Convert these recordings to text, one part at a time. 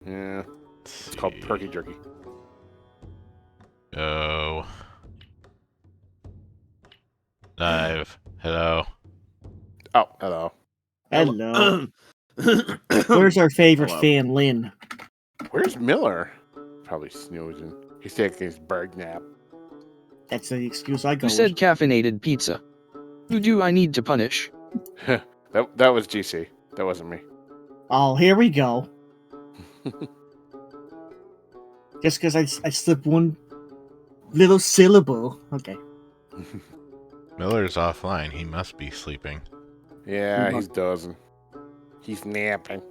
Yeah. It's called turkey jerky. Oh. Live. Hello. Oh, hello. Hello. Where's our favorite Hello. fan, Lynn? Where's Miller? Probably snoozing. He's taking his bird nap. That's the excuse I go Who said with. caffeinated pizza? Who do I need to punish? that was GC. That wasn't me. Oh, here we go. Just because I slipped one little syllable. Okay. Miller's offline. He must be sleeping. Yeah, he's dozing. He's napping.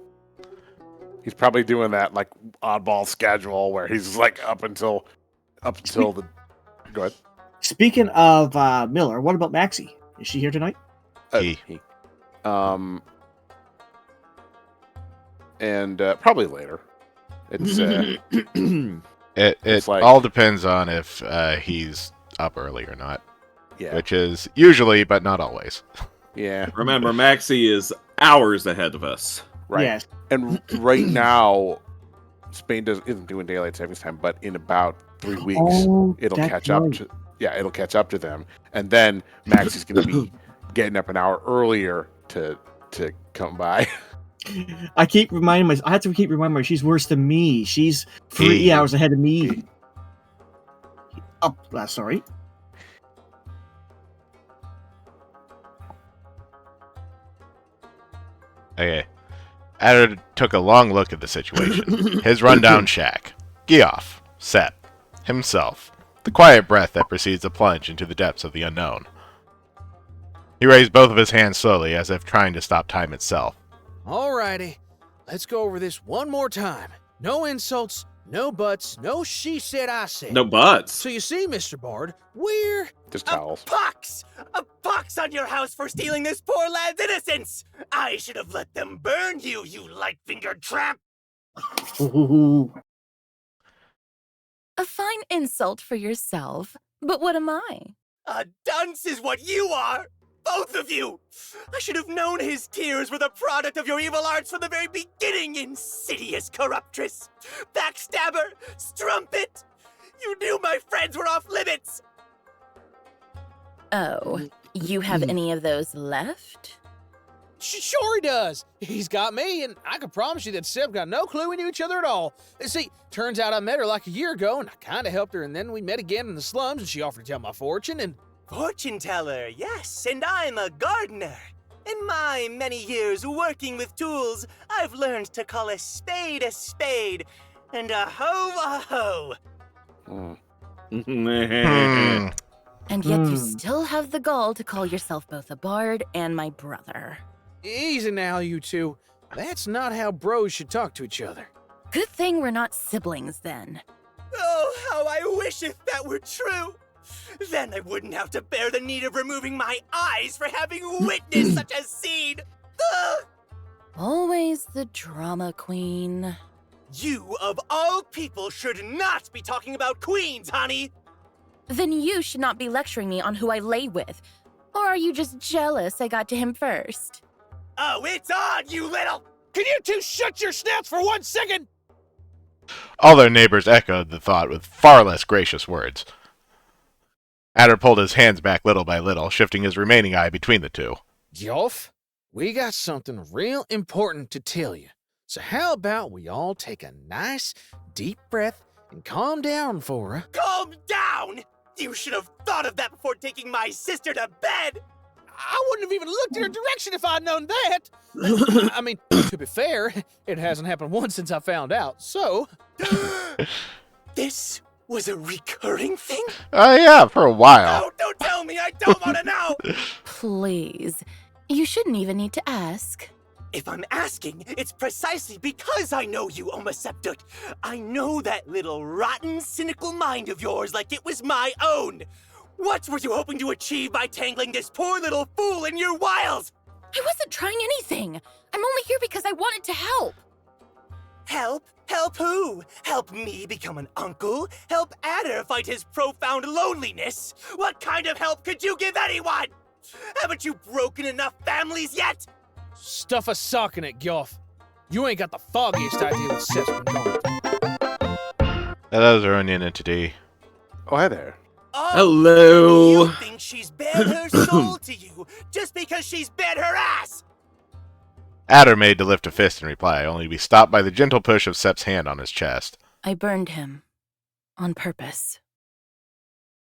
He's probably doing that like oddball schedule where he's like up until the. Go ahead. Speaking of Miller, what about Maxie? Is she here tonight? He. And probably later. It's It like- all depends on if he's up early or not, yeah, which is usually, but not always. yeah, Remember, Maxie is hours ahead of us. right. Yes. And right now, Spain isn't doing daylight savings time, but in about 3 weeks, Oh, it'll that's catch up right. to. Yeah, it'll catch up to them, and then Maxie's going to be getting up an hour earlier to come by. I keep reminding myself. I have to keep reminding myself. She's worse than me. She's 3 He. hours ahead of me. Oh, sorry. Okay. Adder took a long look at the situation. His rundown shack. Geoff. Set. Himself. The quiet breath that precedes a plunge into the depths of the unknown. He raised both of his hands slowly, as if trying to stop time itself. Alrighty, let's go over this one more time. No insults, no buts, no she said, I said. No buts. So you see, Mr. Bard, we're... Just towels. A pox on your house for stealing this poor lad's innocence! I should have let them burn you, you light-fingered tramp! Ooh. A fine insult for yourself, but what am I? A dunce is what you are! Both of you! I should have known his tears were the product of your evil arts from the very beginning, insidious corruptress! Backstabber! Strumpet! You knew my friends were off limits! Oh, you have any of those left? Sure he does. He's got me, and I can promise you that Seb got no clue we knew each other at all. See, turns out I met her like a year ago, and I kind of helped her, and then we met again in the slums, and she offered to tell my fortune, and... Fortune teller, yes, and I'm a gardener. In my many years working with tools, I've learned to call a spade, and a hoe. Hmm. And yet you still have the gall to call yourself both a bard and my brother. Easy now, you two. That's not how bros should talk to each other. Good thing we're not siblings then. Oh, how I wish if that were true! Then I wouldn't have to bear the need of removing my eyes for having witnessed such a scene! Ugh! Always the drama queen. You, of all people, should not be talking about queens, honey! Then you should not be lecturing me on who I lay with. Or are you just jealous I got to him first? Oh, it's on, you little... Can you two shut your snouts for 1 second? All their neighbors echoed the thought with far less gracious words. Adder pulled his hands back little by little, shifting his remaining eye between the two. Geoff, we got something real important to tell you. So how about we all take a nice, deep breath and calm down for a... Calm down! You should have thought of that before taking my sister to bed! I wouldn't have even looked in her direction if I'd known that. I mean, to be fair, it hasn't happened once since I found out, so... This was a recurring thing? Yeah, for a while. No, don't tell me! I don't want to know! Please. You shouldn't even need to ask. If I'm asking, it's precisely because I know you, Oma Septuk. I know that little rotten, cynical mind of yours like it was my own. What were you hoping to achieve by tangling this poor little fool in your wiles? I wasn't trying anything. I'm only here because I wanted to help. Help? Help who? Help me become an uncle? Help Adder fight his profound loneliness? What kind of help could you give anyone? Haven't you broken enough families yet? Stuff a sock in it, Geoff. You ain't got the foggiest idea what Sep's been going through. That was our onion entity. Oh, hi there. Oh, Hello. you think she's bared her soul to you just because she's bared her ass? Adder made to lift a fist in reply, only to be stopped by the gentle push of Sep's hand on his chest. I burned him. On purpose.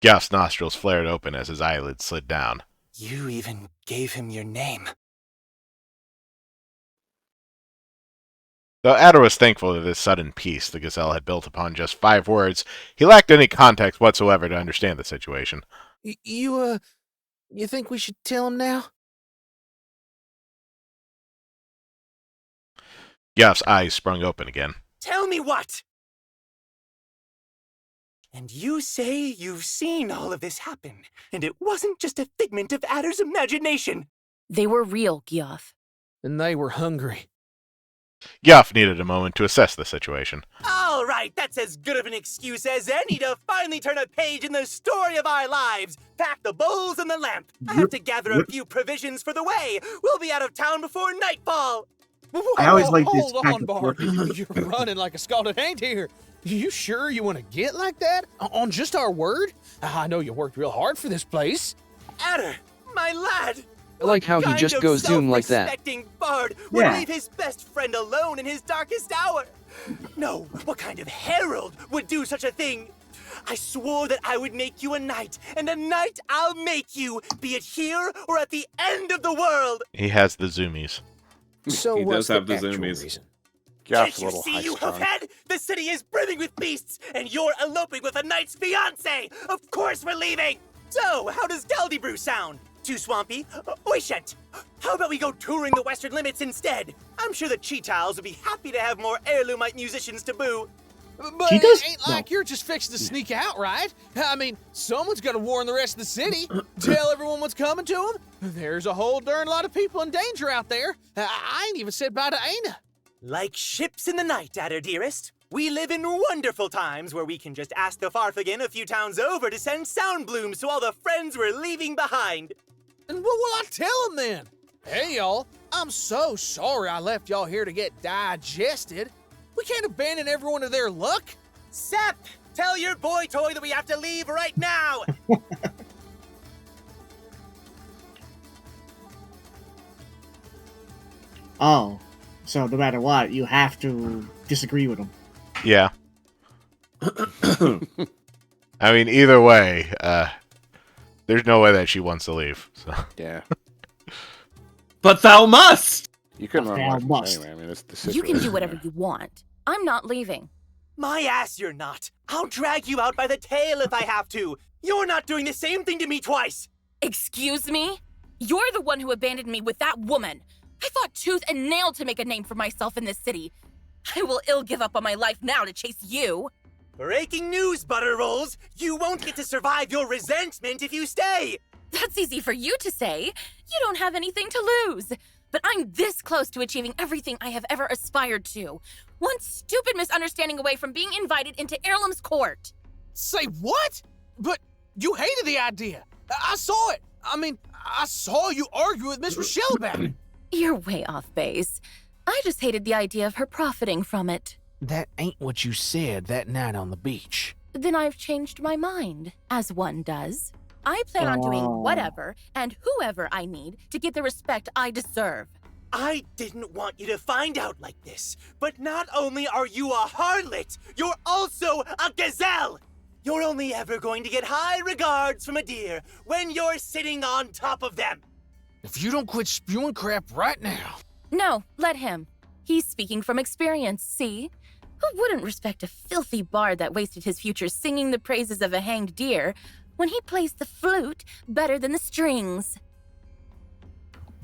Goff's nostrils flared open as his eyelids slid down. You even gave him your name. Though Adder was thankful for this sudden peace the gazelle had built upon just 5 words, he lacked any context whatsoever to understand the situation. You think we should tell him now? Goff's eyes sprung open again. Tell me what? And you say you've seen all of this happen, and it wasn't just a figment of Adder's imagination. They were real, Gioff. And they were hungry. Goff needed a moment to assess the situation. All right, that's as good of an excuse as any to finally turn a page in the story of our lives. Pack the bowls and the lamp. I have to gather a few provisions for the way. We'll be out of town before nightfall. I always like this Hold back on, and Bart. forth. You're running like a scalded ain't here. You sure you want to get like that? On just our word? I know you worked real hard for this place. Adder, my lad. I like how he Kind just of goes doom like that. self-respecting bard would Yeah. leave his best friend alone in his darkest hour. No, what kind of herald would do such a thing? I swore that I would make you a knight, and a knight I'll make you, be it here or at the end of the world. He has the zoomies. So He what's does have the actual zoomies. reason? Goff's Can't a you little see, high you strung. hoofhead? The city is brimming with beasts, and you're eloping with a knight's fiancé. Of course we're leaving. So, how does Galdybrew sound? Too swampy? Oishent! How about we go touring the western limits instead? I'm sure the Cheetahs would be happy to have more heirloomite musicians to boo. But She does- it ain't like you're just fixing to sneak out, right? I mean, someone's got to warn the rest of the city. Tell everyone what's coming to them. There's a whole darn lot of people in danger out there. I ain't even said bye to Aina. Like ships in the night, Adder dearest. We live in wonderful times where we can just ask the Farfagan a few towns over to send sound blooms to all the friends we're leaving behind. And what will I tell them then? Hey, y'all, I'm so sorry I left y'all here to get digested. We can't abandon everyone to their luck. Sep, tell your boy toy that we have to leave right now. Oh, so no matter what, you have to disagree with him. Yeah. I mean, either way, there's no way that she wants to leave. So. Yeah. But thou must! You couldn't But run they away from must. anyway. I mean, it's the You can do situation. whatever you want. I'm not leaving. My ass, you're not. I'll drag you out by the tail if I have to. You're not doing the same thing to me twice. Excuse me? You're the one who abandoned me with that woman. I fought tooth and nail to make a name for myself in this city. I will ill give up on my life now to chase you. Breaking news, Butter Rolls. You won't get to survive your resentment if you stay. That's easy for you to say. You don't have anything to lose. But I'm this close to achieving everything I have ever aspired to. One stupid misunderstanding away from being invited into Heirloom's court. Say what? But you hated the idea. I saw it. I mean, I saw you argue with Miss Rochelle about it. You're way off base. I just hated the idea of her profiting from it. That ain't what you said that night on the beach. Then I've changed my mind, as one does. I plan on doing Oh. whatever and whoever I need to get the respect I deserve. I didn't want you to find out like this, but not only are you a harlot, you're also a gazelle! You're only ever going to get high regards from a deer when you're sitting on top of them. If you don't quit spewing crap right now. No, let him. He's speaking from experience, see? Who wouldn't respect a filthy bard that wasted his future singing the praises of a hanged deer when he plays the flute better than the strings?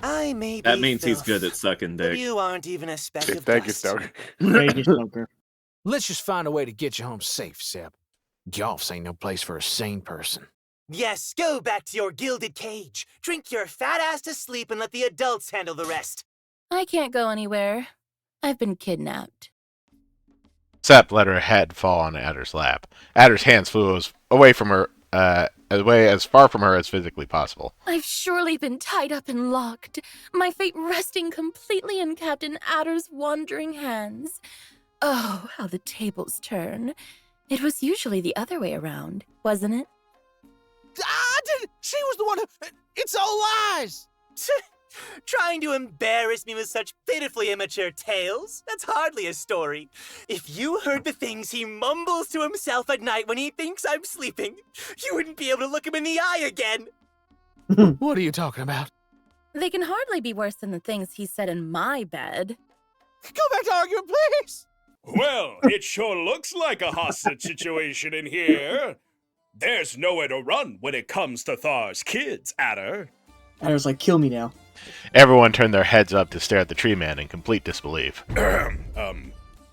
I may be That means he's filth, good at sucking but dick. you aren't even a speck of Thank you, dust. Stoker. Vegas Joker. Let's just find a way to get you home safe, Sep. Golf's ain't no place for a sane person. Yes, go back to your gilded cage. Drink your fat ass to sleep and let the adults handle the rest. I can't go anywhere. I've been kidnapped. Sep let her head fall on Adder's lap. Adder's hands flew away from her away as far from her as physically possible. I've surely been tied up and locked, my fate resting completely in Captain Adder's wandering hands. Oh, how the tables turn. It was usually the other way around, wasn't it? She was the one who... It's all lies! Trying to embarrass me with such pitifully immature tales? That's hardly a story. If you heard the things he mumbles to himself at night when he thinks I'm sleeping, you wouldn't be able to look him in the eye again. What are you talking about? They can hardly be worse than the things he said in my bed. Go back to arguing, please! Well, it sure looks like a hostage situation in here. There's nowhere to run when it comes to Thar's kids, Adder. Adder's like, kill me now. Everyone turned their heads up to stare at the tree man in complete disbelief.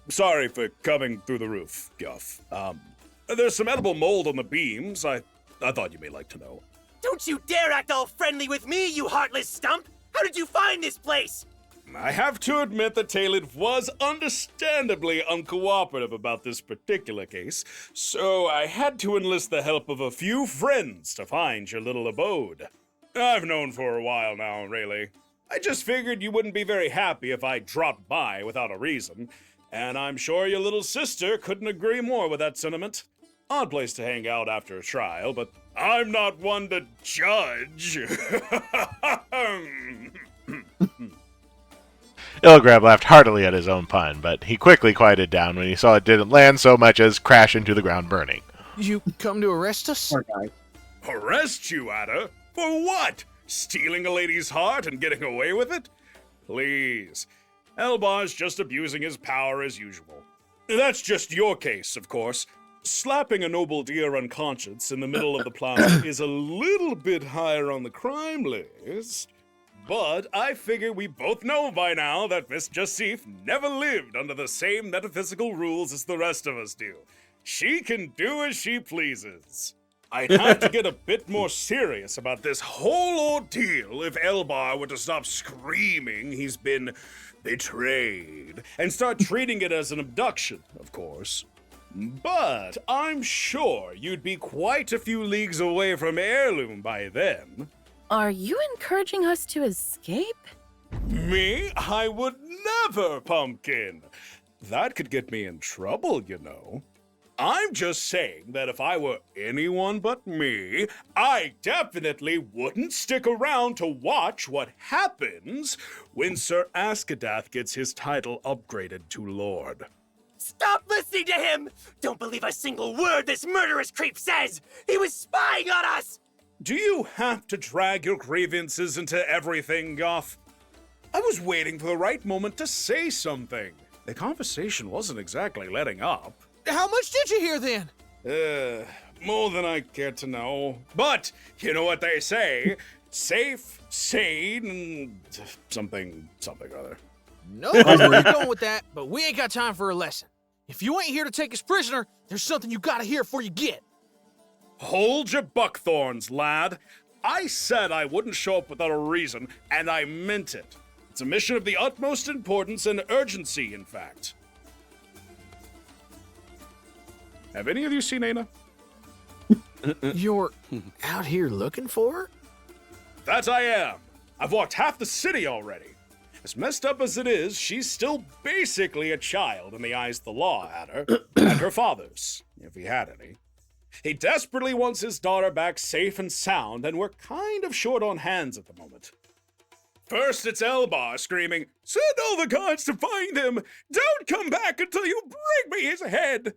Sorry for coming through the roof, Guff. There's some edible mold on the beams. I thought you may like to know. Don't you dare act all friendly with me, you heartless stump! How did you find this place? I have to admit that Talid was understandably uncooperative about this particular case, so I had to enlist the help of a few friends to find your little abode. I've known for a while now, really. I just figured you wouldn't be very happy if I dropped by without a reason, and I'm sure your little sister couldn't agree more with that sentiment. Odd place to hang out after a trial, but I'm not one to judge. Ilgrab laughed heartily at his own pun, but he quickly quieted down when he saw it didn't land so much as crash into the ground burning. You come to arrest us? Poor guy. Arrest you, Adder? For what? Stealing a lady's heart and getting away with it? Please. Elbar's just abusing his power as usual. That's just your case, of course. Slapping a noble deer unconscious in the middle of the plaza is a little bit higher on the crime list. But I figure we both know by now that Miss Jasif never lived under the same metaphysical rules as the rest of us do. She can do as she pleases. I'd have to get a bit more serious about this whole ordeal if Elbar were to stop screaming he's been betrayed and start treating it as an abduction, of course. But I'm sure you'd be quite a few leagues away from Heirloom by then. Are you encouraging us to escape? Me? I would never, Pumpkin. That could get me in trouble, you know. I'm just saying that if I were anyone but me, I definitely wouldn't stick around to watch what happens when Sir Askadath gets his title upgraded to Lord. Stop listening to him! Don't believe a single word this murderous creep says! He was spying on us! Do you have to drag your grievances into everything, Goff? I was waiting for the right moment to say something. The conversation wasn't exactly letting up. How much did you hear then? More than I care to know. But, you know what they say, safe, sane, and something other. No, I know where you're going with that, but we ain't got time for a lesson. If you ain't here to take us prisoner, there's something you gotta hear before you get. Hold your buckthorns, lad. I said I wouldn't show up without a reason, and I meant it. It's a mission of the utmost importance and urgency, in fact. Have any of you seen Aina? You're out here looking for her? That I am. I've walked half the city already. As messed up as it is, she's still basically a child in the eyes of the law, Adder, and her father's, if he had any. He desperately wants his daughter back safe and sound, and we're kind of short on hands at the moment. First, it's Elbar screaming, "Send all the guards to find him! Don't come back until you bring me his head!"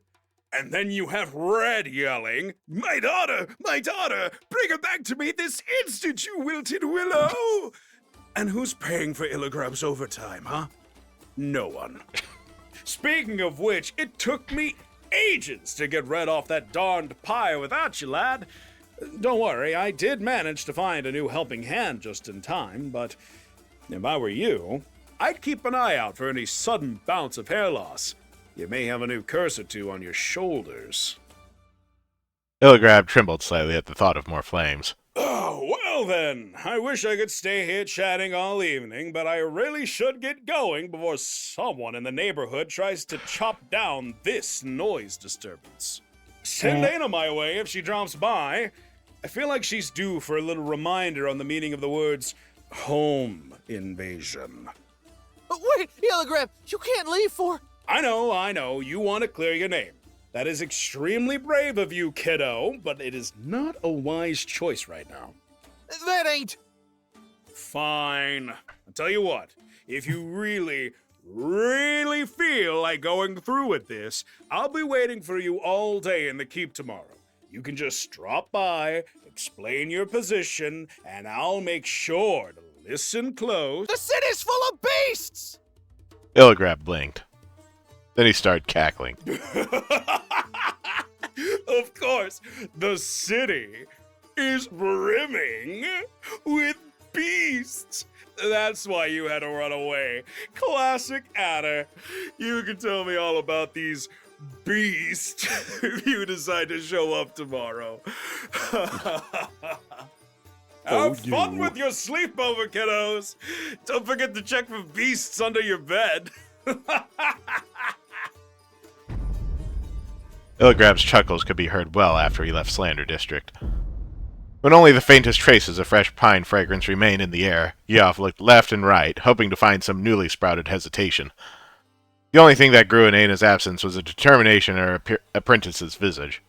And then you have Red yelling, my daughter, bring her back to me this instant, you wilted willow!" And who's paying for Illigrab's overtime, huh? No one. Speaking of which, it took me ages to get Red off that darned pyre without you, lad. Don't worry, I did manage to find a new helping hand just in time, but if I were you, I'd keep an eye out for any sudden bouts of hair loss. You may have a new curse or two on your shoulders. Illigrab trembled slightly at the thought of more flames. Oh, well then, I wish I could stay here chatting all evening, but I really should get going before someone in the neighborhood tries to chop down this noise disturbance. Send Aina my way if she drops by. I feel like she's due for a little reminder on the meaning of the words home invasion. But wait, Illigrab, you can't leave for... I know, you want to clear your name. That is extremely brave of you, kiddo, but it is not a wise choice right now. That ain't... Fine. I'll tell you what, if you really feel like going through with this, I'll be waiting for you all day in the keep tomorrow. You can just drop by, explain your position, and I'll make sure to listen close. The city's full of beasts! Illigrab blinked. Then he started cackling. Of course, the city is brimming with beasts. That's why you had to run away. Classic Adder. You can tell me all about these beasts if you decide to show up tomorrow. Have fun with your sleepover, kiddos. Don't forget to check for beasts under your bed. Illigrab's chuckles could be heard well after he left Slander District. When only the faintest traces of fresh pine fragrance remained in the air, Yoff looked left and right, hoping to find some newly sprouted hesitation. The only thing that grew in Aina's absence was a determination in her apprentice's visage.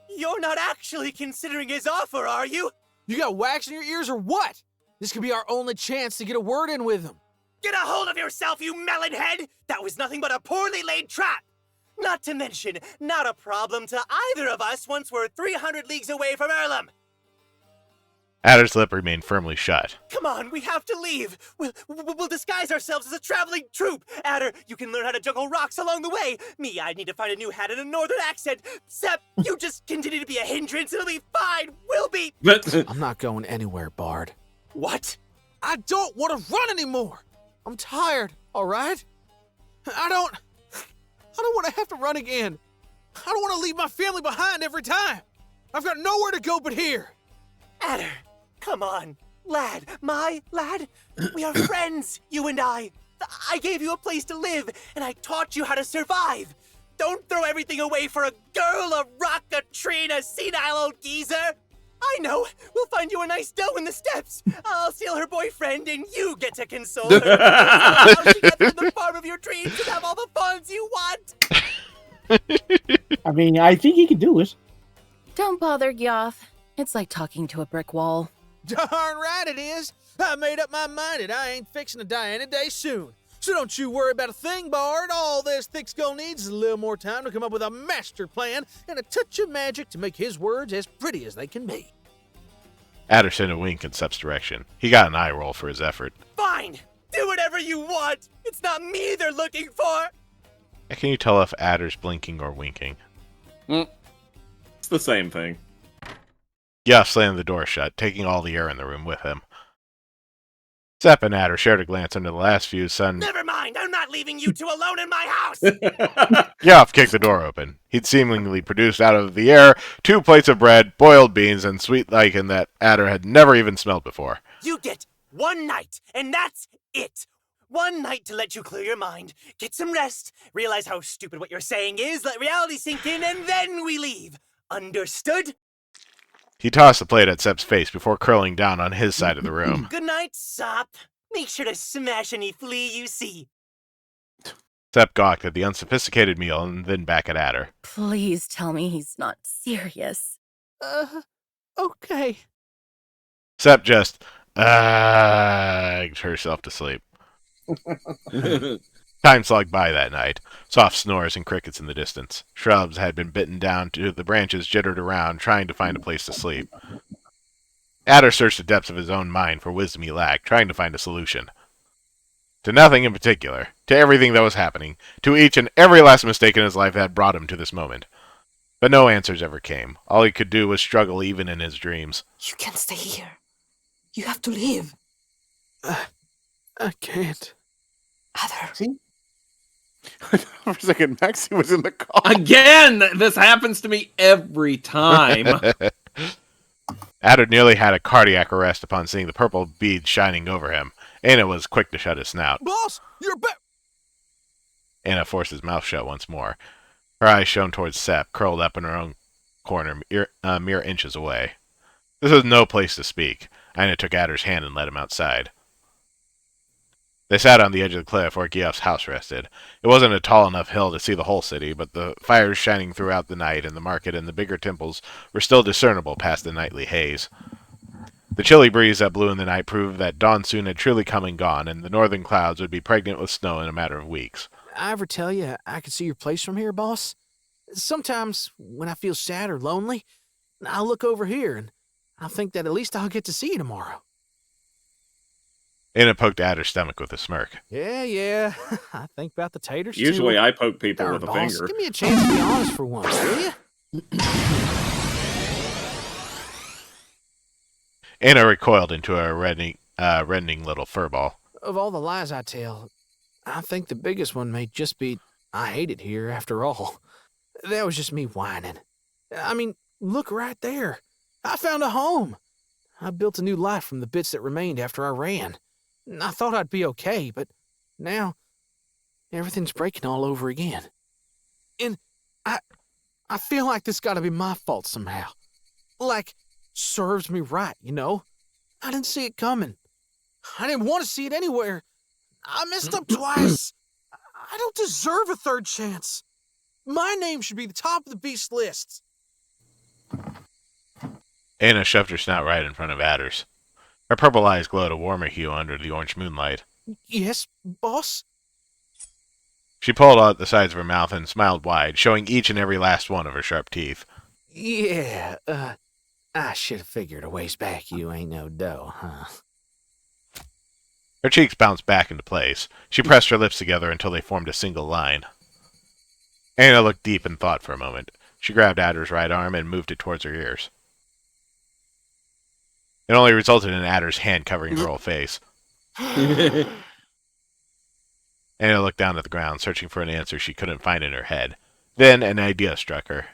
You're not actually considering his offer, are you? You got wax in your ears or what? This could be our only chance to get a word in with him. Get a hold of yourself, you melonhead! That was nothing but a poorly laid trap! Not to mention, not a problem to either of us once we're 300 leagues away from Erlem. Adder's lip remained firmly shut. Come on, we have to leave. We'll disguise ourselves as a traveling troupe. Adder, you can learn how to juggle rocks along the way. Me, I need to find a new hat and a northern accent. Sep, you just continue to be a hindrance. It'll be fine. We'll be... I'm not going anywhere, Bard. What? I don't want to run anymore. I'm tired, all right? I don't want to have to run again. I don't want to leave my family behind every time. I've got nowhere to go but here. Adder, come on. Lad, my lad. We are friends, you and I. I gave you a place to live, and I taught you how to survive. Don't throw everything away for a girl, a rock, a tree, and a senile old geezer. I know. We'll find you a nice doe in the steppes. I'll steal her boyfriend, and you get to console her. How she gets to the farm of your dreams and have all the funds you want. I mean, I think he can do it. Don't bother, Yoff. It's like talking to a brick wall. Darn right it is. I made up my mind and I ain't fixing to die any day soon. So don't you worry about a thing, Bard. All this thick skull needs is a little more time to come up with a master plan and a touch of magic to make his words as pretty as they can be. Adder sent a wink in Sep's direction. He got an eye roll for his effort. Fine. Do whatever you want. It's not me they're looking for. Can you tell if Adder's blinking or winking? It's the same thing. Yoff slammed the door shut, taking all the air in the room with him. Sep and Adder shared a glance into the last few sun. Never mind. I'm not leaving you two alone in my house. Yoff kicked the door open. He'd seemingly produced out of the air 2 plates of bread, boiled beans, and sweet lichen that Adder had never even smelled before. You get one night, and that's it. One night to let you clear your mind, get some rest, realize how stupid what you're saying is, let reality sink in, and then we leave. Understood? He tossed the plate at Sep's face before curling down on his side of the room. Good night, Sop. Make sure to smash any flea you see. Sep gawked at the unsophisticated meal and then back at Adder. Please tell me he's not serious. Okay. Sep just egged herself to sleep. Time slogged by that night. Soft snores and crickets in the distance. Shrubs had been bitten down to the branches jittered around, trying to find a place to sleep. Adder searched the depths of his own mind for wisdom he lacked, trying to find a solution. To nothing in particular. To everything that was happening. To each and every last mistake in his life that had brought him to this moment. But no answers ever came. All he could do was struggle even in his dreams. You can't stay here. You have to leave. I can't. Adder. See? For a second, Maxie was in the car. Again, this happens to me every time. Adder nearly had a cardiac arrest upon seeing the purple bead shining over him. Aina was quick to shut his snout. Boss, you're back. Aina forced his mouth shut once more. Her eyes shone towards Sep, curled up in her own corner mere inches away. This was no place to speak. Aina took Adder's hand and led him outside. They sat on the edge of the cliff where Giof's house rested. It wasn't a tall enough hill to see the whole city, but the fires shining throughout the night and the market and the bigger temples were still discernible past the nightly haze. The chilly breeze that blew in the night proved that dawn soon had truly come and gone, and the northern clouds would be pregnant with snow in a matter of weeks. I ever tell you I could see your place from here, boss? Sometimes when I feel sad or lonely, I'll look over here and I'll think that at least I'll get to see you tomorrow. Aina poked Adder's stomach with a smirk. Yeah. I think about the taters, Usually too. I poke people Darn, with a boss, finger. give me a chance to be honest for once, will you? Aina recoiled into a reddening little furball. Of all the lies I tell, I think the biggest one may just be I hate it here after all. That was just me whining. I mean, look right there. I found a home. I built a new life from the bits that remained after I ran. I thought I'd be okay, but now everything's breaking all over again. And I feel like this gotta be my fault somehow. Like, serves me right, you know? I didn't see it coming. I didn't want to see it anywhere. I messed up twice. I don't deserve a third chance. My name should be the top of the beast list. Aina shoved her snout right in front of Adder's. Her purple eyes glowed a warmer hue under the orange moonlight. Yes, boss? She pulled out the sides of her mouth and smiled wide, showing each and every last one of her sharp teeth. Yeah, I should have figured a ways back you ain't no dough, huh? Her cheeks bounced back into place. She pressed her lips together until they formed a single line. Aina looked deep in thought for a moment. She grabbed Adder's right arm and moved it towards her ears. It only resulted in Adder's hand covering her whole face. Aina looked down at the ground, searching for an answer she couldn't find in her head. Then an idea struck her.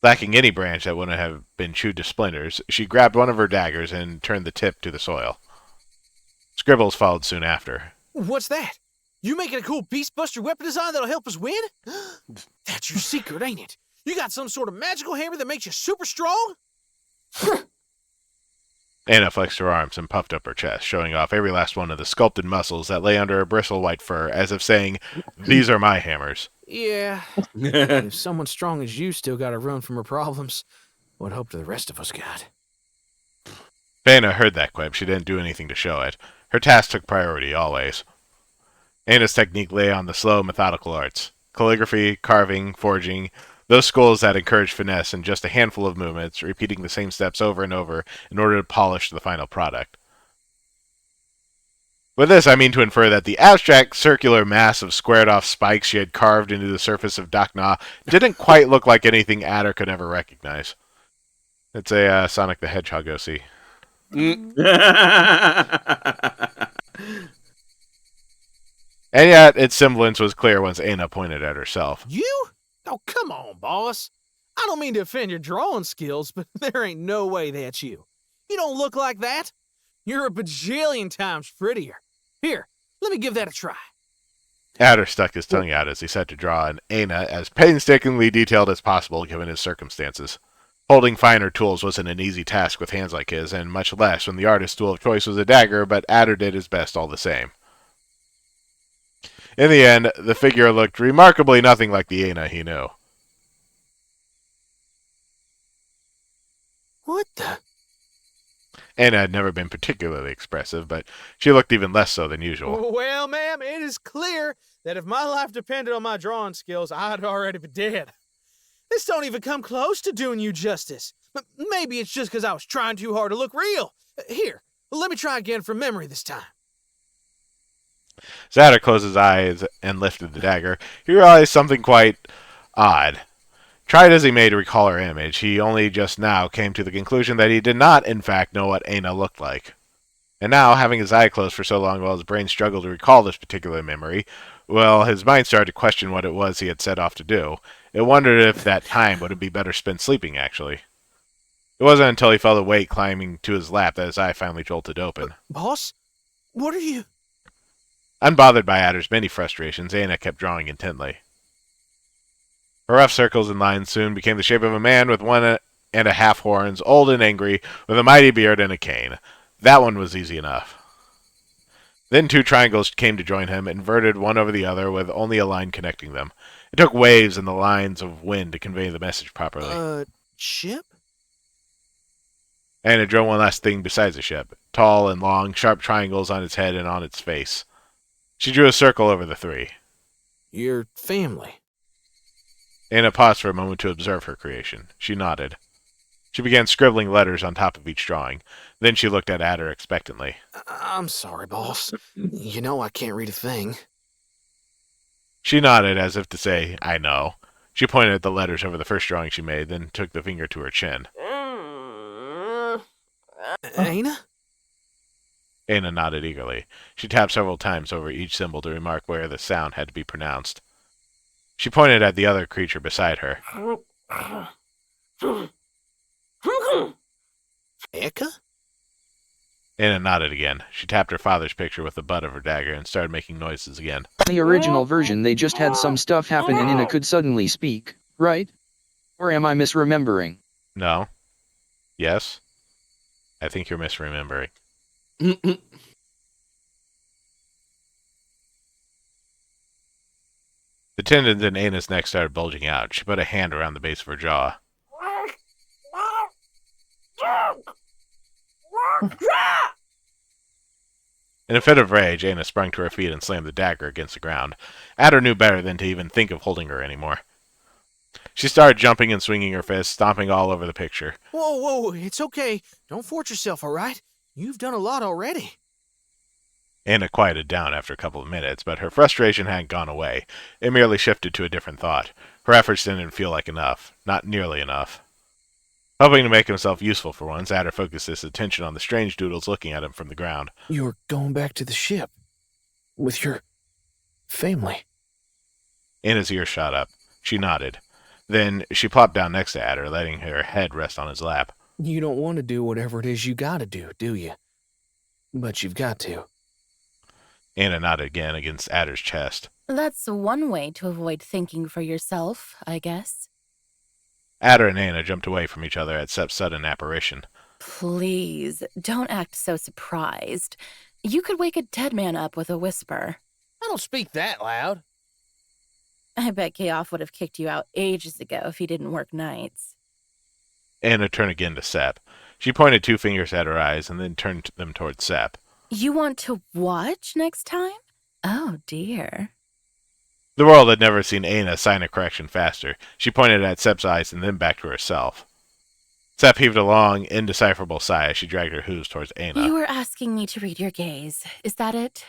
Lacking any branch that wouldn't have been chewed to splinters, she grabbed one of her daggers and turned the tip to the soil. Scribbles followed soon after. What's that? You making a cool Beastbuster weapon design that'll help us win? That's your secret, ain't it? You got some sort of magical hammer that makes you super strong? Aina flexed her arms and puffed up her chest, showing off every last one of the sculpted muscles that lay under her bristle-white fur, as if saying, "These are my hammers." Yeah. If someone strong as you still got to run from her problems, what hope do the rest of us got? Aina heard that quip. She didn't do anything to show it. Her task took priority, always. Aina's technique lay on the slow, methodical arts. Calligraphy, carving, forging, those schools that encourage finesse in just a handful of movements, repeating the same steps over and over in order to polish the final product. With this, I mean to infer that the abstract circular mass of squared-off spikes she had carved into the surface of Dakna didn't quite look like anything Adder could ever recognize. It's a Sonic the Hedgehog OC. And yet, its semblance was clear once Aina pointed at herself. You? Oh, come on, boss. I don't mean to offend your drawing skills, but there ain't no way that's you. You don't look like that. You're a bajillion times prettier. Here, let me give that a try. Adder stuck his tongue out as he set to draw an Aina as painstakingly detailed as possible given his circumstances. Holding finer tools wasn't an easy task with hands like his, and much less when the artist's tool of choice was a dagger, but Adder did his best all the same. In the end, the figure looked remarkably nothing like the Aina he knew. What the? Aina had never been particularly expressive, but she looked even less so than usual. Well, ma'am, it is clear that if my life depended on my drawing skills, I'd already be dead. This don't even come close to doing you justice. But maybe it's just because I was trying too hard to look real. Here, let me try again from memory this time. As Adder closed his eyes and lifted the dagger, he realized something quite odd. Tried as he may to recall her image, he only just now came to the conclusion that he did not, in fact, know what Aina looked like. And now, having his eye closed for so long while his brain struggled to recall this particular memory, well, his mind started to question what it was he had set off to do. It wondered if that time would be better spent sleeping, actually. It wasn't until he felt a weight climbing to his lap that his eye finally jolted open. Boss? What are you... Unbothered by Adder's many frustrations, Aina kept drawing intently. Her rough circles and lines soon became the shape of a man with 1.5 horns, old and angry, with a mighty beard and a cane. That one was easy enough. Then 2 triangles came to join him, inverted one over the other with only a line connecting them. It took waves and the lines of wind to convey the message properly. Ship? And it drew one last thing besides a ship. Tall and long, sharp triangles on its head and on its face. She drew a circle over the 3. Your family. Anna paused for a moment to observe her creation. She nodded. She began scribbling letters on top of each drawing. Then she looked at Adder expectantly. I'm sorry, boss. You know I can't read a thing. She nodded as if to say, I know. She pointed at the letters over the first drawing she made, then took the finger to her chin. Anna? Anna nodded eagerly. She tapped several times over each symbol to remark where the sound had to be pronounced. She pointed at the other creature beside her. Eka? Anna nodded again. She tapped her father's picture with the butt of her dagger and started making noises again. The original version, they just had some stuff happen and Inna could suddenly speak, right? Or am I misremembering? No. Yes. I think you're misremembering. Mm-mm. The tendons in Anna's neck started bulging out. She put a hand around the base of her jaw. In a fit of rage, Anna sprung to her feet and slammed the dagger against the ground. Adder knew better than to even think of holding her anymore. She started jumping and swinging her fists, stomping all over the picture. Whoa, it's okay. Don't force yourself, all right? You've done a lot already. Anna quieted down after a couple of minutes, but her frustration hadn't gone away. It merely shifted to a different thought. Her efforts didn't feel like enough. Not nearly enough. Hoping to make himself useful for once, Adder focused his attention on the strange doodles looking at him from the ground. You're going back to the ship. With your family. Anna's ears shot up. She nodded. Then she plopped down next to Adder, letting her head rest on his lap. You don't want to do whatever it is you gotta do you? But you've got to. Anna nodded again against Adder's chest. That's one way to avoid thinking for yourself, I guess. Adder and Anna jumped away from each other at Sep's sudden apparition. Please, don't act so surprised. You could wake a dead man up with a whisper. I don't speak that loud. I bet Geoff would have kicked you out ages ago if he didn't work nights. Anna turned again to Sep. She pointed 2 fingers at her eyes and then turned them towards Sep. You want to watch next time? Oh, dear. The world had never seen Anna sign a correction faster. She pointed at Sep's eyes and then back to herself. Sep heaved a long, indecipherable sigh as she dragged her hooves towards Anna. You were asking me to read your gaze. Is that it?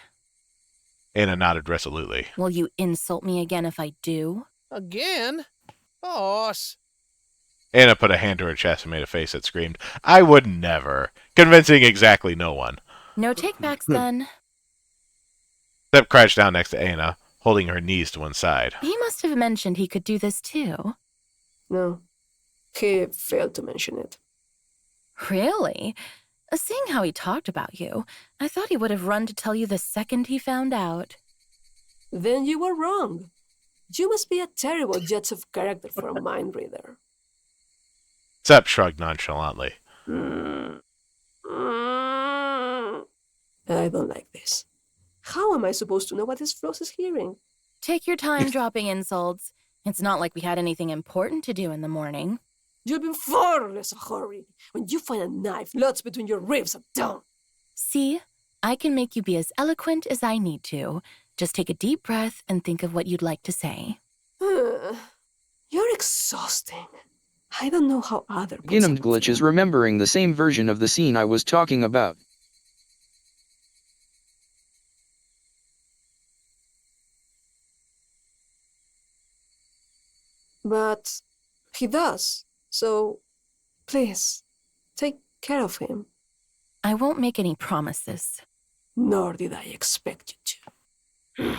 Anna nodded resolutely. Will you insult me again if I do? Again? Boss. Anna put a hand to her chest and made a face that screamed, I would never, convincing exactly no one. No takebacks then. Sep crouched down next to Anna, holding her knees to one side. He must have mentioned he could do this too. No, he failed to mention it. Really? Seeing how he talked about you, I thought he would have run to tell you the second he found out. Then you were wrong. You must be a terrible judge of character for a mind reader. Sep shrugged nonchalantly. I don't like this. How am I supposed to know what this Floss is hearing? Take your time dropping insults. It's not like we had anything important to do in the morning. You've been far less a hurry. When you find a knife lodged between your ribs, I'm down. See? I can make you be as eloquent as I need to. Just take a deep breath and think of what you'd like to say. You're exhausting. I don't know how other people... Ginam Glitch is remembering the same version of the scene I was talking about. But he does. So, please, take care of him. I won't make any promises. Nor did I expect you to.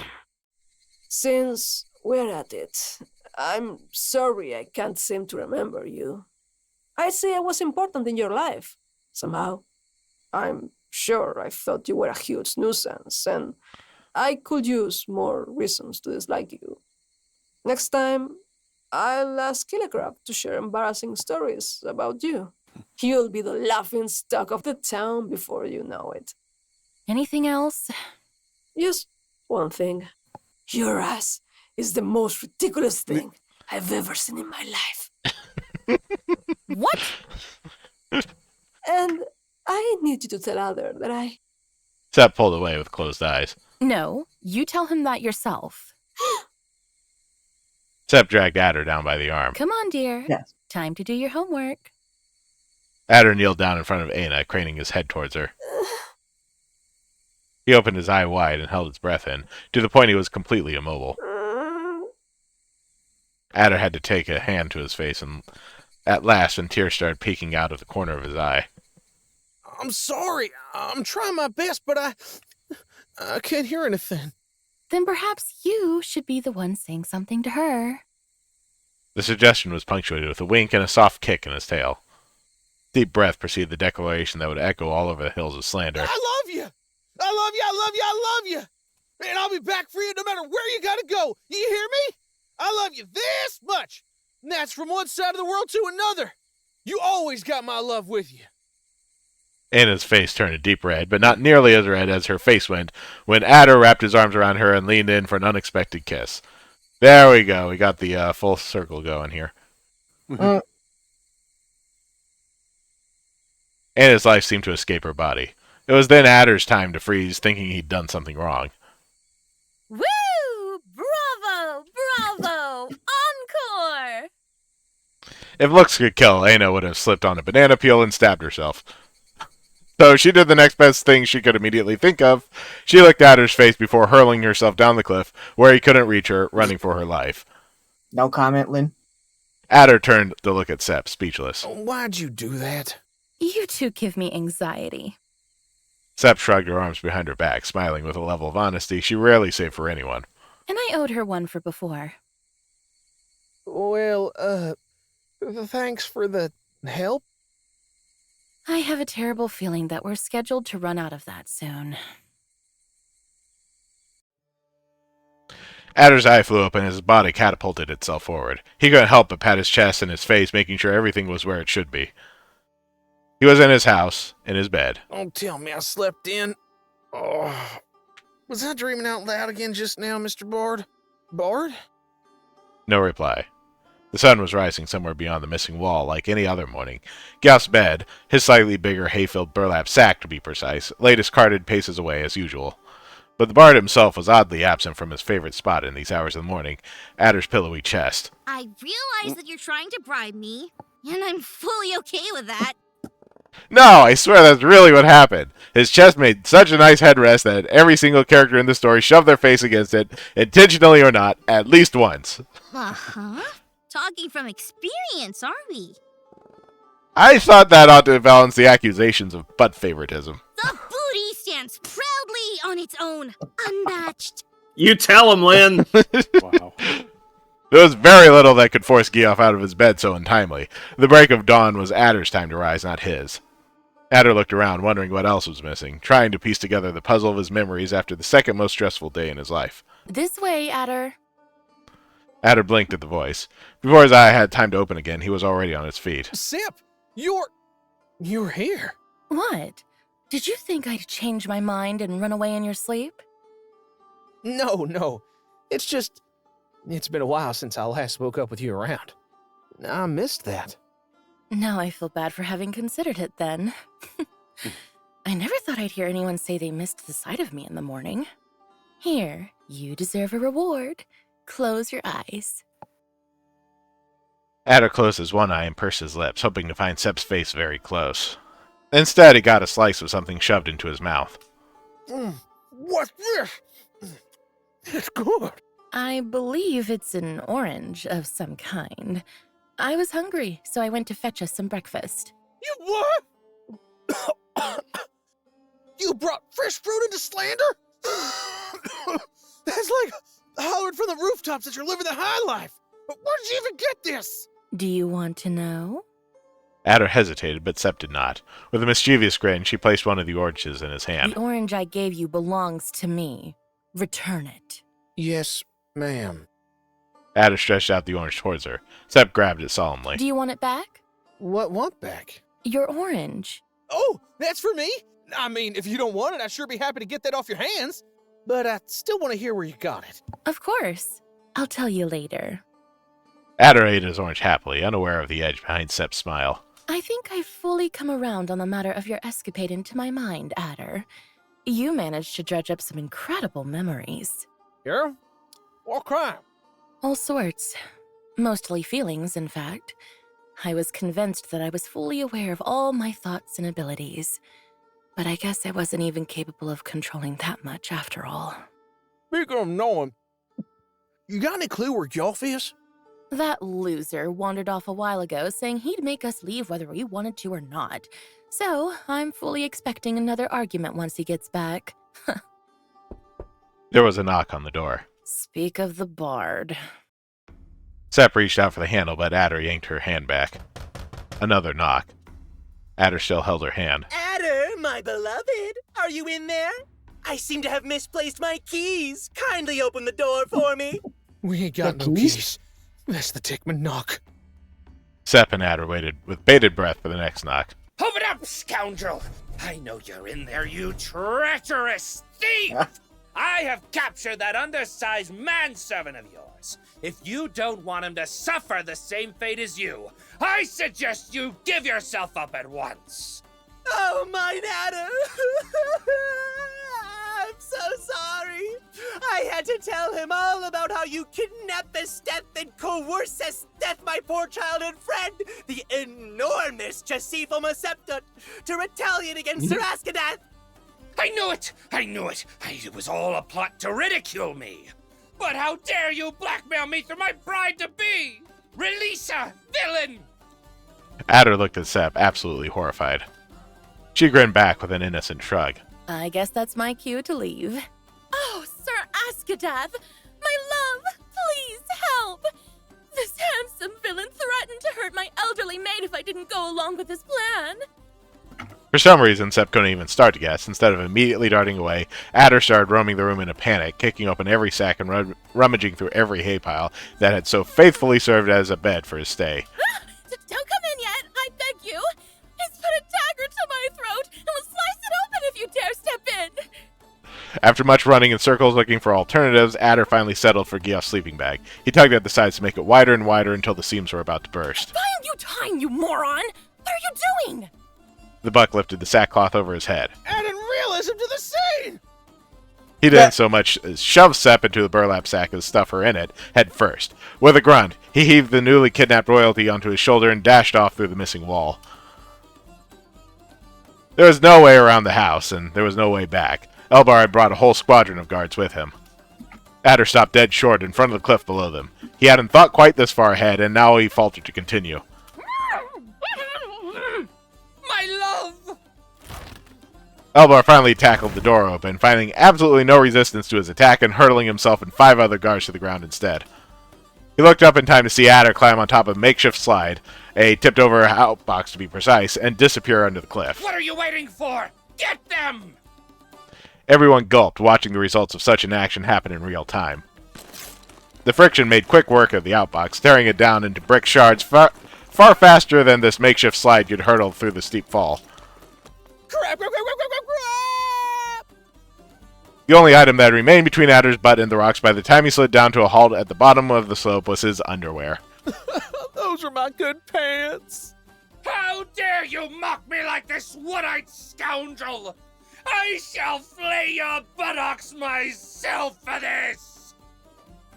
Since we're at it, I'm sorry I can't seem to remember you. I say I was important in your life, somehow. I'm sure I thought you were a huge nuisance, and I could use more reasons to dislike you. Next time, I'll ask Killicrab to share embarrassing stories about you. You'll be the laughing stock of the town before you know it. Anything else? Just one thing. Your ass is the most ridiculous thing I've ever seen in my life. What? And I need you to tell Adder that I... Sepp pulled away with closed eyes. No, you tell him that yourself. Sepp dragged Adder down by the arm. Come on, dear. Yes. Time to do your homework. Adder kneeled down in front of Aina, craning his head towards her. He opened his eye wide and held his breath in, to the point he was completely immobile. Adder had to take a hand to his face, and at last, when tears started peeking out of the corner of his eye. I'm sorry. I'm trying my best, but I can't hear anything. Then perhaps you should be the one saying something to her. The suggestion was punctuated with a wink and a soft kick in his tail. Deep breath preceded the declaration that would echo all over the hills of slander. I love you! I love you, I love you, I love you! And I'll be back for you no matter where you gotta go. You hear me? I love you this much! And that's from one side of the world to another. You always got my love with you. Anna's face turned a deep red, but not nearly as red as her face went when Adder wrapped his arms around her and leaned in for an unexpected kiss. There we go. We got the full circle going here. Anna's life seemed to escape her body. It was then Adder's time to freeze, thinking he'd done something wrong. Woo! Bravo! Bravo! Encore! If looks could kill, Anna would have slipped on a banana peel and stabbed herself. So she did the next best thing she could immediately think of. She looked at Adder's face before hurling herself down the cliff, where he couldn't reach her, running for her life. No comment, Lynn? Adder turned to look at Sepp, speechless. Why'd you do that? You two give me anxiety. Sepp shrugged her arms behind her back, smiling with a level of honesty she rarely saved for anyone. And I owed her one for before. Well, thanks for the help. I have a terrible feeling that we're scheduled to run out of that soon. Adder's eye flew open as his body catapulted itself forward. He couldn't help but pat his chest and his face, making sure everything was where it should be. He was in his house, in his bed. Don't tell me I slept in. Oh, was I dreaming out loud again just now, Mr. Bard? Bard? No reply. The sun was rising somewhere beyond the missing wall like any other morning. Gauff's bed, his slightly bigger hay-filled burlap sack to be precise, lay discarded paces away as usual. But the bard himself was oddly absent from his favorite spot in these hours of the morning, Adder's pillowy chest. I realize that you're trying to bribe me, and I'm fully okay with that. No, I swear that's really what happened. His chest made such a nice headrest that every single character in the story shoved their face against it, intentionally or not, at least once. Uh-huh. Talking from experience, are we? I thought that ought to balance the accusations of butt favoritism. The booty stands proudly on its own, unmatched. You tell him, Lynn. Wow. There was very little that could force Geoff out of his bed so untimely. The break of dawn was Adder's time to rise, not his. Adder looked around, wondering what else was missing, trying to piece together the puzzle of his memories after the second most stressful day in his life. This way, Adder. Adder blinked at the voice. Before his eye had time to open again, he was already on his feet. Sip, you're here. What? Did you think I'd change my mind and run away in your sleep? No. It's been a while since I last woke up with you around. I missed that. Now I feel bad for having considered it then. I never thought I'd hear anyone say they missed the sight of me in the morning. Here, you deserve a reward. Close your eyes. Adder closed his one eye and pursed his lips, hoping to find Sepp's face very close. Instead, he got a slice of something shoved into his mouth. What's this? It's good. I believe it's an orange of some kind. I was hungry, so I went to fetch us some breakfast. You what? You brought fresh fruit into slander? That's like hollering from the rooftops that you're living the high life. Where did you even get this? Do you want to know? Adder hesitated, but Sepp did not. With a mischievous grin, she placed one of the oranges in his hand. The orange I gave you belongs to me. Return it. Yes, ma'am. Adder stretched out the orange towards her. Sepp grabbed it solemnly. Do you want it back? What back? Your orange. Oh, that's for me? I mean, if you don't want it, I'd sure be happy to get that off your hands. But I still want to hear where you got it. Of course. I'll tell you later. Adder ate his orange happily, unaware of the edge behind Sepp's smile. I think I've fully come around on the matter of your escapade into my mind, Adder. You managed to dredge up some incredible memories. Yeah? What crime? All sorts. Mostly feelings, in fact. I was convinced that I was fully aware of all my thoughts and abilities. But I guess I wasn't even capable of controlling that much after all. Speaking of knowing, you got any clue where Golf is? That loser wandered off a while ago saying he'd make us leave whether we wanted to or not. So, I'm fully expecting another argument once he gets back. There was a knock on the door. Speak of the bard. Sepp reached out for the handle, but Adder yanked her hand back. Another knock. Adder still held her hand. Adder, my beloved, are you in there? I seem to have misplaced my keys. Kindly open the door for me. We ain't got no keys. That's the Tickman knock. Sepp and Adder waited with bated breath for the next knock. Open up, scoundrel! I know you're in there, you treacherous thief! I have captured that undersized manservant of yours. If you don't want him to suffer the same fate as you, I suggest you give yourself up at once. Oh, mine Adder! I'm so sorry. I had to tell him all about how you kidnapped the Steth and coerced Steth, my poor childhood friend, the enormous Chasifo Masepta, to retaliate against Sir Askadath. I knew it! I knew it! It was all a plot to ridicule me. But how dare you blackmail me through my bride-to-be? Release her, villain! Adder looked at Sepp, absolutely horrified. She grinned back with an innocent shrug. I guess that's my cue to leave. Oh, Sir Askadath! My love! Please help! This handsome villain threatened to hurt my elderly maid if I didn't go along with his plan. For some reason, Sepp couldn't even start to guess. Instead of immediately darting away, Adder started roaming the room in a panic, kicking open every sack and rummaging through every hay pile that had so faithfully served as a bed for his stay. Don't come in yet, I beg you! He's put a dagger to my throat and will slice it open if you dare step in! After much running in circles looking for alternatives, Adder finally settled for Geoff's sleeping bag. He tugged at the sides to make it wider and wider until the seams were about to burst. Find you time, you moron! What are you doing? The buck lifted the sackcloth over his head. Adding realism to the scene! He didn't so much as shove Sepp into the burlap sack as stuff her in it, head first. With a grunt, he heaved the newly kidnapped royalty onto his shoulder and dashed off through the missing wall. There was no way around the house, and there was no way back. Elbar had brought a whole squadron of guards with him. Adder stopped dead short in front of the cliff below them. He hadn't thought quite this far ahead, and now he faltered to continue. My love! Elbar finally tackled the door open, finding absolutely no resistance to his attack and hurtling himself and 5 other guards to the ground instead. He looked up in time to see Adder climb on top of a makeshift slide, a tipped-over outbox to be precise, and disappear under the cliff. What are you waiting for? Get them! Everyone gulped, watching the results of such an action happen in real time. The friction made quick work of the outbox, tearing it down into brick shards far faster than this makeshift slide could hurtle through the steep fall. Crap! The only item that remained between Adder's butt and the rocks by the time he slid down to a halt at the bottom of the slope was his underwear. Those are my good pants! How dare you mock me like this one-eyed scoundrel! I shall flay your buttocks myself for this!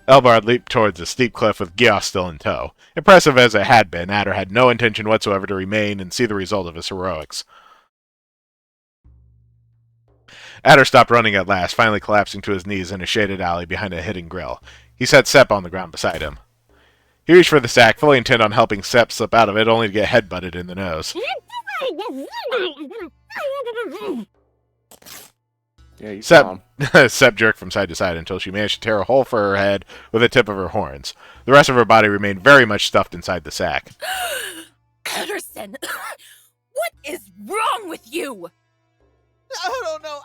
Elbar leaped towards the steep cliff with Geoff still in tow. Impressive as it had been, Adder had no intention whatsoever to remain and see the result of his heroics. Adder stopped running at last, finally collapsing to his knees in a shaded alley behind a hidden grill. He set Sepp on the ground beside him. He reached for the sack, fully intent on helping Sepp slip out of it, only to get headbutted in the nose. Yeah, you Sepp jerked from side to side until she managed to tear a hole for her head with the tip of her horns. The rest of her body remained very much stuffed inside the sack. Anderson! What is wrong with you? I don't know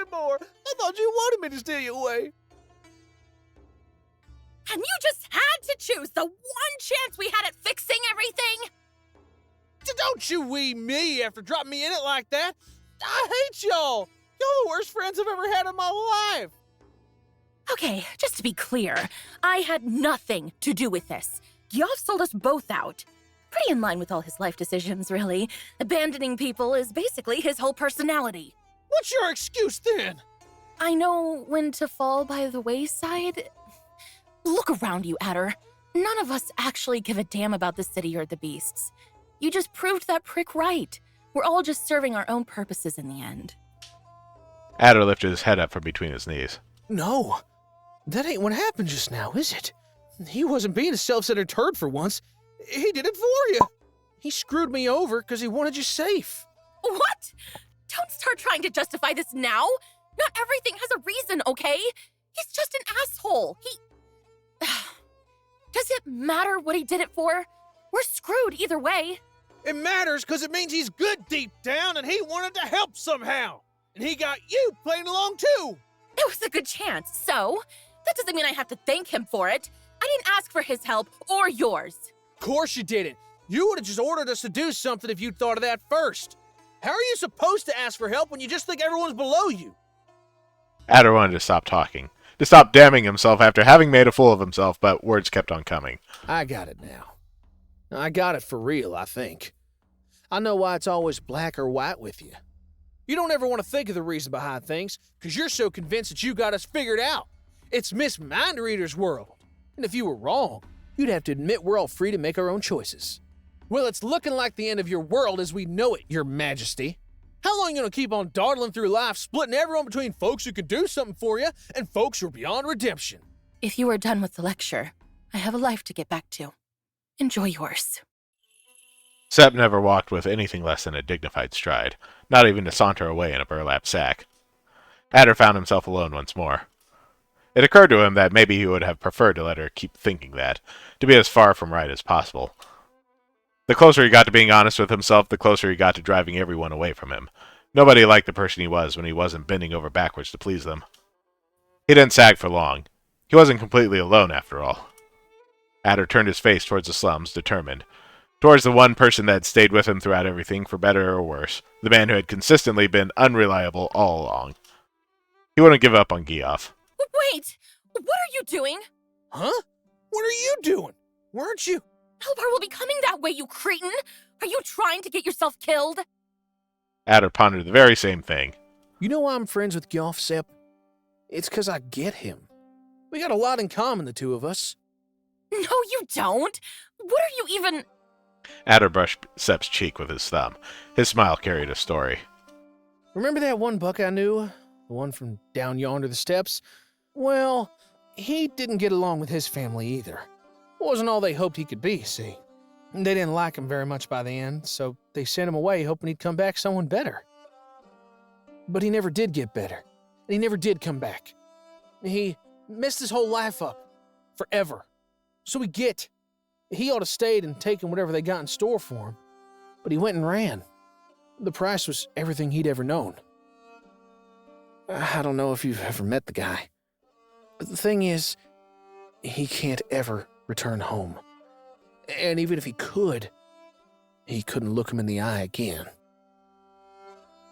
anymore. I thought you wanted me to steal you away. And you just had choose the one chance we had at fixing everything? Don't you wee me after dropping me in it like that. I hate y'all. Y'all the worst friends I've ever had in my life. Okay, just to be clear, I had nothing to do with this. Geoff sold us both out. Pretty in line with all his life decisions, really. Abandoning people is basically his whole personality. What's your excuse then? I know when to fall by the wayside. Look around you, Adder. None of us actually give a damn about the city or the beasts. You just proved that prick right. We're all just serving our own purposes in the end. Adder lifted his head up from between his knees. No, that ain't what happened just now, is it? He wasn't being a self-centered turd for once. He did it for you. He screwed me over because he wanted you safe. What? Don't start trying to justify this now. Not everything has a reason, okay? He's just an asshole. Does it matter what he did it for? We're screwed either way. It matters because it means he's good deep down and he wanted to help somehow. And he got you playing along too. It was a good chance, so that doesn't mean I have to thank him for it. I didn't ask for his help or yours. Of course you didn't. You would have just ordered us to do something if you'd thought of that first. How are you supposed to ask for help when you just think everyone's below you? Adder wanted to stop talking, to stop damning himself after having made a fool of himself, but words kept on coming. I got it now. I got it for real, I think. I know why it's always black or white with you. You don't ever want to think of the reason behind things, because you're so convinced that you got us figured out. It's Miss Mind Reader's world. And if you were wrong, you'd have to admit we're all free to make our own choices. Well, it's looking like the end of your world as we know it, Your Majesty. How long you gonna keep on dawdling through life, splitting everyone between folks who can do something for you and folks who are beyond redemption? If you are done with the lecture, I have a life to get back to. Enjoy yours. Sepp never walked with anything less than a dignified stride, not even to saunter away in a burlap sack. Adder found himself alone once more. It occurred to him that maybe he would have preferred to let her keep thinking that, to be as far from right as possible. The closer he got to being honest with himself, the closer he got to driving everyone away from him. Nobody liked the person he was when he wasn't bending over backwards to please them. He didn't sag for long. He wasn't completely alone, after all. Adder turned his face towards the slums, determined. Towards the one person that had stayed with him throughout everything, for better or worse. The man who had consistently been unreliable all along. He wouldn't give up on Geoff. Wait! What are you doing? Huh? What are you doing? Weren't you? Elbar will be coming that way, you cretin! Are you trying to get yourself killed? Adder pondered the very same thing. You know why I'm friends with Geoff, Sepp? It's because I get him. We got a lot in common, the two of us. No, you don't! What are you even... Adder brushed Sepp's cheek with his thumb. His smile carried a story. Remember that one buck I knew? The one from down yonder the steps? Well, he didn't get along with his family either. Wasn't all they hoped he could be, see. They didn't like him very much by the end, so they sent him away hoping he'd come back someone better. But he never did get better, and he never did come back. He messed his whole life up. Forever. So we get. He ought to stayed and taken whatever they got in store for him. But he went and ran. The price was everything he'd ever known. I don't know if you've ever met the guy. But the thing is, he can't ever return home. And even if he could, he couldn't look him in the eye again.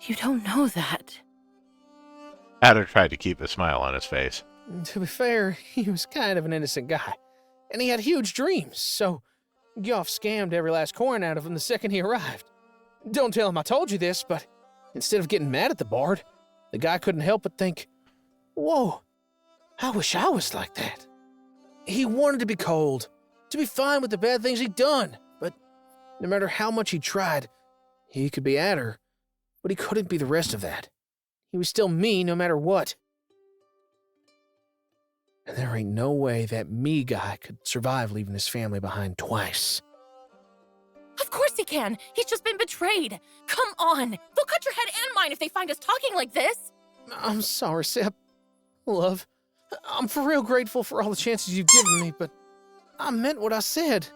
You don't know that. Adder tried to keep a smile on his face. To be fair, he was kind of an innocent guy. And he had huge dreams, so Geoff scammed every last coin out of him the second he arrived. Don't tell him I told you this, but instead of getting mad at the bard, the guy couldn't help but think, whoa, I wish I was like that. He wanted to be cold, to be fine with the bad things he'd done, but no matter how much he tried, he could be Adder, but he couldn't be the rest of that. He was still me no matter what. And there ain't no way that me guy could survive leaving his family behind twice. Of course he can. He's just been betrayed. Come on. They'll cut your head and mine if they find us talking like this. I'm sorry, Sepp. Love, I'm for real grateful for all the chances you've given me, but I meant what I said.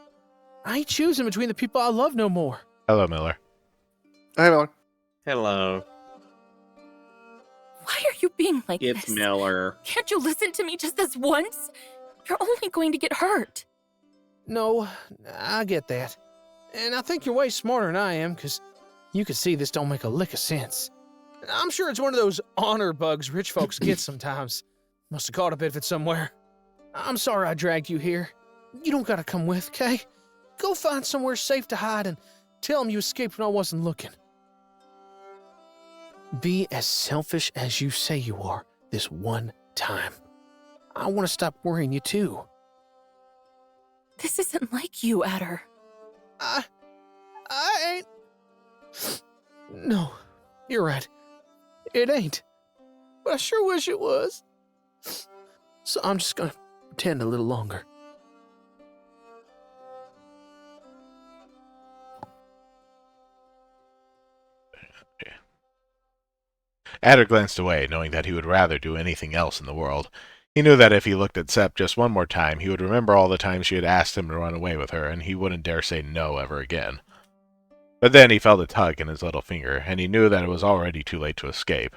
I ain't choosing between the people I love no more. Hello, Miller. Hey, Miller. Hello. Why are you being like It's this? Miller. Can't you listen to me just this once? You're only going to get hurt. No, I get that. And I think you're way smarter than I am, because you can see this don't make a lick of sense. I'm sure it's one of those honor bugs rich folks get sometimes. Must have caught a bit of it somewhere. I'm sorry I dragged you here. You don't gotta come with, okay? Go find somewhere safe to hide and tell them you escaped when I wasn't looking. Be as selfish as you say you are this one time. I want to stop worrying you too. This isn't like you, Adder. I ain't... No, you're right. It ain't. But I sure wish it was. So I'm just gonna pretend a little longer. Adder glanced away, knowing that he would rather do anything else in the world. He knew that if he looked at Sepp just one more time, he would remember all the times she had asked him to run away with her, and he wouldn't dare say no ever again. But then he felt a tug in his little finger, and he knew that it was already too late to escape.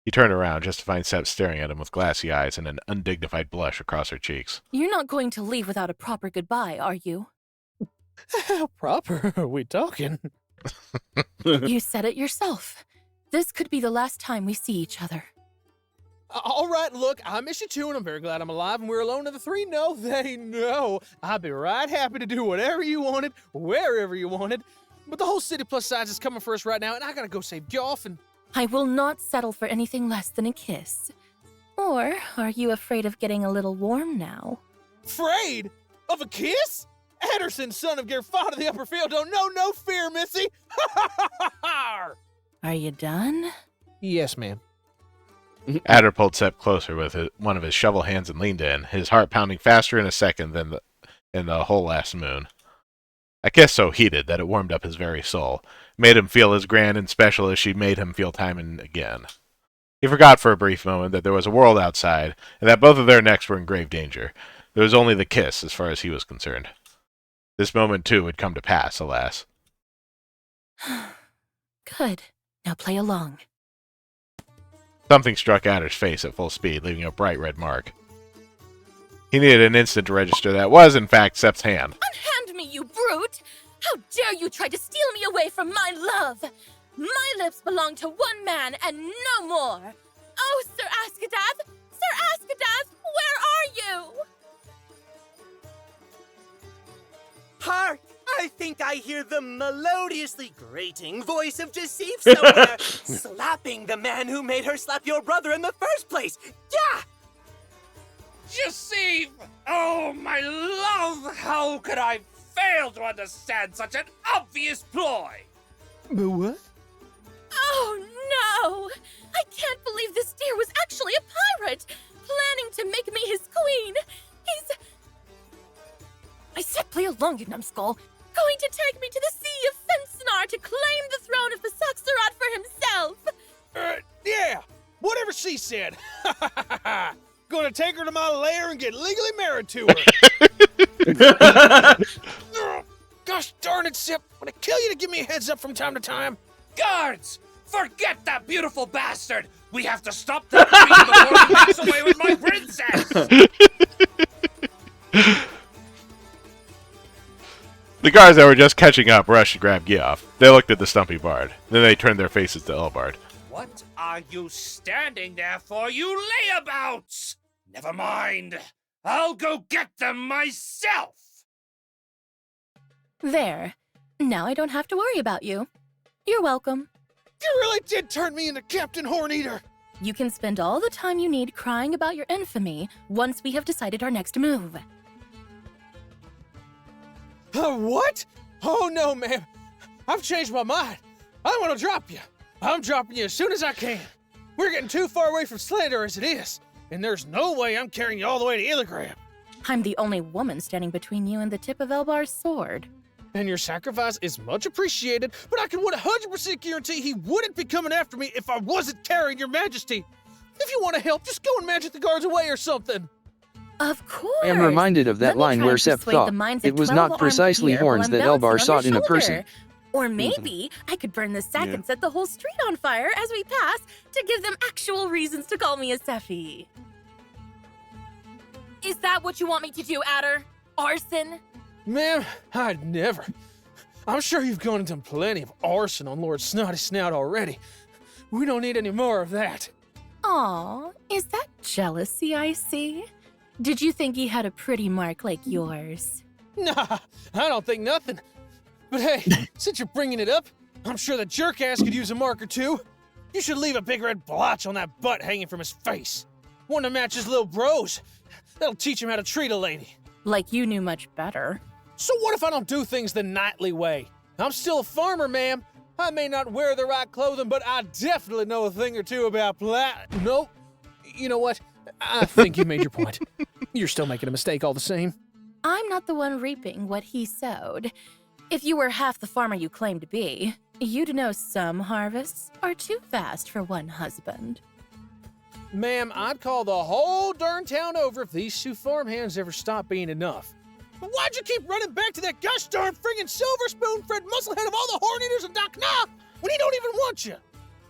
He turned around just to find Sepp staring at him with glassy eyes and an undignified blush across her cheeks. You're not going to leave without a proper goodbye, are you? How proper are we talking? You said it yourself. This could be the last time we see each other. All right, look, I miss you too, and I'm very glad I'm alive and we're alone. And the three know they know. I'd be right happy to do whatever you wanted, wherever you wanted. But the whole city plus size is coming for us right now, and I gotta go save Goff and... I will not settle for anything less than a kiss. Or are you afraid of getting a little warm now? Afraid? Of a kiss? Anderson, son of Gerfod of the Upper Field, don't know no fear, Missy! Are you done? Yes, ma'am. Adder pulled Sepp closer with one of his shovel hands and leaned in, his heart pounding faster in a second than in the whole last moon. A kiss so heated that it warmed up his very soul, made him feel as grand and special as she made him feel time and again. He forgot for a brief moment that there was a world outside, and that both of their necks were in grave danger. There was only the kiss, as far as he was concerned. This moment, too, would come to pass, alas. Good. Now play along. Something struck Adder's face at full speed, leaving a bright red mark. He needed an instant to register that was, in fact, Sepp's hand. Unhand me, you brute! How dare you try to steal me away from my love! My lips belong to one man and no more! Oh, Sir Askadath! Sir Askadath, where are you? Hark! I think I hear the melodiously grating voice of Deceive somewhere, slapping the man who made her slap your brother in the first place! Yeah! Deceive! Oh, my love! How could I fail to understand such an obvious ploy? But what? Oh, no! I can't believe this deer was actually a pirate, planning to make me his queen. He's... I said play along, you numbskull. Going to take me to the Sea of Fensnar to claim the throne of the Saxarat for himself. Yeah, whatever she said. Gonna take her to my lair and get legally married to her. Gosh darn it, Sip. Would I kill you to give me a heads up from time to time? Guards! Forget that beautiful bastard! We have to stop that queen before he makes away with my princess! The guards that were just catching up rushed to grab Geoff. They looked at the stumpy bard. Then they turned their faces to Elbard. What are you standing there for, you layabouts? Never mind. I'll go get them myself! There. Now I don't have to worry about you. You're welcome. You really did turn me into Captain Horneater. You can spend all the time you need crying about your infamy once we have decided our next move. What? Oh, no, ma'am. I've changed my mind. I want to drop you. I'm dropping you as soon as I can. We're getting too far away from Slander as it is, and there's no way I'm carrying you all the way to Illigram. I'm the only woman standing between you and the tip of Elbar's sword. And your sacrifice is much appreciated, but I can 100% guarantee he wouldn't be coming after me if I wasn't carrying your majesty. If you want to help, just go and magic the guards away or something. Of course. I am reminded of that line where Sepp thought it was not precisely horns that Elbar sought in a person. Or maybe I could burn the sack and set the whole street on fire as we pass to give them actual reasons to call me a Sephi. Is that what you want me to do, Adder? Arson? Ma'am, I'd never. I'm sure you've gone and done plenty of arson on Lord Snotty Snout already. We don't need any more of that. Aw, is that jealousy I see? Did you think he had a pretty mark like yours? Nah, I don't think nothing. But hey, since you're bringing it up, I'm sure the jerk-ass could use a mark or two. You should leave a big red blotch on that butt hanging from his face. One to match his little bros. That'll teach him how to treat a lady. Like you knew much better. So what if I don't do things the knightly way? I'm still a farmer, ma'am. I may not wear the right clothing, but I definitely know a thing or two about No, you know what? I think you made your point. You're still making a mistake all the same. I'm not the one reaping what he sowed. If you were half the farmer you claim to be, you'd know some harvests are too fast for one husband. Ma'am, I'd call the whole darn town over if these two farmhands ever stopped being enough. But why'd you keep running back to that gosh darn friggin' silver spoon-fed musclehead of all the horn eaters in Dakna when he don't even want you?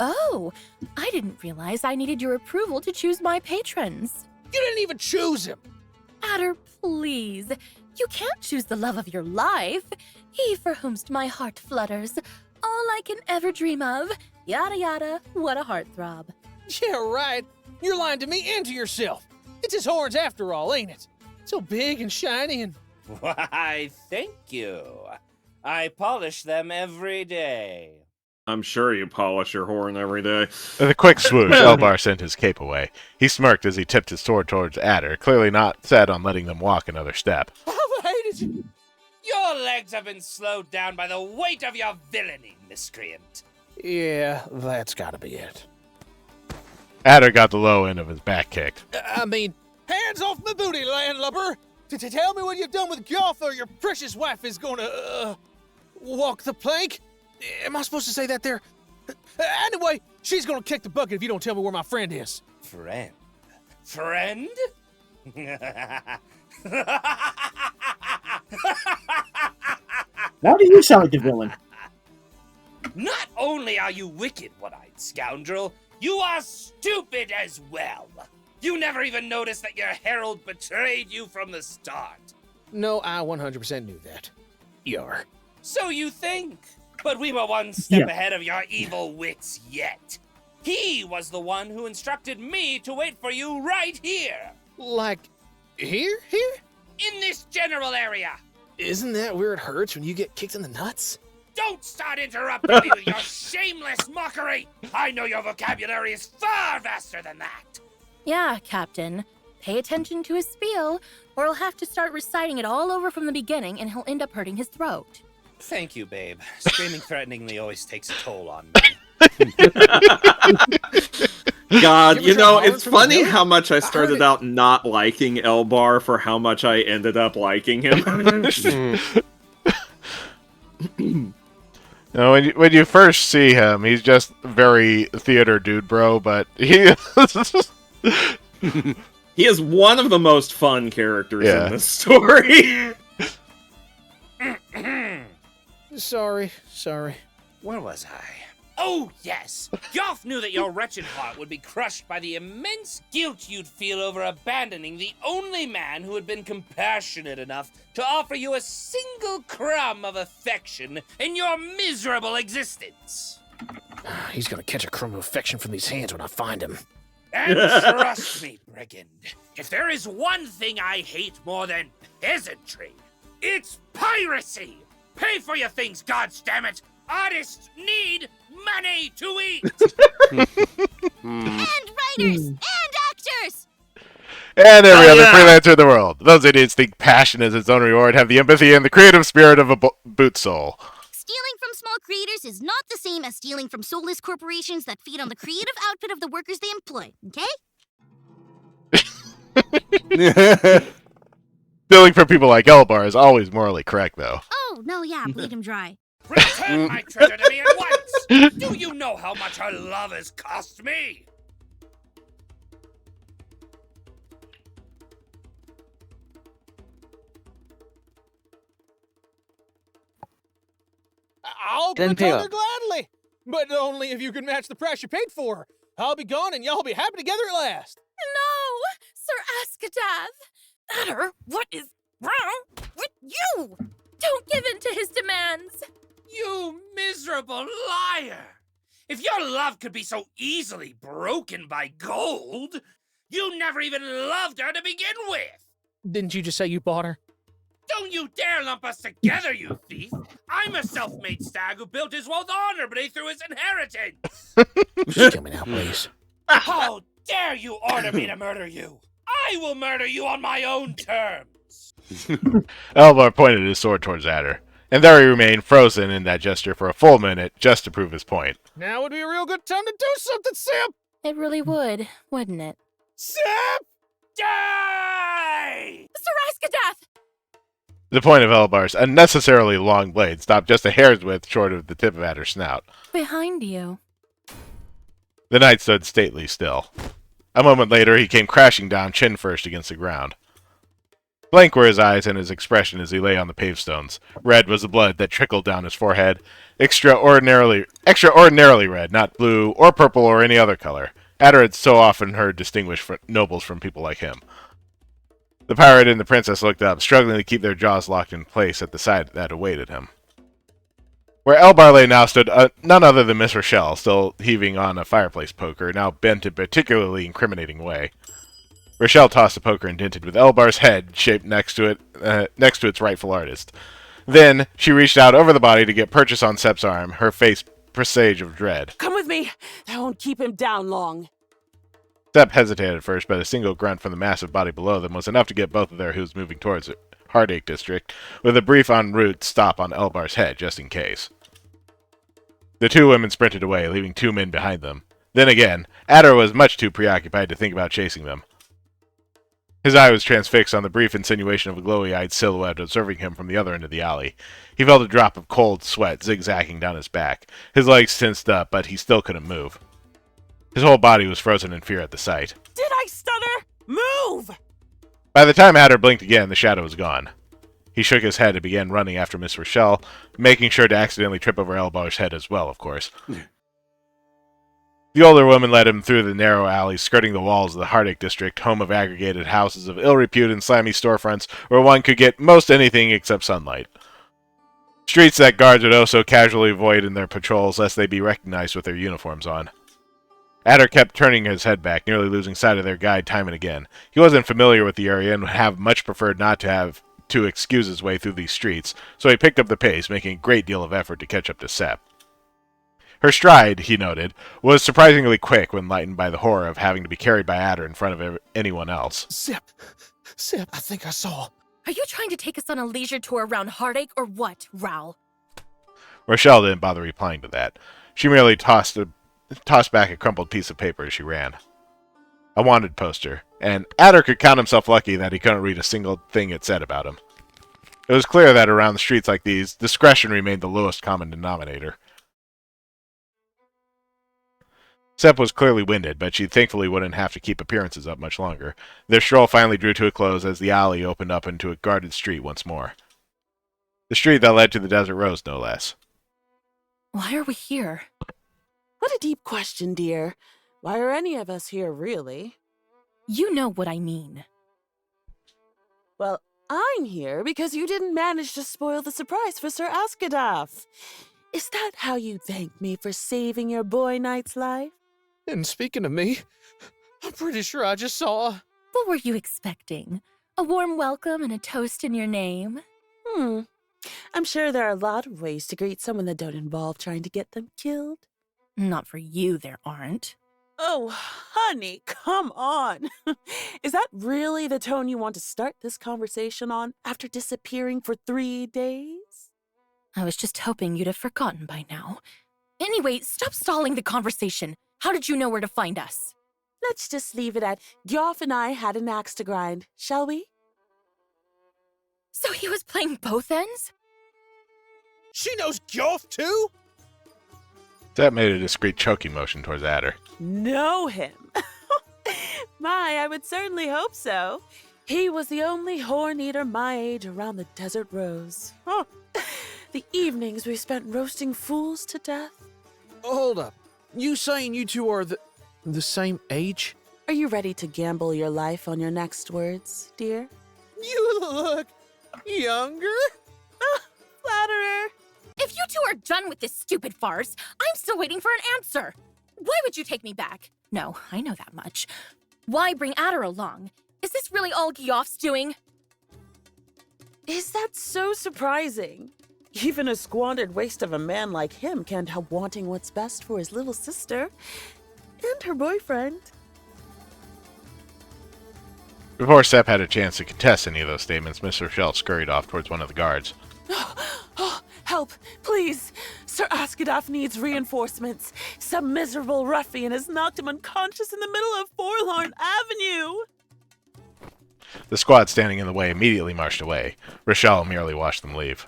Oh, I didn't realize I needed your approval to choose my patrons. You didn't even choose him. Adder, please. You can't choose the love of your life. He for whomst my heart flutters. All I can ever dream of. Yada yada, what a heartthrob. Yeah, right. You're lying to me and to yourself. It's his horns after all, ain't it? So big and shiny and... Why, thank you. I polish them every day. I'm sure you polish your horn every day. With a quick swoosh, Elbar sent his cape away. He smirked as he tipped his sword towards Adder, clearly not set on letting them walk another step. I've hated you. Your legs have been slowed down by the weight of your villainy, miscreant. Yeah, that's gotta be it. Adder got the low end of his back kicked. I mean, hands off my booty, landlubber! To tell me what you've done with Goth or your precious wife is gonna, walk the plank? Am I supposed to say that there? Anyway, she's gonna kick the bucket if you don't tell me where my friend is. Friend? Friend? Why do you sound like the villain? Not only are you wicked, one-eyed scoundrel, you are stupid as well. You never even noticed that your herald betrayed you from the start. No, I 100% knew that. Yar. So you think. But we were one step ahead of your evil wits yet. He was the one who instructed me to wait for you right here. Like, here? In this general area. Isn't that where it hurts when you get kicked in the nuts? Don't start interrupting me with your shameless mockery! I know your vocabulary is far vaster than that! Yeah, Captain. Pay attention to his spiel, or he'll have to start reciting it all over from the beginning and he'll end up hurting his throat. Thank you, babe. Screaming threateningly always takes a toll on me. God, you know, it's funny how much I started out not liking Elbar for how much I ended up liking him. No, when you first see him, he's just very theater dude, bro, but he he is one of the most fun characters in this story. Sorry. Where was I? Oh, yes! Yoff knew that your wretched heart would be crushed by the immense guilt you'd feel over abandoning the only man who had been compassionate enough to offer you a single crumb of affection in your miserable existence. He's gonna catch a crumb of affection from these hands when I find him. And trust me, brigand, if there is one thing I hate more than peasantry, it's piracy! Pay for your things, goddammit! Artists need money to eat! And writers! And actors! And every other freelancer in the world. Those idiots think passion is its own reward, have the empathy and the creative spirit of a boot soul. Stealing from small creators is not the same as stealing from soulless corporations that feed on the creative output of the workers they employ, okay? Stealing from people like Elbar is always morally correct, though. Oh, no, yeah, bleed him dry. Return my treasure to me at once! Do you know how much her love has cost me? I'll Then return pay her up. gladly, but only if you can match the price you paid for her. I'll be gone and y'all be happy together at last. No! Sir Askadav! Adder, what is wrong with you? No! Don't give in to his demands! You miserable liar! If your love could be so easily broken by gold, you never even loved her to begin with! Didn't you just say you bought her? Don't you dare lump us together, you thief! I'm a self-made stag who built his wealth honorably through his inheritance! Just kill me now, please. How dare you order me to murder you? I will murder you on my own terms! Elbar pointed his sword towards Adder, and there he remained frozen in that gesture for a full minute just to prove his point. Now would be a real good time to do something, Sip! It really would, wouldn't it? Sip! Die! Sir Askadath! The point of Elbar's unnecessarily long blade stopped just a hair's width short of the tip of Adder's snout. Behind you. The knight stood stately still. A moment later, he came crashing down chin first against the ground. Blank were his eyes and his expression as he lay on the paved stones. Red was the blood that trickled down his forehead. Extraordinarily red, not blue or purple or any other color. Adder had so often heard distinguished nobles from people like him. The pirate and the princess looked up, struggling to keep their jaws locked in place at the sight that awaited him. Where Elbar lay now stood none other than Miss Rochelle, still heaving on a fireplace poker, now bent in a particularly incriminating way. Rochelle tossed the poker and dented with Elbar's head shaped next to its rightful artist. Then she reached out over the body to get purchase on Sep's arm, her face presage of dread. Come with me. That won't keep him down long. Sep hesitated at first, but a single grunt from the massive body below them was enough to get both of their hooves moving towards it. Heartache District, with a brief en route stop on Elbar's head, just in case. The two women sprinted away, leaving two men behind them. Then again, Adder was much too preoccupied to think about chasing them. His eye was transfixed on the brief insinuation of a glowy-eyed silhouette observing him from the other end of the alley. He felt a drop of cold sweat zigzagging down his back. His legs tensed up, but he still couldn't move. His whole body was frozen in fear at the sight. Did I stutter? Move! By the time Adder blinked again, the shadow was gone. He shook his head and began running after Miss Rochelle, making sure to accidentally trip over Elbar's head as well, of course. The older woman led him through the narrow alleys skirting the walls of the Heartache District, home of aggregated houses of ill repute and slimy storefronts where one could get most anything except sunlight. Streets that guards would also casually avoid in their patrols lest they be recognized with their uniforms on. Adder kept turning his head back, nearly losing sight of their guide time and again. He wasn't familiar with the area and would have much preferred not to have to excuse his way through these streets, so he picked up the pace, making a great deal of effort to catch up to Sep. Her stride, he noted, was surprisingly quick when lightened by the horror of having to be carried by Adder in front of anyone else. Sip, I think I saw. Are you trying to take us on a leisure tour around Heartache or what, Raoul? Rochelle didn't bother replying to that. She merely tossed back a crumpled piece of paper as she ran. A wanted poster, and Adder could count himself lucky that he couldn't read a single thing it said about him. It was clear that around the streets like these, discretion remained the lowest common denominator. Sep was clearly winded, but she thankfully wouldn't have to keep appearances up much longer. Their stroll finally drew to a close as the alley opened up into a guarded street once more. The street that led to the Desert Rose, no less. Why are we here? What a deep question, dear. Why are any of us here, really? You know what I mean. Well, I'm here because you didn't manage to spoil the surprise for Sir Askadath. Is that how you thank me for saving your boy knight's life? And speaking of me, I'm pretty sure I just saw. What were you expecting? A warm welcome and a toast in your name? I'm sure there are a lot of ways to greet someone that don't involve trying to get them killed. Not for you, there aren't. Oh, honey, come on. Is that really the tone you want to start this conversation on after disappearing for 3 days? I was just hoping you'd have forgotten by now. Anyway, stop stalling the conversation. How did you know where to find us? Let's just leave it at Gyoff and I had an axe to grind, shall we? So he was playing both ends? She knows Gyoff too? Sep made a discreet choking motion towards Adder. Know him? My, I would certainly hope so. He was the only horn eater my age around the Desert Rose. Oh, the evenings we spent roasting fools to death. Hold up. You saying you two are the same age? Are you ready to gamble your life on your next words, dear? You look younger. done with this stupid farce, I'm still waiting for an answer. Why would you take me back? No, I know that much. Why bring Adder along? Is this really all Geoff's doing? Is that so surprising? Even a squandered waste of a man like him can't help wanting what's best for his little sister and her boyfriend. Before Sepp had a chance to contest any of those statements, Miss Rochelle scurried off towards one of the guards. Oh, help, please! Sir Askadaf needs reinforcements. Some miserable ruffian has knocked him unconscious in the middle of Forlorn Avenue. The squad standing in the way immediately marched away. Rochelle merely watched them leave.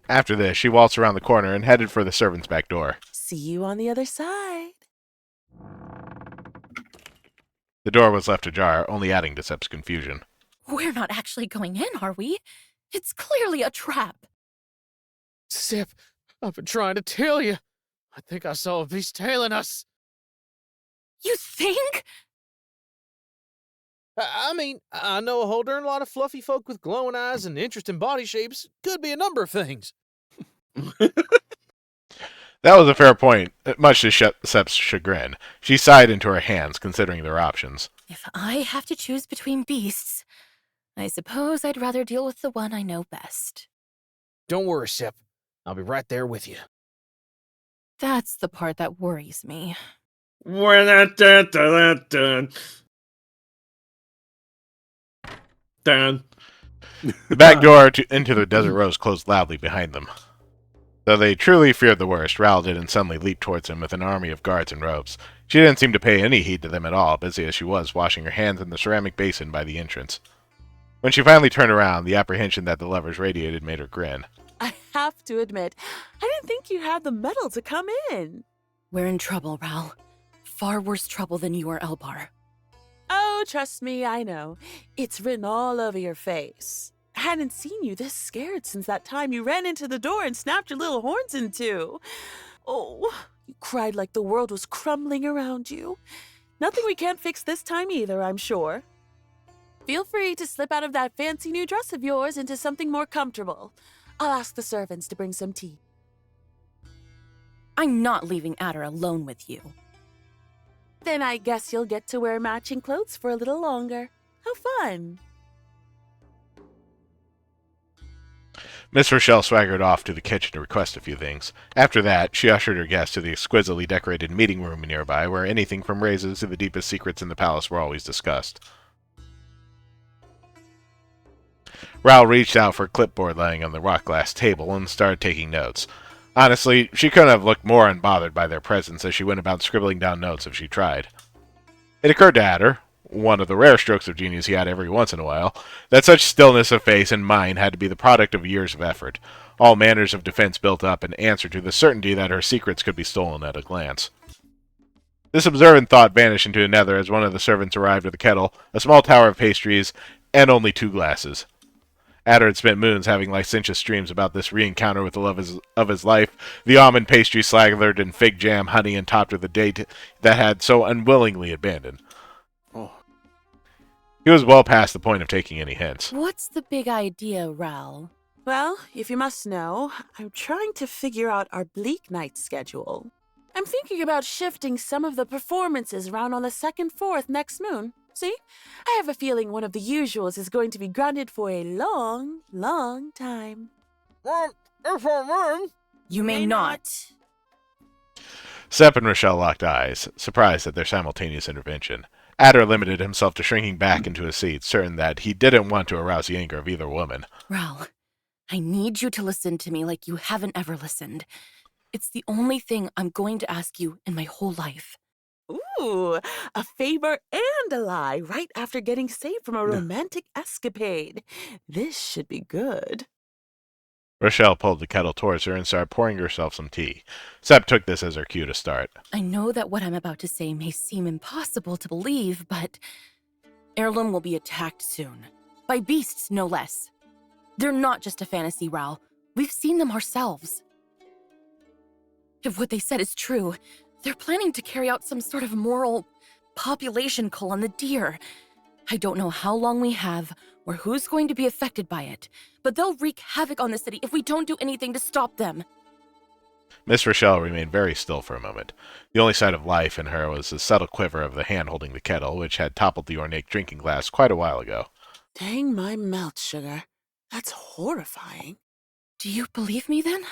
After this, she waltzed around the corner and headed for the servants' back door. See you on the other side. The door was left ajar, only adding to Sepp's confusion. We're not actually going in, are we? It's clearly a trap. Sip, I've been trying to tell you. I think I saw a beast tailing us. You think? I mean, I know a whole darn lot of fluffy folk with glowing eyes and interesting body shapes. Could be a number of things. That was a fair point, much to Sepp's chagrin. She sighed into her hands, considering their options. If I have to choose between beasts, I suppose I'd rather deal with the one I know best. Don't worry, Sip. I'll be right there with you. That's the part that worries me. Dun. The back door into the Desert Rose closed loudly behind them. Though they truly feared the worst, Ral didn't suddenly leap towards him with an army of guards and ropes. She didn't seem to pay any heed to them at all, busy as she was washing her hands in the ceramic basin by the entrance. When she finally turned around, the apprehension that the lovers radiated made her grin. I have to admit, I didn't think you had the mettle to come in. We're in trouble, Ral. Far worse trouble than you or Elbar. Oh, trust me, I know. It's written all over your face. I hadn't seen you this scared since that time you ran into the door and snapped your little horns in two. Oh, you cried like the world was crumbling around you. Nothing we can't fix this time either, I'm sure. Feel free to slip out of that fancy new dress of yours into something more comfortable. I'll ask the servants to bring some tea. I'm not leaving Adder alone with you. Then I guess you'll get to wear matching clothes for a little longer. How fun! Miss Rochelle swaggered off to the kitchen to request a few things. After that, she ushered her guests to the exquisitely decorated meeting room nearby, where anything from raises to the deepest secrets in the palace were always discussed. Ral reached out for a clipboard laying on the rock glass table and started taking notes. Honestly, she couldn't have looked more unbothered by their presence as she went about scribbling down notes if she tried. It occurred to Adder, one of the rare strokes of genius he had every once in a while, that such stillness of face and mind had to be the product of years of effort, all manners of defense built up in answer to the certainty that her secrets could be stolen at a glance. This observant thought vanished into another as one of the servants arrived with a kettle, a small tower of pastries, and only 2 glasses. Adder had spent moons having licentious dreams about this re-encounter with the love of his life, the almond pastry slathered in fig jam, honey, and topped with a date that had so unwillingly abandoned. Oh. He was well past the point of taking any hints. What's the big idea, Ral? Well, if you must know, I'm trying to figure out our Bleak Night schedule. I'm thinking about shifting some of the performances around on the 2nd, 4th next moon. See? I have a feeling one of the usuals is going to be grounded for a long, long time. If I may. You may not. Sepp and Rochelle locked eyes, surprised at their simultaneous intervention. Adder limited himself to shrinking back into his seat, certain that he didn't want to arouse the anger of either woman. Ral, I need you to listen to me like you haven't ever listened. It's the only thing I'm going to ask you in my whole life. Ooh, a favor and a lie right after getting saved from a romantic escapade. This should be good. Rochelle pulled the kettle towards her and started pouring herself some tea. Sepp took this as her cue to start. I know that what I'm about to say may seem impossible to believe, but Heirloom will be attacked soon. By beasts, no less. They're not just a fantasy, Ral. We've seen them ourselves. If what they said is true, they're planning to carry out some sort of moral population cull on the deer. I don't know how long we have or who's going to be affected by it, but they'll wreak havoc on the city if we don't do anything to stop them. Miss Rochelle remained very still for a moment. The only sign of life in her was the subtle quiver of the hand holding the kettle, which had toppled the ornate drinking glass quite a while ago. Dang my melt, sugar. That's horrifying. Do you believe me then?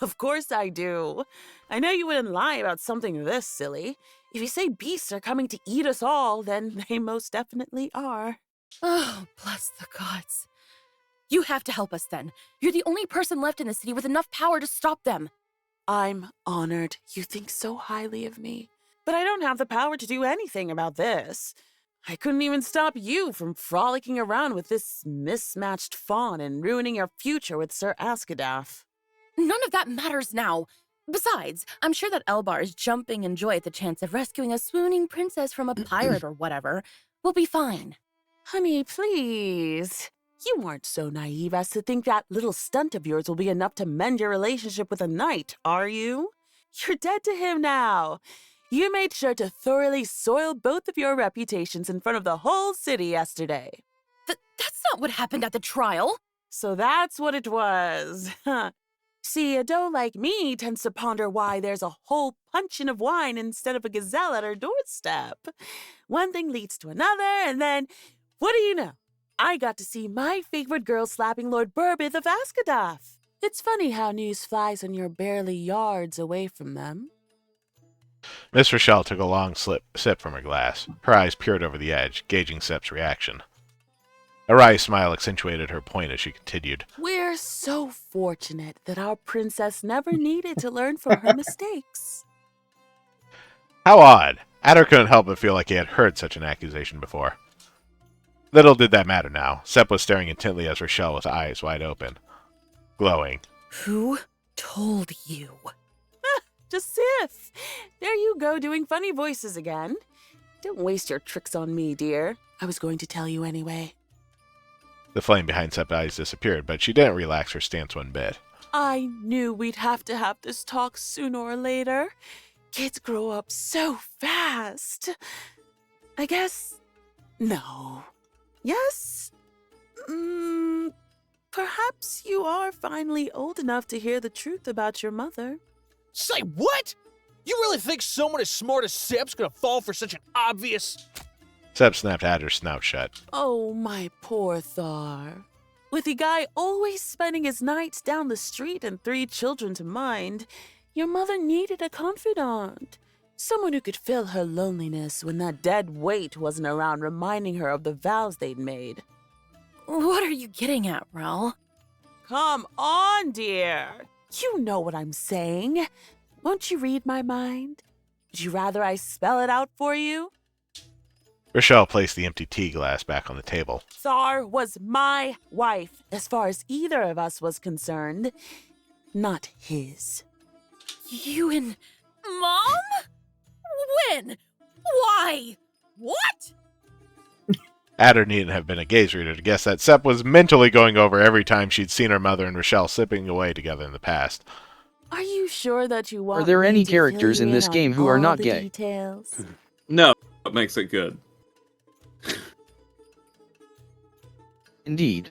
Of course I do. I know you wouldn't lie about something this silly. If you say beasts are coming to eat us all, then they most definitely are. Oh, bless the gods. You have to help us then. You're the only person left in the city with enough power to stop them. I'm honored you think so highly of me, but I don't have the power to do anything about this. I couldn't even stop you from frolicking around with this mismatched fawn and ruining your future with Sir Askadath. None of that matters now. Besides, I'm sure that Elbar's jumping in joy at the chance of rescuing a swooning princess from a pirate or whatever will be fine. Honey, please. You aren't so naive as to think that little stunt of yours will be enough to mend your relationship with a knight, are you? You're dead to him now. You made sure to thoroughly soil both of your reputations in front of the whole city yesterday. That's not what happened at the trial. So that's what it was. See, a doe like me tends to ponder why there's a whole puncheon of wine instead of a gazelle at her doorstep. One thing leads to another, and then, what do you know? I got to see my favorite girl slapping Lord Burbith of Askadath. It's funny how news flies when you're barely yards away from them. Miss Rochelle took a long sip from her glass. Her eyes peered over the edge, gauging Sep's reaction. A wry smile accentuated her point as she continued. We're so fortunate that our princess never needed to learn from her mistakes. How odd. Adder couldn't help but feel like he had heard such an accusation before. Little did that matter now. Sep was staring intently at Rochelle with eyes wide open. Glowing. Who told you? Just Sif. There you go, doing funny voices again. Don't waste your tricks on me, dear. I was going to tell you anyway. The flame behind Sep's eyes disappeared, but she didn't relax her stance one bit. I knew we'd have to have this talk sooner or later. Kids grow up so fast. I guess... No. Yes? Perhaps you are finally old enough to hear the truth about your mother. Say what? You really think someone as smart as Sep's gonna fall for such an obvious... Sep snapped Adder's snout shut. Oh, my poor Thar. With the guy always spending his nights down the street and 3 children to mind, your mother needed a confidant. Someone who could fill her loneliness when that dead weight wasn't around reminding her of the vows they'd made. What are you getting at, Rel? Come on, dear. You know what I'm saying. Won't you read my mind? Would you rather I spell it out for you? Rochelle placed the empty tea glass back on the table. Thar was my wife, as far as either of us was concerned. Not his. You and Mom? When? Why? What? Adder needn't have been a gaze reader to guess that Sep was mentally going over every time she'd seen her mother and Rochelle sipping away together in the past. Are you sure that you want Are there me any to characters fill in you this on game who are all not the gay? Details? No, what makes it good? Indeed.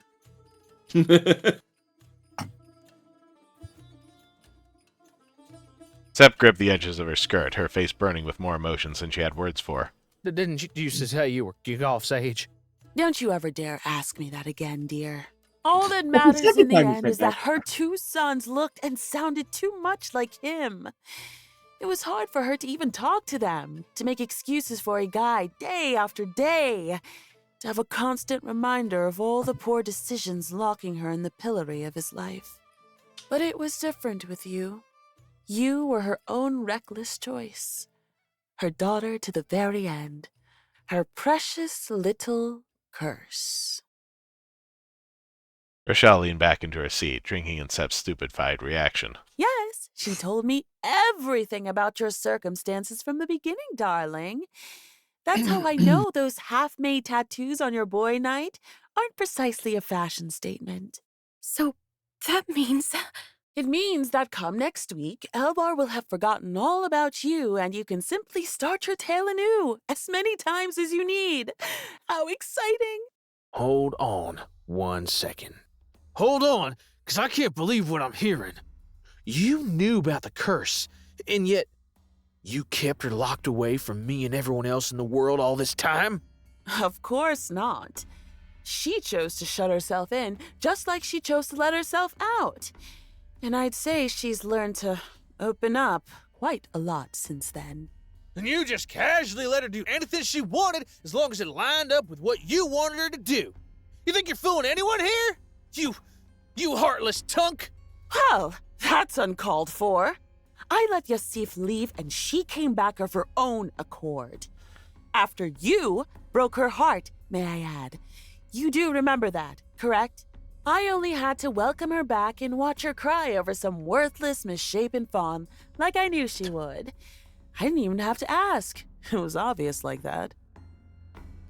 Sep gripped the edges of her skirt, her face burning with more emotions than she had words for. Didn't you used to say you were Gigolf's age? Don't you ever dare ask me that again, dear. All that matters in the end is that her 2 sons looked and sounded too much like him. It was hard for her to even talk to them, to make excuses for a guy day after day, to have a constant reminder of all the poor decisions locking her in the pillory of his life. But it was different with you. You were her own reckless choice. Her daughter to the very end. Her precious little curse. Rochelle leaned back into her seat, drinking in Sep's stupefied reaction. Yes, she told me everything about your circumstances from the beginning, darling. That's how I know those half-made tattoos on your boy Knight aren't precisely a fashion statement. So, that means... It means that come next week, Elbar will have forgotten all about you and you can simply start your tale anew as many times as you need. How exciting! Hold on 1 second. Hold on, because I can't believe what I'm hearing. You knew about the curse, and yet you kept her locked away from me and everyone else in the world all this time? Of course not. She chose to shut herself in, just like she chose to let herself out. And I'd say she's learned to open up quite a lot since then. And you just casually let her do anything she wanted as long as it lined up with what you wanted her to do. You think you're fooling anyone here? You heartless tunk! Well, that's uncalled for. I let Yasif leave and she came back of her own accord. After you broke her heart, may I add. You do remember that, correct? I only had to welcome her back and watch her cry over some worthless, misshapen fawn, like I knew she would. I didn't even have to ask. It was obvious like that.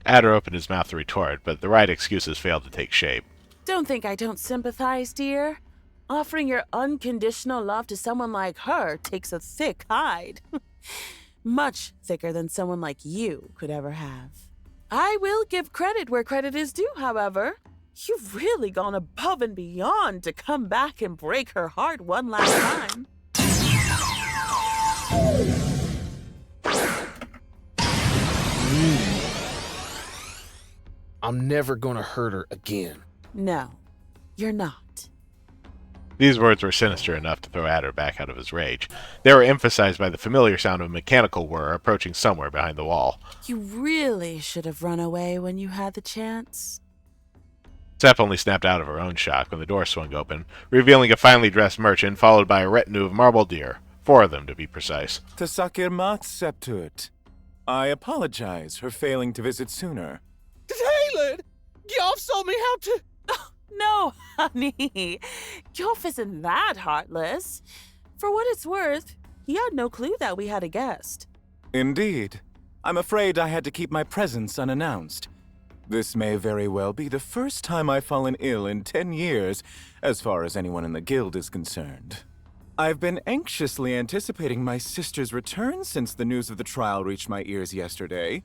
Adder opened his mouth to retort, but the right excuses failed to take shape. Don't think I don't sympathize, dear. Offering your unconditional love to someone like her takes a thick hide. Much thicker than someone like you could ever have. I will give credit where credit is due, however. You've really gone above and beyond to come back and break her heart one last time. I'm never gonna hurt her again. No, you're not. These words were sinister enough to throw Adder back out of his rage. They were emphasized by the familiar sound of a mechanical whir approaching somewhere behind the wall. You really should have run away when you had the chance. Sep only snapped out of her own shock when the door swung open, revealing a finely dressed merchant followed by a retinue of marble deer. 4 of them, to be precise. Tasakirmat Septut. I apologize for failing to visit sooner. Taylor! Y'all saw me how to... No, honey. Yof isn't that heartless. For what it's worth, he had no clue that we had a guest. Indeed. I'm afraid I had to keep my presence unannounced. This may very well be the first time I've fallen ill in 10 years, as far as anyone in the guild is concerned. I've been anxiously anticipating my sister's return since the news of the trial reached my ears yesterday.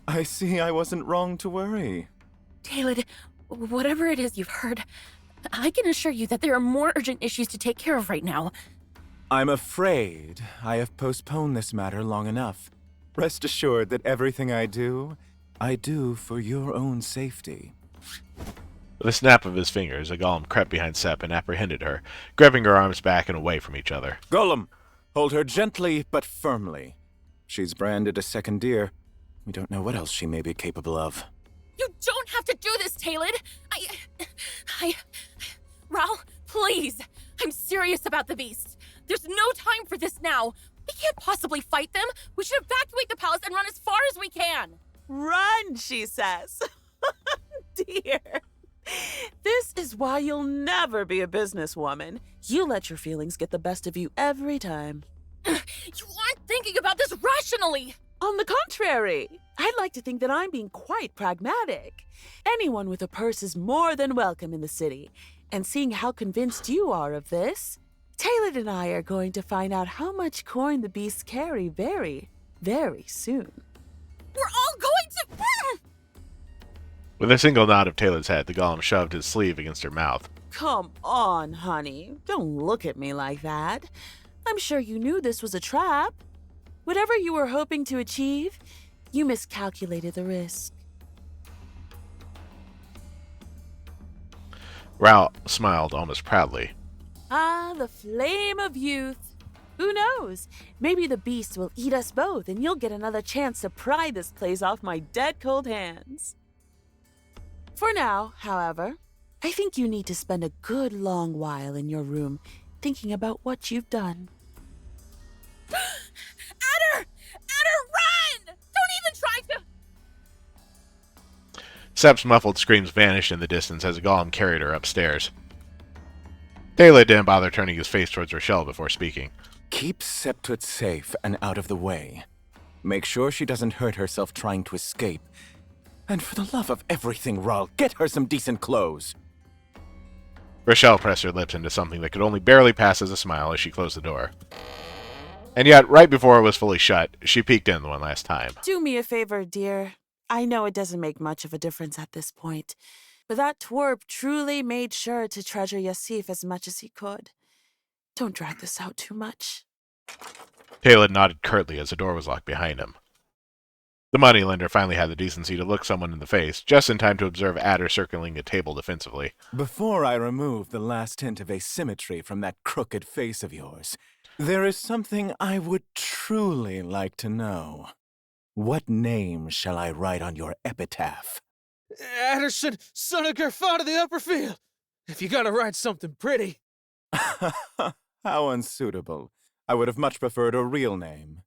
I see I wasn't wrong to worry. Taylor, whatever it is you've heard, I can assure you that there are more urgent issues to take care of right now. I'm afraid I have postponed this matter long enough. Rest assured that everything I do for your own safety. With a snap of his fingers, a golem crept behind Sep and apprehended her, grabbing her arms back and away from each other. Golem, hold her gently but firmly. She's branded a second deer. We don't know what else she may be capable of. You don't have to do this, Taylor. Ral, please. I'm serious about the beasts. There's no time for this now. We can't possibly fight them. We should evacuate the palace and run as far as we can. Run, she says. Dear. This is why you'll never be a businesswoman. You let your feelings get the best of you every time. You aren't thinking about this rationally. On the contrary, I'd like to think that I'm being quite pragmatic. Anyone with a purse is more than welcome in the city. And seeing how convinced you are of this, Taylor and I are going to find out how much coin the beasts carry very, very soon. We're all going to... With a single nod of Taylor's head, the golem shoved his sleeve against her mouth. Come on, honey. Don't look at me like that. I'm sure you knew this was a trap. Whatever you were hoping to achieve, you miscalculated the risk. Ral smiled almost proudly. Ah, the flame of youth. Who knows? Maybe the beast will eat us both and you'll get another chance to pry this place off my dead cold hands. For now, however, I think you need to spend a good long while in your room thinking about what you've done. Adder! Adder, run! Don't even try to... Sep's muffled screams vanished in the distance as a golem carried her upstairs. Taylor didn't bother turning his face towards Rochelle before speaking. Keep Septut safe and out of the way. Make sure she doesn't hurt herself trying to escape. And for the love of everything, Ral, get her some decent clothes. Rochelle pressed her lips into something that could only barely pass as a smile as she closed the door. And yet, right before it was fully shut, she peeked in one last time. Do me a favor, dear. I know it doesn't make much of a difference at this point, but that twerp truly made sure to treasure Yasif as much as he could. Don't drag this out too much. Caleb nodded curtly as the door was locked behind him. The moneylender finally had the decency to look someone in the face, just in time to observe Adder circling the table defensively. Before I remove the last hint of asymmetry from that crooked face of yours, there is something I would truly like to know. What name shall I write on your epitaph? Adderson, son of Griffin of the Upper Field. If you gotta write something pretty. How unsuitable. I would have much preferred a real name.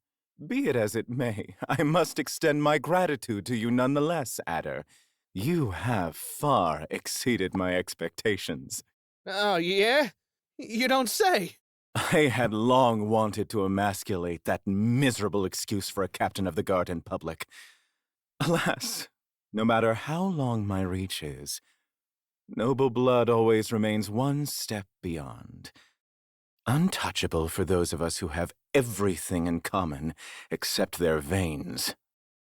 Be it as it may, I must extend my gratitude to you nonetheless, Adder. You have far exceeded my expectations. Oh, yeah? You don't say. I had long wanted to emasculate that miserable excuse for a captain of the guard in public. Alas, no matter how long my reach is, noble blood always remains one step beyond. Untouchable for those of us who have everything in common except their veins.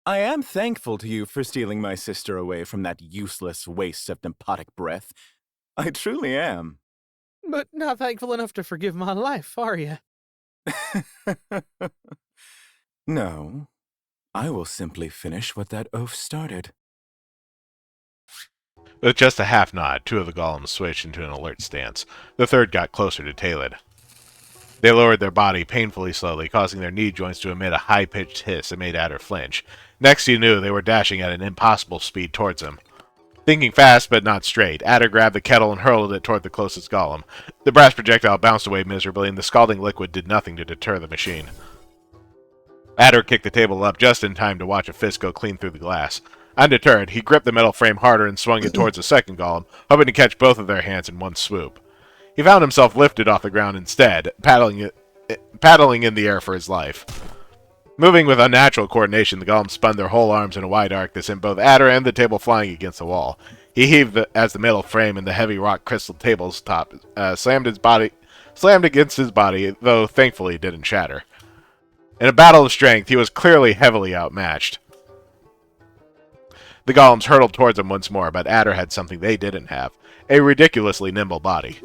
I am thankful to you for stealing my sister away from that useless waste of nepotic breath. I truly am. But not thankful enough to forgive my life, are you? No. I will simply finish what that oaf started. With just a half nod, two of the golems switched into an alert stance. The third got closer to Taled. They lowered their body painfully slowly, causing their knee joints to emit a high-pitched hiss that made Adder flinch. Next he knew, they were dashing at an impossible speed towards him. Thinking fast, but not straight, Adder grabbed the kettle and hurled it toward the closest golem. The brass projectile bounced away miserably, and the scalding liquid did nothing to deter the machine. Adder kicked the table up just in time to watch a fist go clean through the glass. Undeterred, he gripped the metal frame harder and swung it towards the second golem, hoping to catch both of their hands in one swoop. He found himself lifted off the ground instead, paddling in the air for his life. Moving with unnatural coordination, the golems spun their whole arms in a wide arc that sent both Adder and the table flying against the wall. He heaved as the metal frame and the heavy rock crystal table's top slammed against his body, though thankfully it didn't shatter. In a battle of strength, he was clearly heavily outmatched. The golems hurtled towards him once more, but Adder had something they didn't have, a ridiculously nimble body.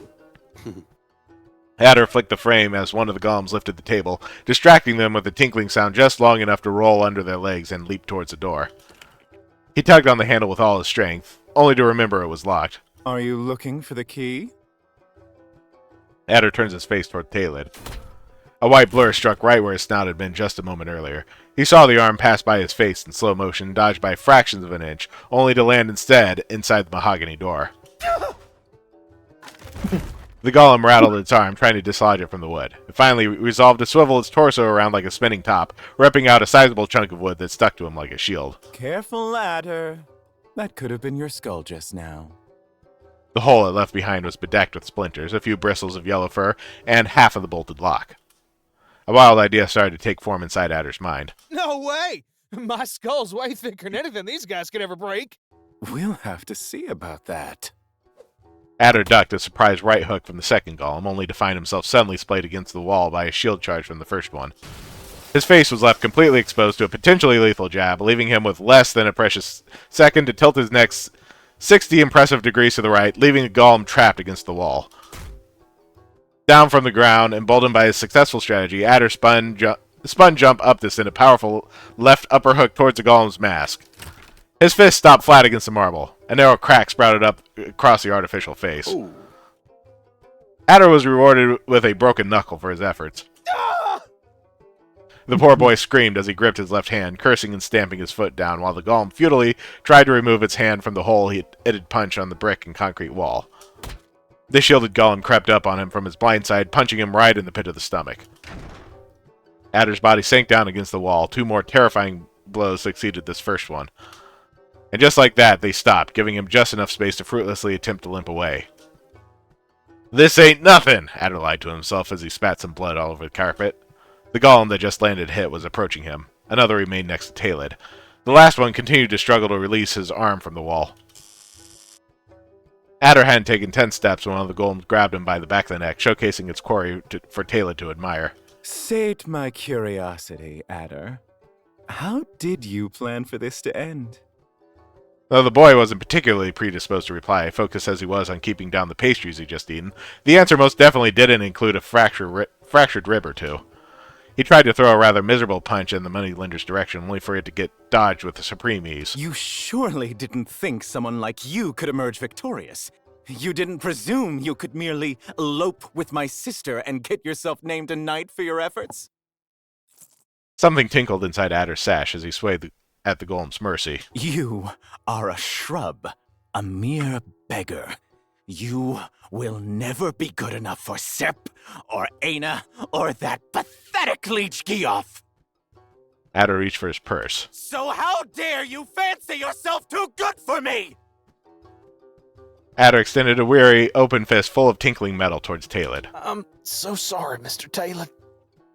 Adder flicked the frame as one of the golems lifted the table, distracting them with a tinkling sound just long enough to roll under their legs and leap towards the door. He tugged on the handle with all his strength, only to remember it was locked. Are you looking for the key? Adder turns his face toward Taled. A white blur struck right where his snout had been just a moment earlier. He saw the arm pass by his face in slow motion, dodged by fractions of an inch, only to land instead inside the mahogany door. The golem rattled its arm, trying to dislodge it from the wood. It finally resolved to swivel its torso around like a spinning top, ripping out a sizable chunk of wood that stuck to him like a shield. Careful, Adder. That could have been your skull just now. The hole it left behind was bedecked with splinters, a few bristles of yellow fur, and half of the bolted lock. A wild idea started to take form inside Adder's mind. No way! My skull's way thicker than anything these guys could ever break. We'll have to see about that. Adder ducked a surprise right hook from the second golem, only to find himself suddenly splayed against the wall by a shield charge from the first one. His face was left completely exposed to a potentially lethal jab, leaving him with less than a precious second to tilt his neck 60 impressive degrees to the right, leaving the golem trapped against the wall. Down from the ground, emboldened by his successful strategy, Adder spun jump up to send a powerful left upper hook towards the golem's mask. His fist stopped flat against the marble. A narrow crack sprouted up across the artificial face. Ooh. Adder was rewarded with a broken knuckle for his efforts. Ah! The poor boy screamed as he gripped his left hand, cursing and stamping his foot down, while the golem futilely tried to remove its hand from the hole it had punched on the brick and concrete wall. The shielded golem crept up on him from his blind side, punching him right in the pit of the stomach. Adder's body sank down against the wall. Two more terrifying blows succeeded this first one. And just like that, they stopped, giving him just enough space to fruitlessly attempt to limp away. "This ain't nothing," Adder lied to himself as he spat some blood all over the carpet. The golem that just landed hit was approaching him. Another remained next to Taled. The last one continued to struggle to release his arm from the wall. Adder hadn't taken 10 steps when one of the golems grabbed him by the back of the neck, showcasing its quarry for Taled to admire. Sate my curiosity, Adder. How did you plan for this to end? Though the boy wasn't particularly predisposed to reply, focused as he was on keeping down the pastries he'd just eaten, the answer most definitely didn't include a fractured rib or two. He tried to throw a rather miserable punch in the moneylender's direction, only for it to get dodged with supreme ease. You surely didn't think someone like you could emerge victorious. You didn't presume you could merely elope with my sister and get yourself named a knight for your efforts? Something tinkled inside Adder's sash as he swayed at the golem's mercy. You are a shrub, a mere beggar. You will never be good enough for Sep, or Aina, or that pathetic leech Geoff. Adder reached for his purse. So how dare you fancy yourself too good for me? Adder extended a weary, open fist full of tinkling metal towards Talon. I'm so sorry, Mr. Talon.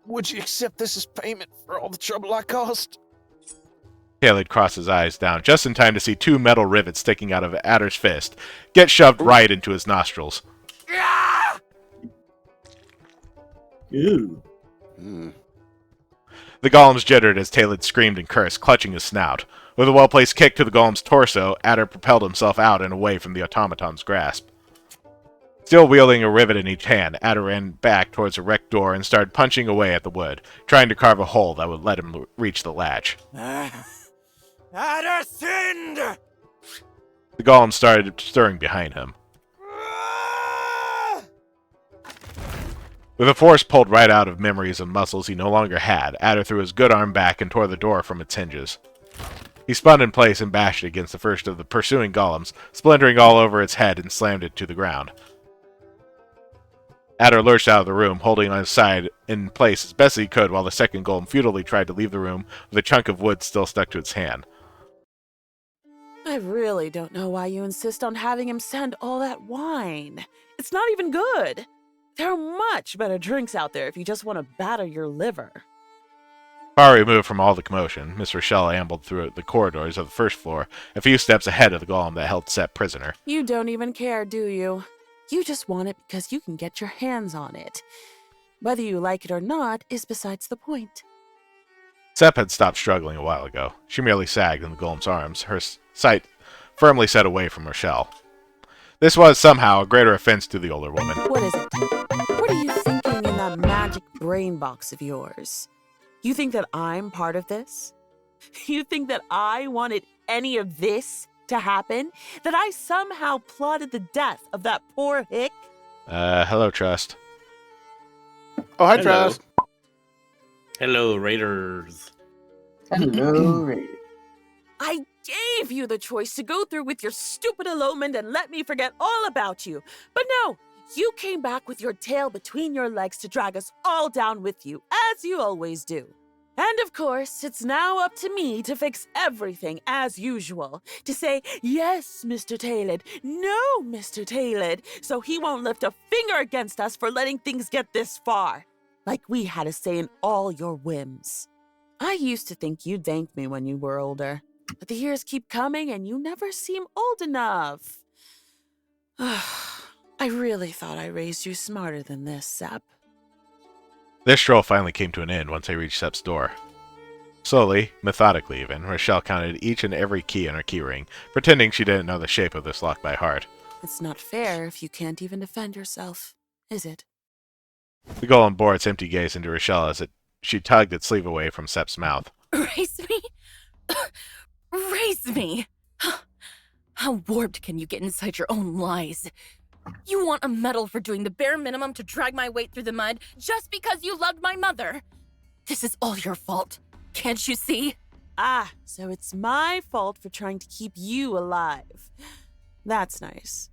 Would you accept this as payment for all the trouble I caused? Talon crossed his eyes down just in time to see 2 metal rivets sticking out of Adder's fist get shoved right into his nostrils. Ooh. The golems jittered as Talon screamed and cursed, clutching his snout. With a well-placed kick to the golem's torso, Adder propelled himself out and away from the automaton's grasp. Still wielding a rivet in each hand, Adder ran back towards a wrecked door and started punching away at the wood, trying to carve a hole that would let him reach the latch. Adder sinned! The golem started stirring behind him. With a force pulled right out of memories and muscles he no longer had, Adder threw his good arm back and tore the door from its hinges. He spun in place and bashed it against the first of the pursuing golems, splintering all over its head and slammed it to the ground. Adder lurched out of the room, holding on his side in place as best he could while the second golem futilely tried to leave the room with a chunk of wood still stuck to its hand. I really don't know why you insist on having him send all that wine. It's not even good. There are much better drinks out there if you just want to batter your liver. Far removed from all the commotion, Miss Rochelle ambled through the corridors of the first floor, a few steps ahead of the golem that held Sep prisoner. You don't even care, do you? You just want it because you can get your hands on it. Whether you like it or not is besides the point. Sep had stopped struggling a while ago. She merely sagged in the golem's arms, her sight firmly set away from Rochelle. This was somehow a greater offense to the older woman. What is it? What are you thinking in that magic brain box of yours? You think that I'm part of this? You think that I wanted any of this to happen? That I somehow plotted the death of that poor hick? Hello, Trust. Oh, hi, Hello. Trust. Hello, Raiders. Hello, Raiders. I gave you the choice to go through with your stupid elopement and let me forget all about you. But no, you came back with your tail between your legs to drag us all down with you, as you always do. And of course, it's now up to me to fix everything as usual. To say, yes, Mr. Talon, no, Mr. Talon, so he won't lift a finger against us for letting things get this far. Like we had a say in all your whims. I used to think you'd thank me when you were older. But the years keep coming and you never seem old enough. I really thought I raised you smarter than this, Sep. This stroll finally came to an end once they reached Sep's door. Slowly, methodically even, Rochelle counted each and every key in her keyring, pretending she didn't know the shape of this lock by heart. It's not fair if you can't even defend yourself, is it? The golem bore its empty gaze into Rochelle as she tugged its sleeve away from Sep's mouth. Raise me? Raise me! How warped can you get inside your own lies? You want a medal for doing the bare minimum to drag my weight through the mud just because you loved my mother? This is all your fault. Can't you see? Ah, so it's my fault for trying to keep you alive. That's nice.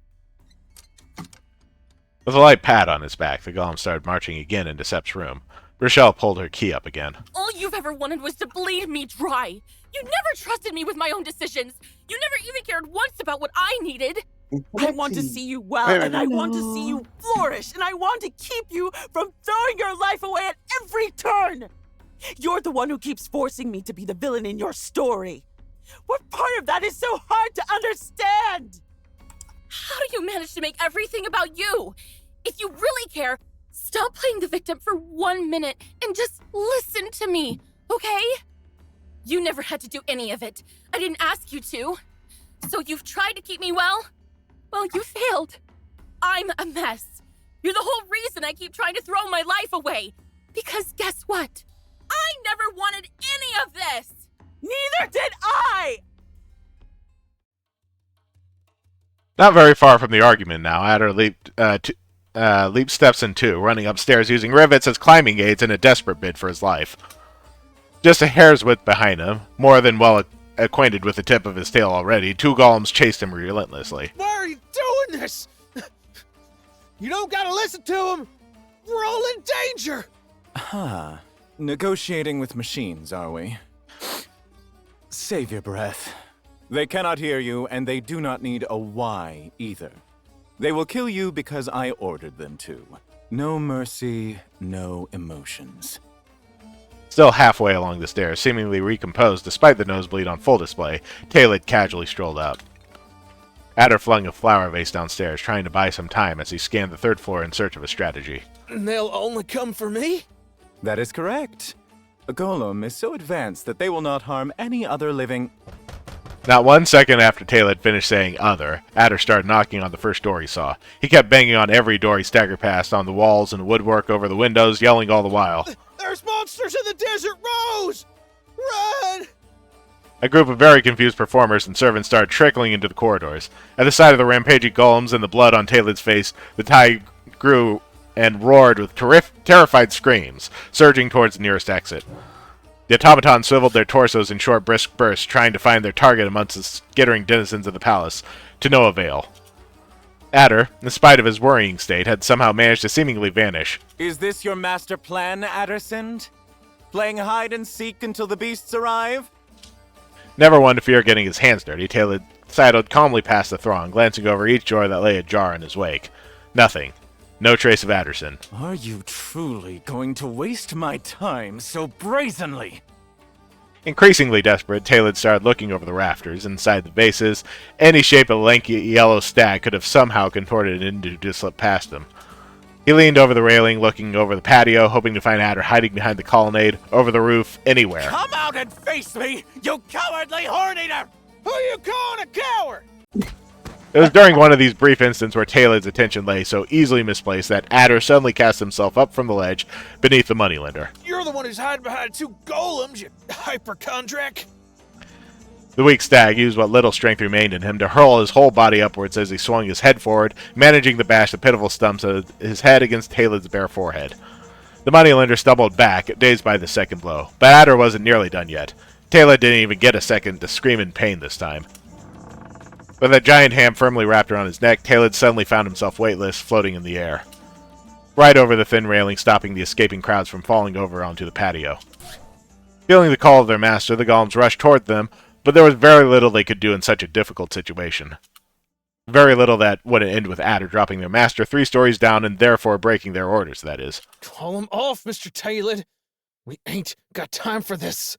With a light pat on his back, the golem started marching again into Sep's room. Rochelle pulled her key up again. All you've ever wanted was to bleed me dry. You never trusted me with my own decisions. You never even cared once about what I needed. I want to see you well, and I want to see you flourish, and I want to keep you from throwing your life away at every turn. You're the one who keeps forcing me to be the villain in your story. What part of that is so hard to understand? How do you manage to make everything about you? If you really care, stop playing the victim for 1 minute and just listen to me, okay? You never had to do any of it. I didn't ask you to. So you've tried to keep me well? Well, you failed. I'm a mess. You're the whole reason I keep trying to throw my life away. Because guess what? I never wanted any of this! Neither did I! Not very far from the argument now, Adder leaped steps in two, running upstairs using rivets as climbing aids in a desperate bid for his life. Just a hair's width behind him, more than well acquainted with the tip of his tail already, two golems chased him relentlessly. Why are you doing this? You don't gotta listen to him! We're all in danger! Huh. Negotiating with machines, are we? Save your breath. They cannot hear you, and they do not need a why either. They will kill you because I ordered them to. No mercy, no emotions. Still halfway along the stairs, seemingly recomposed despite the nosebleed on full display, Talid casually strolled out. Adder flung a flower vase downstairs, trying to buy some time as he scanned the third floor in search of a strategy. They'll only come for me? That is correct. A golem is so advanced that they will not harm any other living... Not 1 second after Talid finished saying other, Adder started knocking on the first door he saw. He kept banging on every door he staggered past, on the walls and woodwork over the windows, yelling all the while. There's monsters in the desert rose! Run! A group of very confused performers and servants started trickling into the corridors. At the sight of the rampaging golems and the blood on Talid's face, the tide grew and roared with terrified screams, surging towards the nearest exit. The automatons swiveled their torsos in short, brisk bursts, trying to find their target amongst the skittering denizens of the palace, to no avail. Adder, in spite of his worrying state, had somehow managed to seemingly vanish. Is this your master plan, Adderson? Playing hide and seek until the beasts arrive? Never one to fear getting his hands dirty, Talid sidled calmly past the throng, glancing over each door that lay ajar in his wake. Nothing. No trace of Adderson. Are you truly going to waste my time so brazenly? Increasingly desperate, Talid started looking over the rafters, inside the vases. Any shape a lanky yellow stag could have somehow contorted into to slip past him. He leaned over the railing, looking over the patio, hoping to find Adder hiding behind the colonnade, over the roof, anywhere. Come out and face me, you cowardly horn-eater! Who you calling a coward? It was during one of these brief instants where Talid's attention lay so easily misplaced that Adder suddenly cast himself up from the ledge beneath the moneylender. You're the one who's hiding behind two golems, you hypochondriac! The weak stag used what little strength remained in him to hurl his whole body upwards as he swung his head forward, managing to bash the pitiful stumps of his head against Talid's bare forehead. The moneylender stumbled back, dazed by the second blow, but Adder wasn't nearly done yet. Talid didn't even get a second to scream in pain this time. With that giant hand firmly wrapped around his neck, Talid suddenly found himself weightless, floating in the air. Right over the thin railing, stopping the escaping crowds from falling over onto the patio. Feeling the call of their master, the golems rushed toward them, but there was very little they could do in such a difficult situation. Very little that wouldn't end with Adder dropping their master 3 stories down and therefore breaking their orders, that is. Call him off, Mr. Talid. We ain't got time for this.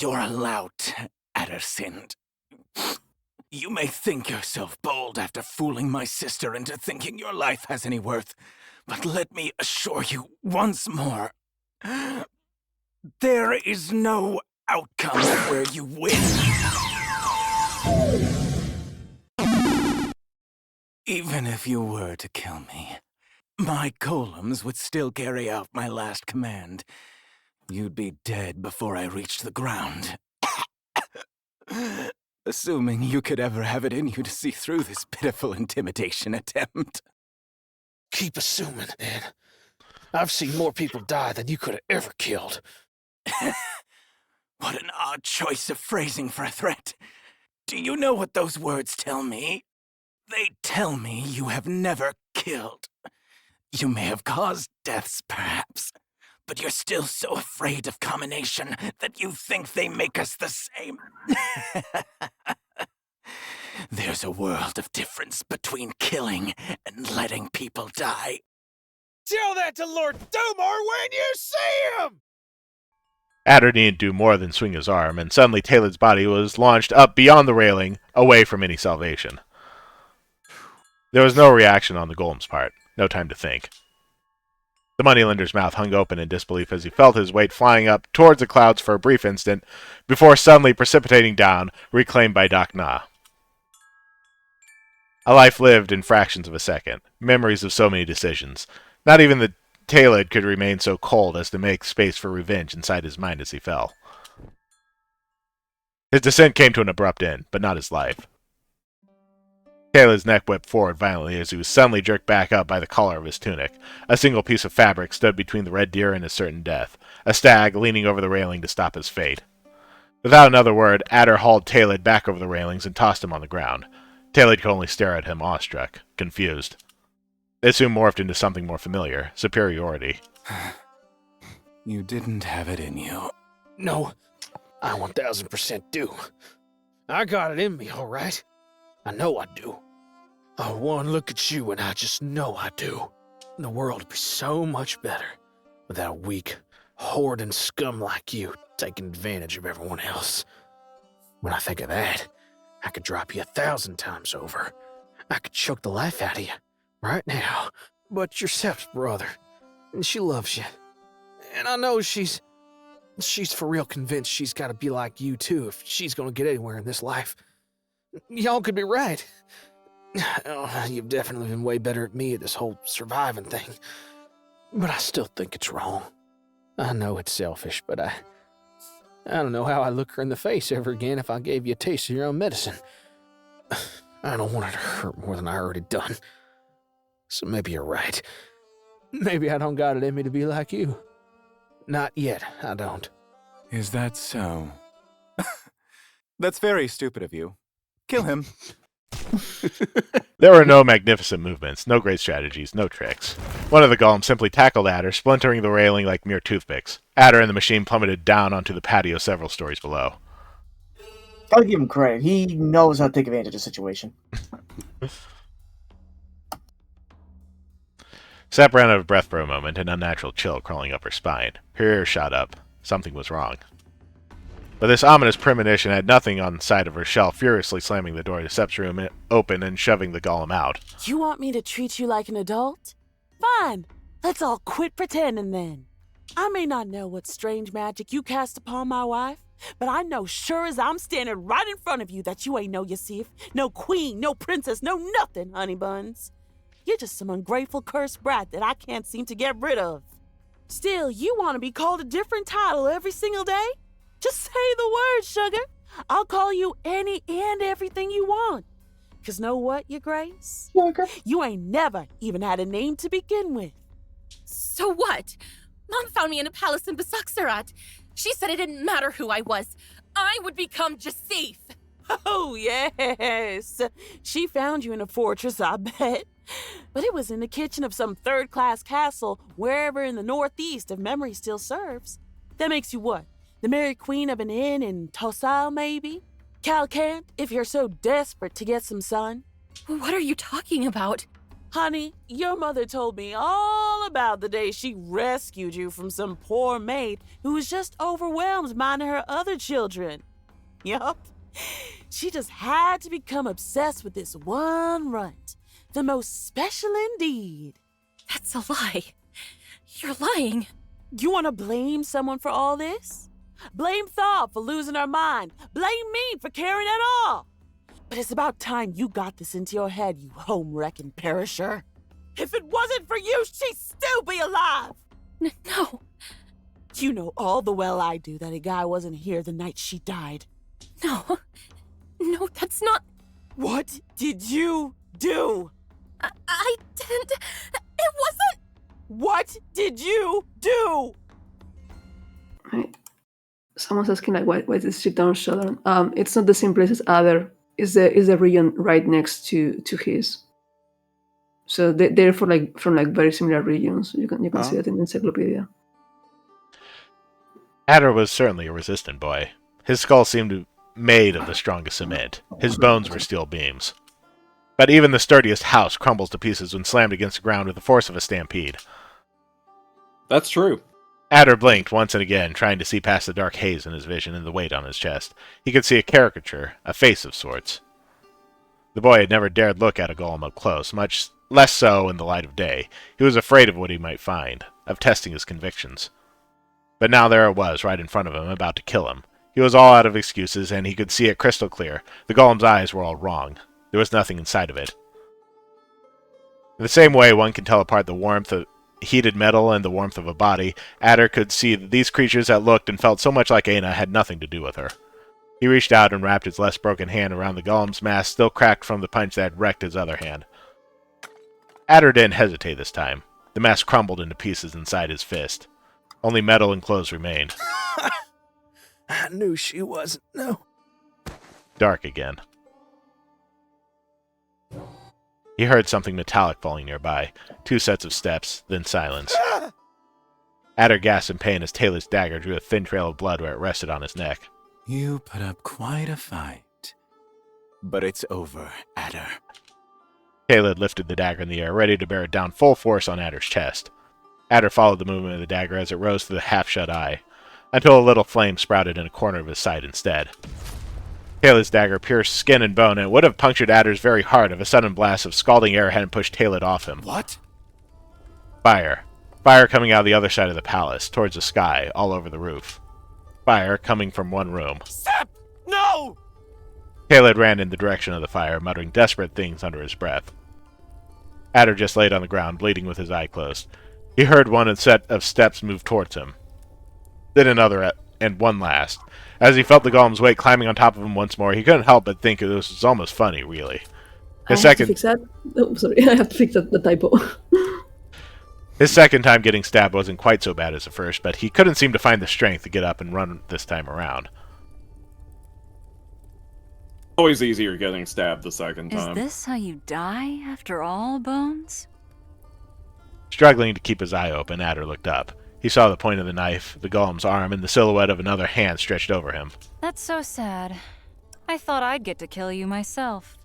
You're a lout, Adderson. You may think yourself bold after fooling my sister into thinking your life has any worth, but let me assure you once more, there is no outcome where you win. Even if you were to kill me, my golems would still carry out my last command. You'd be dead before I reached the ground. Assuming you could ever have it in you to see through this pitiful intimidation attempt. Keep assuming, man. I've seen more people die than you could have ever killed. What an odd choice of phrasing for a threat. Do you know what those words tell me? They tell me you have never killed. You may have caused deaths, perhaps, but you're still so afraid of combination that you think they make us the same. There's a world of difference between killing and letting people die. Tell that to Lord Dumar when you see him! Adder didn't do more than swing his arm, and suddenly Talid's body was launched up beyond the railing, away from any salvation. There was no reaction on the golem's part. No time to think. The moneylender's mouth hung open in disbelief as he felt his weight flying up towards the clouds for a brief instant, before suddenly precipitating down, reclaimed by Doc Na. A life lived in fractions of a second. Memories of so many decisions. Not even the Talid could remain so cold as to make space for revenge inside his mind as he fell. His descent came to an abrupt end, but not his life. Talid's neck whipped forward violently as he was suddenly jerked back up by the collar of his tunic. A single piece of fabric stood between the red deer and his certain death, a stag leaning over the railing to stop his fate. Without another word, Adder hauled Talid back over the railings and tossed him on the ground. Talid could only stare at him, awestruck, confused. They soon morphed into something more familiar, superiority. You didn't have it in you. No, I 1000% do. I got it in me, all right. I know I do. Oh, one look at you and I just know I do. The world would be so much better without weak, hoarding scum like you taking advantage of everyone else. When I think of that, I could drop you 1,000 times over. I could choke the life out of you right now. But you're Sep's brother, and she loves you. And I know she's for real convinced she's got to be like you too if she's gonna get anywhere in this life. Y'all could be right. Oh, you've definitely been way better at me at this whole surviving thing. But I still think it's wrong. I know it's selfish, but I don't know how I'd look her in the face ever again if I gave you a taste of your own medicine. I don't want it to hurt more than I already done. So maybe you're right. Maybe I don't got it in me to be like you. Not yet, I don't. Is that so? That's very stupid of you. Kill him. There were no magnificent movements, no great strategies, no tricks. One of the golems simply tackled Adder, splintering the railing like mere toothpicks. Adder and the machine plummeted down onto the patio several stories below. Gotta give him credit. He knows how to take advantage of the situation. Sep ran out of breath for a moment, an unnatural chill crawling up her spine. Her ears shot up. Something was wrong. But this ominous premonition had nothing on the side of her shell, furiously slamming the door to Sep's room open and shoving the golem out. You want me to treat you like an adult? Fine. Let's all quit pretending then. I may not know what strange magic you cast upon my wife, but I know sure as I'm standing right in front of you that you ain't no Yasif, no queen, no princess, no nothing, honey buns. You're just some ungrateful cursed brat that I can't seem to get rid of. Still, you want to be called a different title every single day? Just say the word, sugar. I'll call you any and everything you want. 'Cause know what, your grace? Sugar. You ain't never even had a name to begin with. So what? Mom found me in a palace in Basaksarat. She said it didn't matter who I was. I would become Jasif. Oh, yes. She found you in a fortress, I bet. But it was in the kitchen of some third-class castle, wherever in the northeast if memory still serves. That makes you what? The Mary Queen of an inn in Tosal, maybe? Calcant, if you're so desperate to get some sun. What are you talking about? Honey, your mother told me all about the day she rescued you from some poor maid who was just overwhelmed minding her other children. Yup. She just had to become obsessed with this one runt. The most special indeed. That's a lie. You're lying. You want to blame someone for all this? Blame Thaw for losing her mind. Blame me for caring at all. But it's about time you got this into your head, you home-wrecking perisher. If it wasn't for you, she'd still be alive. No. You know all the well I do that a guy wasn't here the night she died. No. No, that's not... What did you do? I didn't... It wasn't... What did you do? Right. Someone's asking like, why is this shit down southern? It's not the same place as other. Is the region right next to his. So they're from very similar regions. You can see that in the encyclopedia. Adder was certainly a resistant boy. His skull seemed made of the strongest cement. His bones were steel beams. But even the sturdiest house crumbles to pieces when slammed against the ground with the force of a stampede. That's true. Adder blinked once and again, trying to see past the dark haze in his vision and the weight on his chest. He could see a caricature, a face of sorts. The boy had never dared look at a golem up close, much less so in the light of day. He was afraid of what he might find. of testing his convictions. But now there it was, right in front of him, about to kill him. He was all out of excuses, and he could see it crystal clear. The golem's eyes were all wrong. There was nothing inside of it. In the same way one can tell apart the warmth of heated metal and the warmth of a body, Adder could see that these creatures that looked and felt so much like Aina had nothing to do with her. He reached out and wrapped his less broken hand around the golem's mask, still cracked from the punch that had wrecked his other hand. Adder didn't hesitate this time. The mask crumbled into pieces inside his fist. Only metal and clothes remained. I knew she wasn't. No. Dark again. He heard something metallic falling nearby. 2 sets of steps, then silence. Adder gasped in pain as Taylor's dagger drew a thin trail of blood where it rested on his neck. You put up quite a fight. But it's over, Adder. Taylor lifted the dagger in the air, ready to bear it down full force on Adder's chest. Adder followed the movement of the dagger as it rose to the half-shut eye, until a little flame sprouted in a corner of his side instead. Taylor's dagger pierced skin and bone, and it would have punctured Adder's very heart if a sudden blast of scalding air hadn't pushed Taylor off him. What? Fire. Fire coming out the other side of the palace, towards the sky, all over the roof. Fire coming from one room. Sep! No! Taylor ran in the direction of the fire, muttering desperate things under his breath. Adder just laid on the ground, bleeding with his eye closed. He heard one set of steps move towards him. Then another, and one last. As he felt the golem's weight climbing on top of him once more, he couldn't help but think this was almost funny, really. I have to fix that. Oh, sorry. I have to fix the typo. His second time getting stabbed wasn't quite so bad as the first, but he couldn't seem to find the strength to get up and run this time around. Always easier getting stabbed the second time. Is this how you die after all, Bones? Struggling to keep his eye open, Adder looked up. He saw the point of the knife, the golem's arm, and the silhouette of another hand stretched over him. That's so sad. I thought I'd get to kill you myself.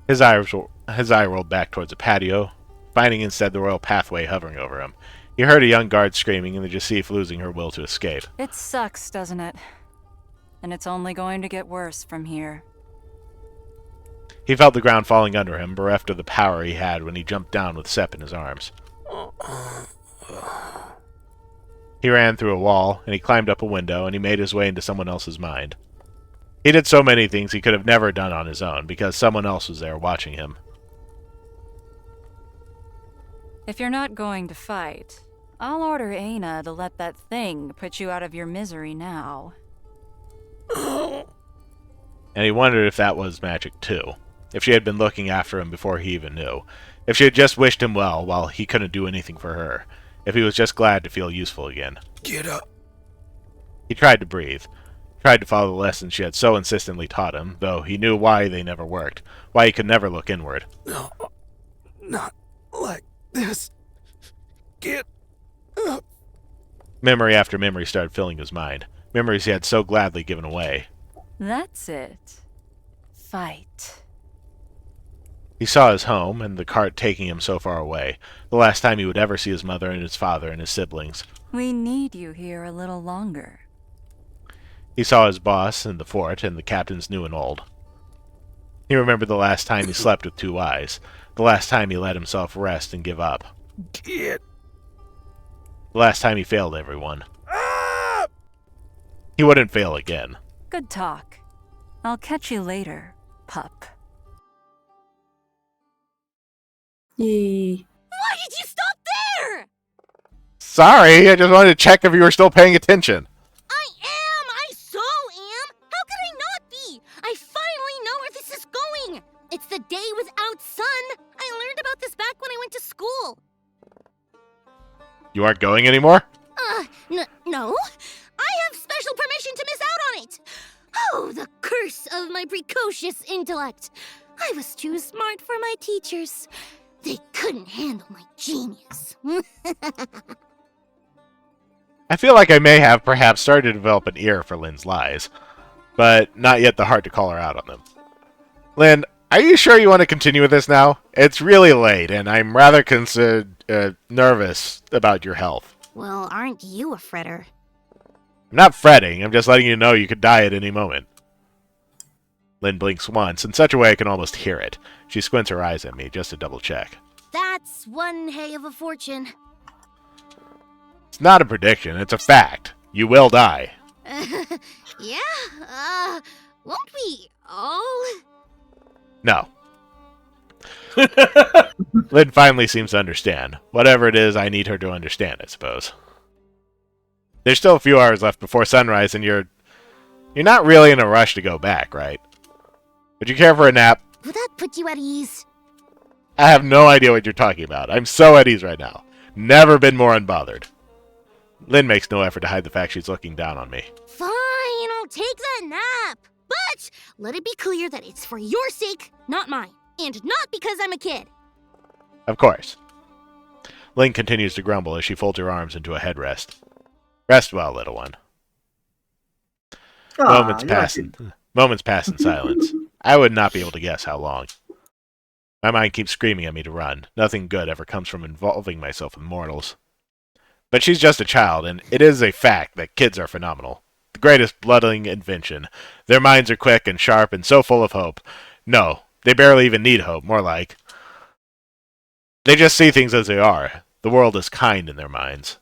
His eye rolled back towards the patio, finding instead the royal pathway hovering over him. He heard a young guard screaming and the Jasif losing her will to escape. It sucks, doesn't it? And it's only going to get worse from here. He felt the ground falling under him, bereft of the power he had when he jumped down with Sep in his arms. He ran through a wall, and he climbed up a window, and he made his way into someone else's mind. He did so many things he could have never done on his own, because someone else was there watching him. If you're not going to fight, I'll order Aina to let that thing put you out of your misery now. And he wondered if that was magic too. If she had been looking after him before he even knew. If she had just wished him well while he couldn't do anything for her. If he was just glad to feel useful again. Get up. He tried to breathe. Tried to follow the lessons she had so insistently taught him, though he knew why they never worked. Why he could never look inward. No, not like this. Get up. Memory after memory started filling his mind. Memories he had so gladly given away. That's it. Fight. He saw his home, and the cart taking him so far away. The last time he would ever see his mother and his father and his siblings. We need you here a little longer. He saw his boss and the fort and the captains new and old. He remembered the last time he slept with 2 eyes. The last time he let himself rest and give up. Get The last time he failed everyone. He wouldn't fail again. Good talk. I'll catch you later, pup. Yay. Why did you stop there? Sorry, I just wanted to check if you were still paying attention. I so am. How could I not be? I finally know where this is going. It's the day without sun. I learned about this back when I went to school. You aren't going anymore? No. I have special permission to miss out on it. Oh, the curse of my precocious intellect. I was too smart for my teachers. They couldn't handle my genius. I feel like I may have perhaps started to develop an ear for Lynn's lies, but not yet the heart to call her out on them. Lynn, are you sure you want to continue with this now? It's really late, and I'm rather nervous about your health. Well, aren't you a fretter? I'm not fretting, I'm just letting you know you could die at any moment. Lynn blinks once, in such a way I can almost hear it. She squints her eyes at me, just to double check. That's one hay of a fortune. It's not a prediction, it's a fact. You will die. Yeah? Won't we all? No. Lynn finally seems to understand. Whatever it is, I need her to understand, I suppose. There's still a few hours left before sunrise, and you're not really in a rush to go back, right? Would you care for a nap? Will that put you at ease? I have no idea what you're talking about. I'm so at ease right now. Never been more unbothered. Lynn makes no effort to hide the fact she's looking down on me. Fine, I'll take that nap. But let it be clear that it's for your sake, not mine. And not because I'm a kid. Of course. Lynn continues to grumble as she folds her arms into a headrest. Rest well, little one. Moments pass in silence. I would not be able to guess how long. My mind keeps screaming at me to run. Nothing good ever comes from involving myself with mortals. But she's just a child, and it is a fact that kids are phenomenal. The greatest bloodling invention. Their minds are quick and sharp and so full of hope. No, they barely even need hope, more like. They just see things as they are. The world is kind in their minds.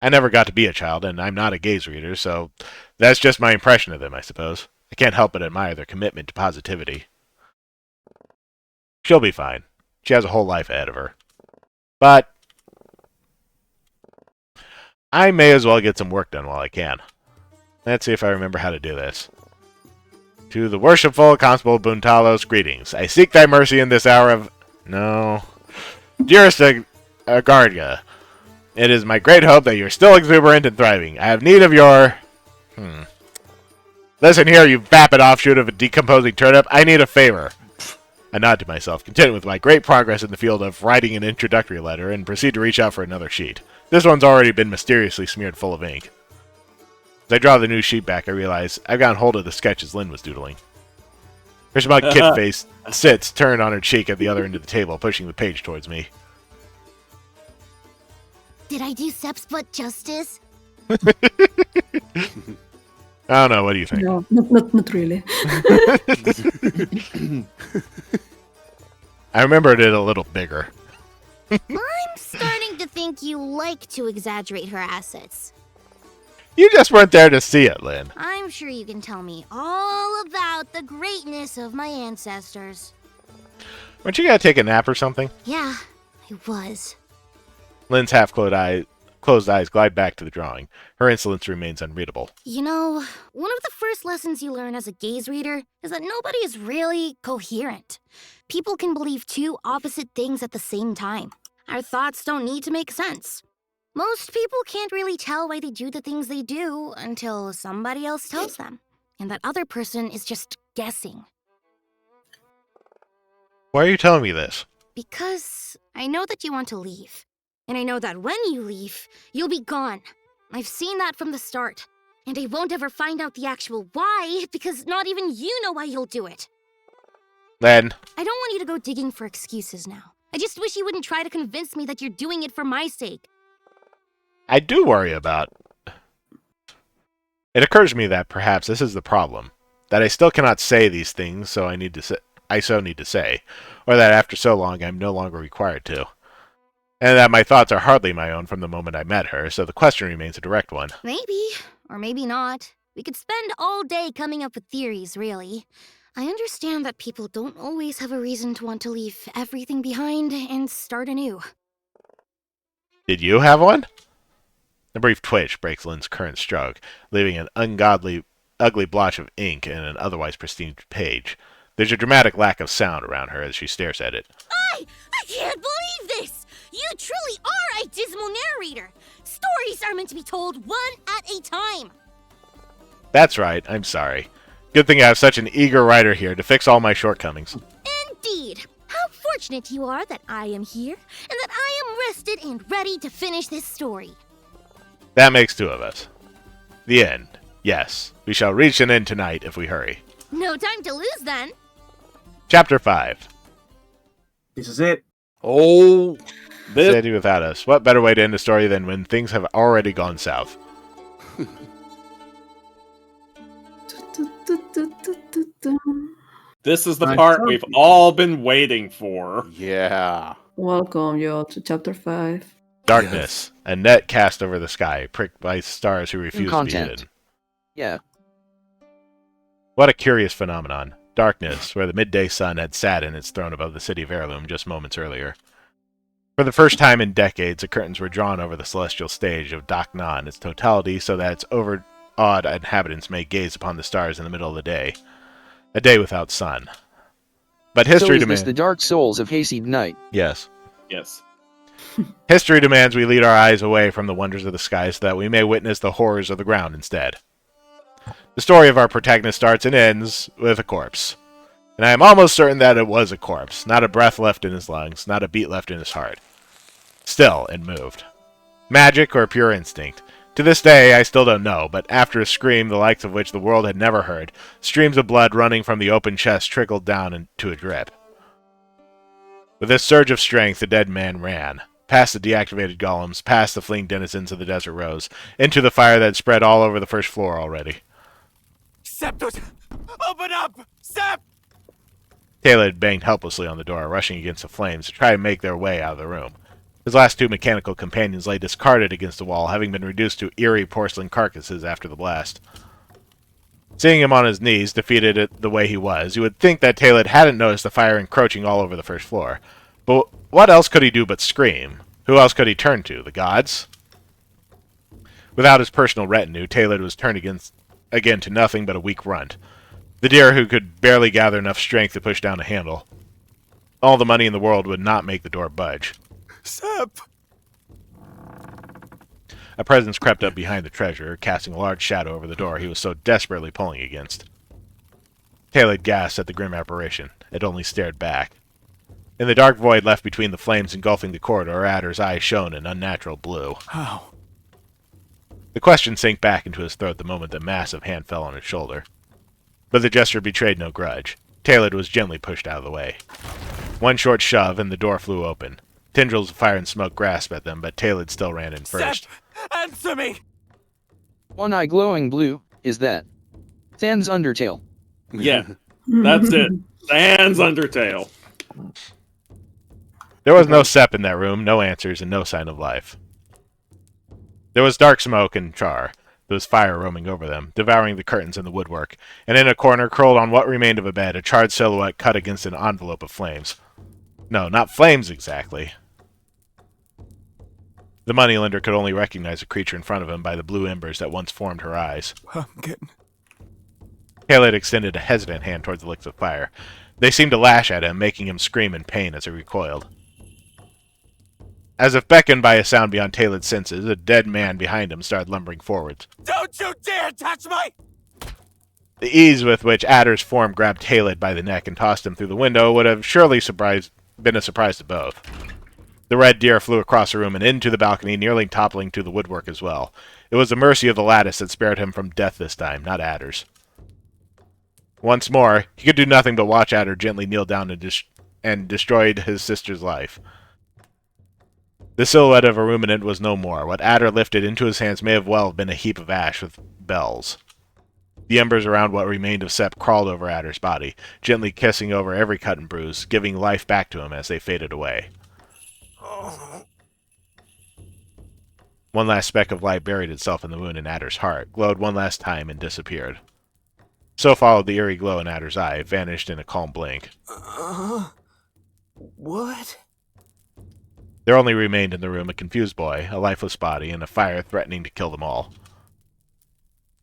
I never got to be a child, and I'm not a gaze reader, so that's just my impression of them, I suppose. I can't help but admire their commitment to positivity. She'll be fine. She has a whole life ahead of her. But I may as well get some work done while I can. Let's see if I remember how to do this. To the worshipful Constable Buntalos, greetings. I seek thy mercy in this hour of... No. Dearest Agardia, it is my great hope that you're still exuberant and thriving. I have need of your... Listen here, you vapid offshoot of a decomposing turnip. I need a favor. I nod to myself, content with my great progress in the field of writing an introductory letter, and proceed to reach out for another sheet. This one's already been mysteriously smeared full of ink. As I draw the new sheet back, I realize I've gotten hold of the sketches Lynn was doodling. Her smug kid face sits, turned on her cheek at the other end of the table, pushing the page towards me. Did I do Sep's butt justice? I don't know, what do you think? No, not really. I remembered it a little bigger. I'm starting to think you like to exaggerate her assets. You just weren't there to see it, Lynn. I'm sure you can tell me all about the greatness of my ancestors. Weren't you gonna take a nap or something? Yeah, I was. Lynn's half-closed eyes glide back to the drawing. Her insolence remains unreadable. You know, one of the first lessons you learn as a gaze reader is that nobody is really coherent. People can believe two opposite things at the same time. Our thoughts don't need to make sense. Most people can't really tell why they do the things they do until somebody else tells them. And that other person is just guessing. Why are you telling me this? Because I know that you want to leave. And I know that when you leave, you'll be gone. I've seen that from the start. And I won't ever find out the actual why, because not even you know why you'll do it. Lynn. I don't want you to go digging for excuses now. I just wish you wouldn't try to convince me that you're doing it for my sake. I do worry about... It occurs to me that perhaps this is the problem. That I still cannot say these things, so I need to say. Or that after so long, I'm no longer required to. And that my thoughts are hardly my own from the moment I met her, so the question remains a direct one. Maybe, or maybe not. We could spend all day coming up with theories, really. I understand that people don't always have a reason to want to leave everything behind and start anew. Did you have one? A brief twitch breaks Lynn's current stroke, leaving an ugly blotch of ink in an otherwise pristine page. There's a dramatic lack of sound around her as she stares at it. I can't believe this! You truly are a dismal narrator! Stories are meant to be told one at a time! That's right, I'm sorry. Good thing I have such an eager writer here to fix all my shortcomings. Indeed! How fortunate you are that I am here, and that I am rested and ready to finish this story. That makes two of us. The end. Yes, we shall reach an end tonight if we hurry. No time to lose, then. Chapter 5. This is it. Oh, City without us. What better way to end a story than when things have already gone south? This is the part we've all been waiting for. Yeah. Welcome, y'all, to Chapter 5. Darkness. A net cast over the sky, pricked by stars who refuse to be hidden. Content. Yeah. What a curious phenomenon. Darkness, where the midday sun had sat in its throne above the city of Heirloom just moments earlier. For the first time in decades, the curtains were drawn over the celestial stage of Dakna in its totality so that its overawed inhabitants may gaze upon the stars in the middle of the day. A day without sun. But history demands... the Dark Souls of Hayseed Knight. Yes. Yes. History demands we lead our eyes away from the wonders of the sky so that we may witness the horrors of the ground instead. The story of our protagonist starts and ends with a corpse. And I am almost certain that it was a corpse, not a breath left in his lungs, not a beat left in his heart. Still, it moved. Magic or pure instinct? To this day, I still don't know, but after a scream the likes of which the world had never heard, streams of blood running from the open chest trickled down into a drip. With this surge of strength, the dead man ran, past the deactivated golems, past the fleeing denizens of the Desert Rose, into the fire that had spread all over the first floor already. Septos! Open up! Sep! Taylor had banged helplessly on the door, rushing against the flames to try and make their way out of the room. His last two mechanical companions lay discarded against the wall, having been reduced to eerie porcelain carcasses after the blast. Seeing him on his knees, defeated the way he was, you would think that Taylor hadn't noticed the fire encroaching all over the first floor. But what else could he do but scream? Who else could he turn to? The gods? Without his personal retinue, Taylor was turned again to nothing but a weak runt. The deer who could barely gather enough strength to push down a handle. All the money in the world would not make the door budge. Sep! A presence crept up behind the treasurer, casting a large shadow over the door he was so desperately pulling against. Taylor gasped at the grim apparition. It only stared back. In the dark void left between the flames engulfing the corridor, Adder's eyes shone an unnatural blue. How? The question sank back into his throat the moment the massive hand fell on his shoulder. But the gesture betrayed no grudge. Taylor was gently pushed out of the way. One short shove, and the door flew open. Tendrils of fire and smoke grasped at them, but Taylor still ran in first. Sep! Answer me! One eye glowing blue, is that Than's Undertale? Yeah, that's it. Than's Undertale. There was no Sep in that room, no answers, and no sign of life. There was dark smoke and char. There was fire roaming over them, devouring the curtains and the woodwork, and in a corner, curled on what remained of a bed, a charred silhouette cut against an envelope of flames. No, not flames exactly. The moneylender could only recognize the creature in front of him by the blue embers that once formed her eyes. I'm getting... Caled extended a hesitant hand towards the licks of fire. They seemed to lash at him, making him scream in pain as he recoiled. As if beckoned by a sound beyond Taylor's senses, a dead man behind him started lumbering forwards. Don't you dare touch my... The ease with which Adder's form grabbed Taylor by the neck and tossed him through the window would have surely been a surprise to both. The red deer flew across the room and into the balcony, nearly toppling to the woodwork as well. It was the mercy of the lattice that spared him from death this time, not Adder's. Once more, he could do nothing but watch Adder gently kneel down and destroyed his sister's life. The silhouette of a ruminant was no more. What Adder lifted into his hands may have well been a heap of ash with bells. The embers around what remained of Sep crawled over Adder's body, gently kissing over every cut and bruise, giving life back to him as they faded away. One last speck of light buried itself in the wound in Adder's heart, glowed one last time, and disappeared. So followed the eerie glow in Adder's eye, vanished in a calm blink. What? There only remained in the room a confused boy, a lifeless body, and a fire threatening to kill them all.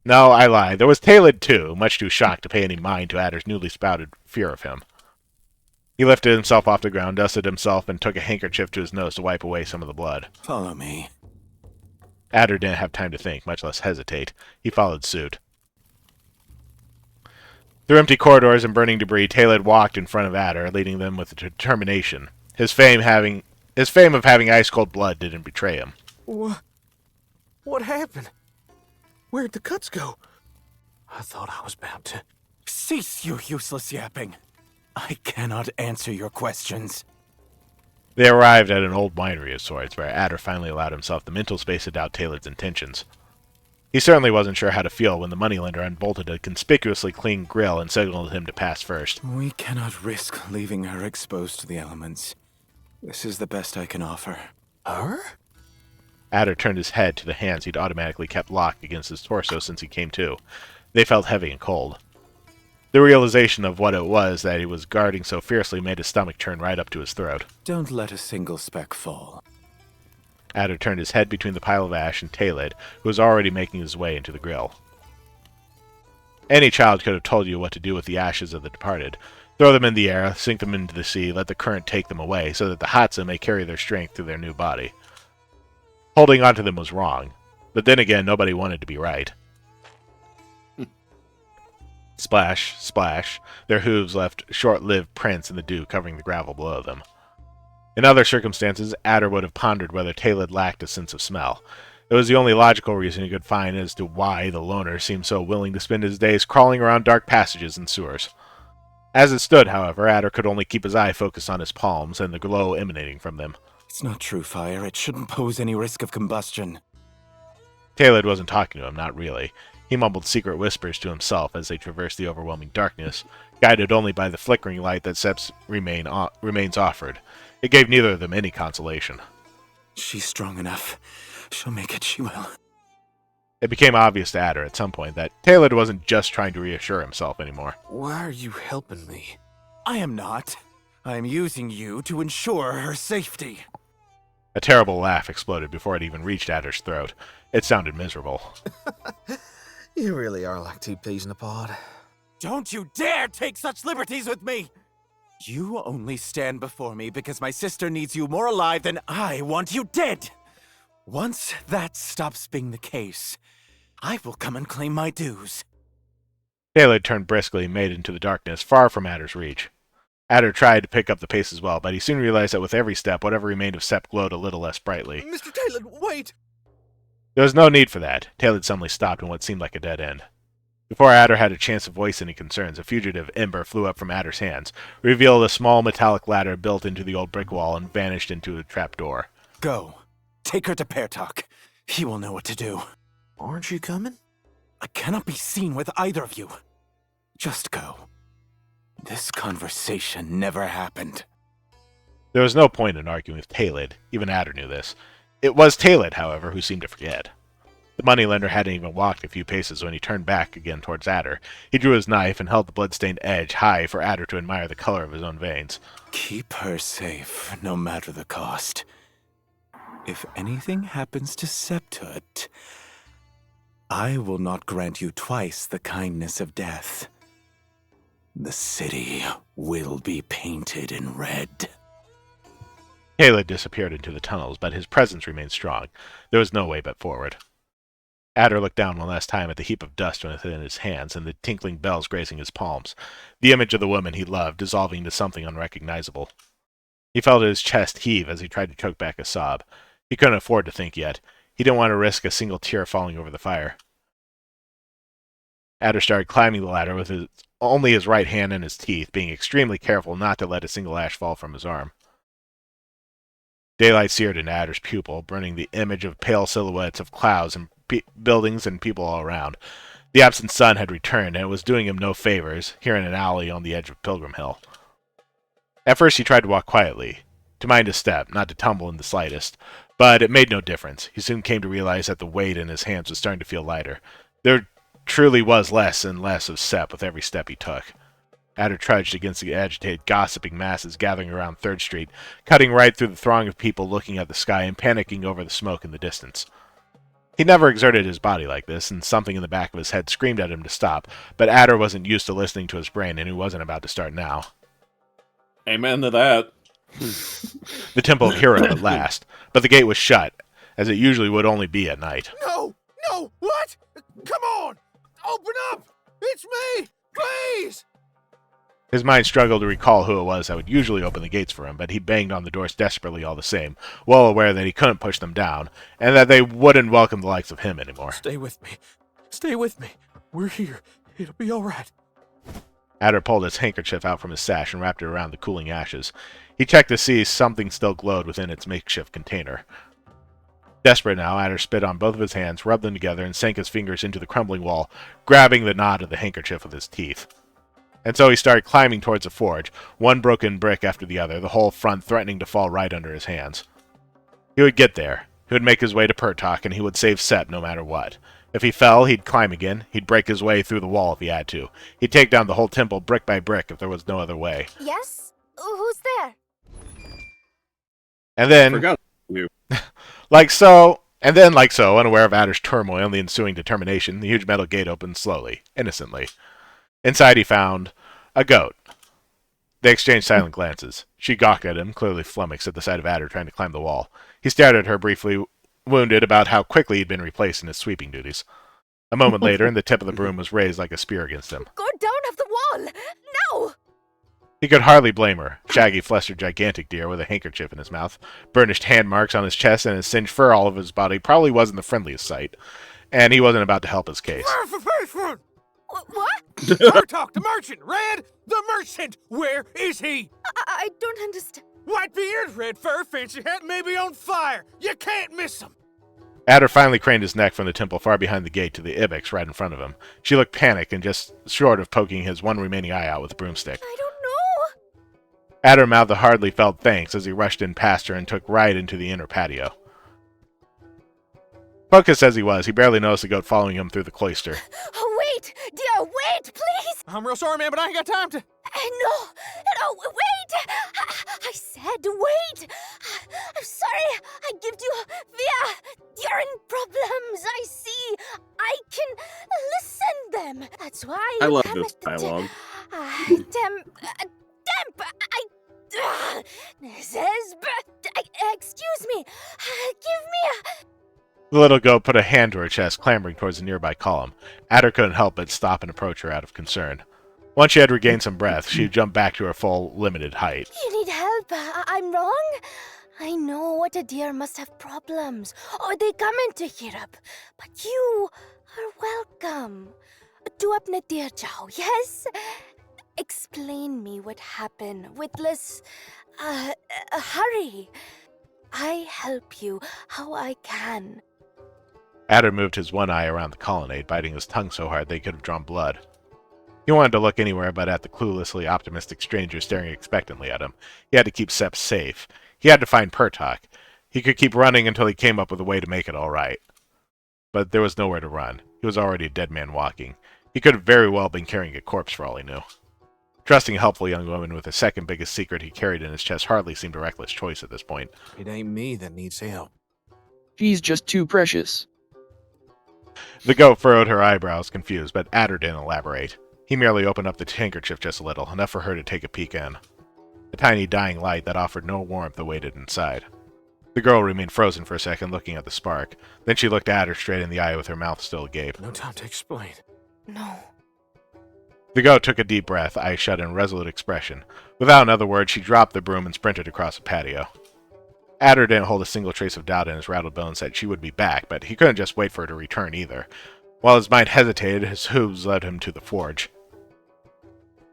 No, I lie. There was Taylor, too, much too shocked to pay any mind to Adder's newly sprouted fear of him. He lifted himself off the ground, dusted himself, and took a handkerchief to his nose to wipe away some of the blood. Follow me. Adder didn't have time to think, much less hesitate. He followed suit. Through empty corridors and burning debris, Taylor walked in front of Adder, leading them with determination. His fame of having ice-cold blood didn't betray him. What happened? Where'd the cuts go? I thought I was bound to... Cease your useless yapping. I cannot answer your questions. They arrived at an old winery of sorts, where Adder finally allowed himself the mental space to doubt Taylor's intentions. He certainly wasn't sure how to feel when the moneylender unbolted a conspicuously clean grill and signaled him to pass first. We cannot risk leaving her exposed to the elements. This is the best I can offer. Her? Adder turned his head to the hands he'd automatically kept locked against his torso since he came to. They felt heavy and cold. The realization of what it was that he was guarding so fiercely made his stomach turn right up to his throat. Don't let a single speck fall. Adder turned his head between the pile of ash and Taylid, who was already making his way into the grill. Any child could have told you what to do with the ashes of the departed. Throw them in the air, sink them into the sea, let the current take them away, so that the Hatsa may carry their strength through their new body. Holding on to them was wrong, but then again, nobody wanted to be right. Splash, splash, their hooves left short-lived prints in the dew covering the gravel below them. In other circumstances, Adder would have pondered whether Taylid lacked a sense of smell. It was the only logical reason he could find as to why the loner seemed so willing to spend his days crawling around dark passages and sewers. As it stood, however, Adder could only keep his eye focused on his palms and the glow emanating from them. It's not true fire. It shouldn't pose any risk of combustion. Taylid wasn't talking to him, not really. He mumbled secret whispers to himself as they traversed the overwhelming darkness, guided only by the flickering light that Sep's remains offered. It gave neither of them any consolation. She's strong enough. She'll make it, she will. It became obvious to Adder at some point that Taylid wasn't just trying to reassure himself anymore. Why are you helping me? I am not. I am using you to ensure her safety. A terrible laugh exploded before it even reached Adder's throat. It sounded miserable. You really are like two peas in a pod. Don't you dare take such liberties with me! You only stand before me because my sister needs you more alive than I want you dead! Once that stops being the case, I will come and claim my dues. Taylid turned briskly and made into the darkness, far from Adder's reach. Adder tried to pick up the pace as well, but he soon realized that with every step, whatever remained of Sep glowed a little less brightly. Mr. Taylid, wait! There was no need for that. Taylid suddenly stopped in what seemed like a dead end. Before Adder had a chance to voice any concerns, a fugitive ember flew up from Adder's hands, revealed a small metallic ladder built into the old brick wall, and vanished into a trapdoor. Go. Take her to Pertok. He will know what to do. Aren't you coming? I cannot be seen with either of you. Just go. This conversation never happened. There was no point in arguing with Taylid. Even Adder knew this. It was Taylid, however, who seemed to forget. The moneylender hadn't even walked a few paces when he turned back again towards Adder. He drew his knife and held the blood-stained edge high for Adder to admire the color of his own veins. Keep her safe, no matter the cost. If anything happens to Septut, I will not grant you twice the kindness of death. The city will be painted in red. Taylid disappeared into the tunnels, but his presence remained strong. There was no way but forward. Adder looked down one last time at the heap of dust within his hands and the tinkling bells grazing his palms, the image of the woman he loved dissolving into something unrecognizable. He felt his chest heave as he tried to choke back a sob. He couldn't afford to think yet. He didn't want to risk a single tear falling over the fire. Adder started climbing the ladder with only his right hand in his teeth, being extremely careful not to let a single ash fall from his arm. Daylight seared into Adder's pupil, burning the image of pale silhouettes of clouds and buildings and people all around. The absent sun had returned, and it was doing him no favors, here in an alley on the edge of Pilgrim Hill. At first he tried to walk quietly, to mind his step, not to tumble in the slightest, but it made no difference. He soon came to realize that the weight in his hands was starting to feel lighter. There truly was less and less of Sep with every step he took. Adder trudged against the agitated, gossiping masses gathering around 3rd Street, cutting right through the throng of people looking at the sky and panicking over the smoke in the distance. He never exerted his body like this, and something in the back of his head screamed at him to stop, but Adder wasn't used to listening to his brain, and he wasn't about to start now. Amen to that. The Temple of Hero at last, but the gate was shut, as it usually would only be at night. No! No! What? Come on! Open up! It's me! Please! His mind struggled to recall who it was that would usually open the gates for him, but he banged on the doors desperately all the same, well aware that he couldn't push them down, and that they wouldn't welcome the likes of him anymore. Stay with me. Stay with me. We're here. It'll be all right. Adder pulled his handkerchief out from his sash and wrapped it around the cooling ashes. He checked to see something still glowed within its makeshift container. Desperate now, Adder spit on both of his hands, rubbed them together, and sank his fingers into the crumbling wall, grabbing the knot of the handkerchief with his teeth. And so he started climbing towards the forge, one broken brick after the other, the whole front threatening to fall right under his hands. He would get there. He would make his way to Pertok, and he would save Sep no matter what. If he fell, he'd climb again. He'd break his way through the wall if he had to. He'd take down the whole temple brick by brick if there was no other way. Yes? Who's there? And then, like so, unaware of Adder's turmoil and the ensuing determination, the huge metal gate opened slowly, innocently. Inside he found a goat. They exchanged silent glances. She gawked at him, clearly flummoxed at the sight of Adder trying to climb the wall. He stared at her briefly, wounded about how quickly he'd been replaced in his sweeping duties. A moment later, and the tip of the broom was raised like a spear against him. Go down off the wall! Now! He could hardly blame her. Shaggy, flustered, gigantic deer with a handkerchief in his mouth, burnished hand marks on his chest, and his singed fur all over his body probably wasn't the friendliest sight, and he wasn't about to help his case. What? Pertok, the merchant! Red, the merchant! Where is he? I don't understand. White beard, red fur, fancy hat, maybe on fire. You can't miss him. Adder finally craned his neck from the temple far behind the gate to the ibex right in front of him. She looked panicked and just short of poking his one remaining eye out with a broomstick. I don't know. Adder mouthed a hardly felt thanks as he rushed in past her and took right into the inner patio. Focused as he was, he barely noticed the goat following him through the cloister. Wait! Dear, wait, please! I'm real sorry, man, but I ain't got time to... No, wait! I said wait! I'm sorry, I give you during problems. I see. I can listen them. That's why I love this dialogue. Excuse me. Give me a... The little goat put a hand to her chest, clambering towards the nearby column. Adder couldn't help but stop and approach her out of concern. Once she had regained some breath, she jumped back to her full, limited height. You need help. I'm wrong? I know what a deer must have problems, or they come into Hirap. But you are welcome. Do apne deer jao, yes? Explain me what happened with less hurry. I help you how I can. Adder moved his one eye around the colonnade, biting his tongue so hard they could have drawn blood. He wanted to look anywhere but at the cluelessly optimistic stranger staring expectantly at him. He had to keep Sep safe. He had to find Pertok. He could keep running until he came up with a way to make it all right. But there was nowhere to run. He was already a dead man walking. He could have very well been carrying a corpse for all he knew. Trusting a helpful young woman with the second biggest secret he carried in his chest hardly seemed a reckless choice at this point. It ain't me that needs help. She's just too precious. The goat furrowed her eyebrows, confused, but Adder didn't elaborate. He merely opened up the handkerchief just a little, enough for her to take a peek in. A tiny dying light that offered no warmth awaited inside. The girl remained frozen for a second, looking at the spark. Then she looked Adder straight in the eye with her mouth still agape. No time to explain. No. The goat took a deep breath, eyes shut in resolute expression. Without another word, she dropped the broom and sprinted across the patio. Adder didn't hold a single trace of doubt in his rattled bones that she would be back, but he couldn't just wait for her to return either. While his mind hesitated, his hooves led him to the forge.